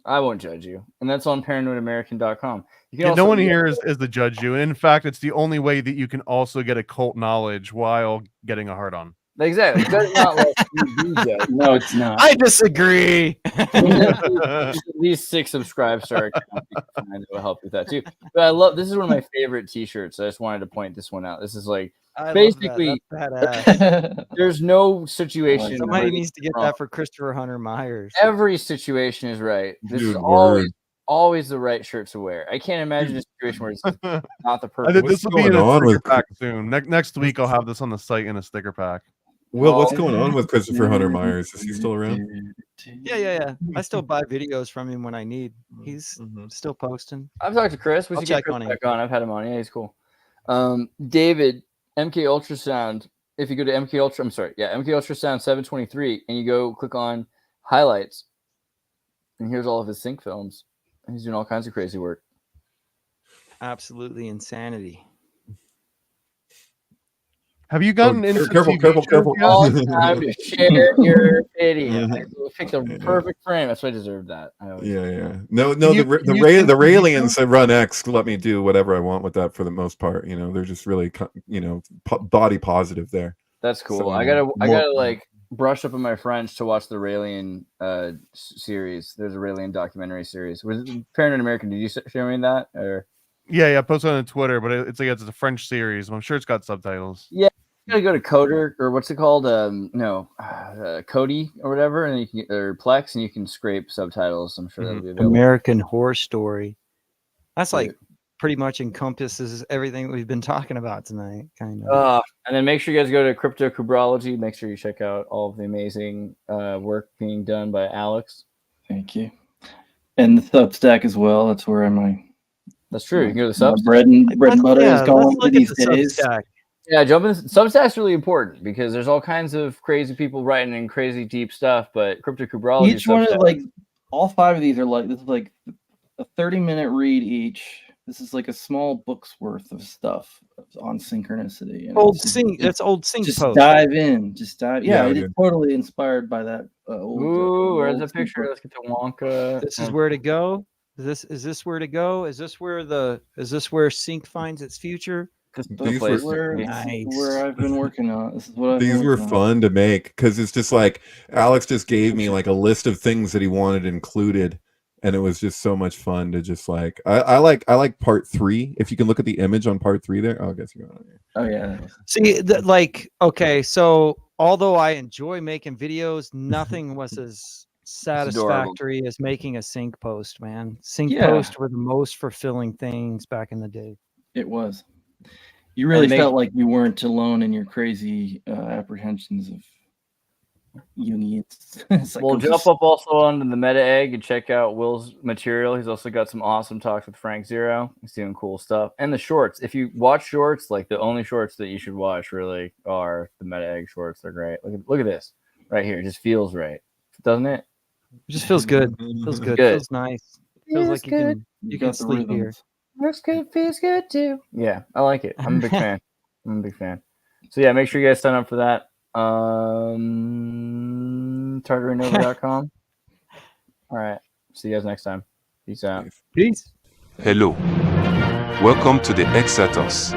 I won't judge you, and that's on paranoidamerican.com. You can Yeah, also no one here is the judge you. In fact, it's the only way that you can also get occult knowledge while getting a hard on. Exactly. It does not let you do that. No, it's not. I disagree. These 6 subscribe star accounts will help with that too. But I love this is one of my favorite T-shirts. I just wanted to point this one out. This is like basically there's no situation. Somebody needs to get that for Christopher Hunter Myers. Every situation is right. This is Dude, always the right shirt to wear. I can't imagine a situation where it's not the I perfect. think this will be in going a on sticker with- pack soon. Next week, I'll have this on the site in a sticker pack. Will, what's going on with Christopher Hunter Myers? Is he still around? Yeah. I still buy videos from him when I need. He's still posting. I've talked to Chris. We I'll should get check Chris on him. back on. I've had him on. Yeah, he's cool. David, MK Ultrasound. If you go to MK Ultrasound 723, and you go click on highlights, and here's all of his sync films. And he's doing all kinds of crazy work. Absolutely insanity. Have you gotten into careful, TV careful, shows careful. yet? All time to share your video. I picked the perfect frame. That's why I deserved that. Yeah. No, You- the you think the Raelians that run X let me do whatever I want with that for the most part. You know, they're just really, body positive there. That's cool. So, I gotta like brush up on my French to watch the Raelian series. There's a Raelian documentary series. Was it Paranoid American? Did you show me that? Or Yeah, I posted on Twitter, but it's a French series. I'm sure it's got subtitles. you gotta go to Coder or what's it called? Kodi or whatever, and you can or Plex, and you can scrape subtitles. I'm sure that'll be available. American Horror Story. That's like pretty much encompasses everything we've been talking about tonight, kind of. And then make sure you guys go to Crypto Kubrology. Make sure you check out all of the amazing work being done by Alex. Thank you. And the Substack as well. That's where That's true. You can go to the my Substack. bread and butter is going for these days. Yeah, jump in. Substack's really important because there's all kinds of crazy people writing in crazy deep stuff. But Crypto Kubrology, Each one of all 5 of these are like this is like a 30-minute read each. This is like a small book's worth of stuff on synchronicity. And That's old sync just post. dive in. Just dive. Yeah, Yeah, it's totally inspired by that. Where's the picture? Let's get to Wonka. This is where to go. Is this where to go? Is this where sync finds its future? These were- where I've been working on. This is what I've These been were working on. fun to make because it's just like Alex just gave me like a list of things that he wanted included, and it was just so much fun to just like I like part 3. If you can look at the image on part 3 there, I guess you're on here. Oh yeah. See, okay, so although I enjoy making videos, nothing was as satisfactory as making a sync post, man. Sync posts were the most fulfilling things back in the day. It was. You really felt like you weren't alone in your crazy apprehensions of Jungian We'll jump up also onto the Meta Egg and check out Will's material. He's also got some awesome talks with Frank Zero. He's doing cool stuff. And the shorts. If you watch shorts, like the only shorts that you should watch really are the Meta Egg shorts. They're great. Look at this right here. It just feels right, doesn't it? It just feels good. Feels good. Good. Feels nice. Feels like you can sleep here. Looks good, feels good too. Yeah, I like it. I'm a big fan. So yeah, make sure you guys sign up for that. Tartarinova.com. All right. See you guys next time. Peace out. Peace. Hello. Welcome to the Exert Us.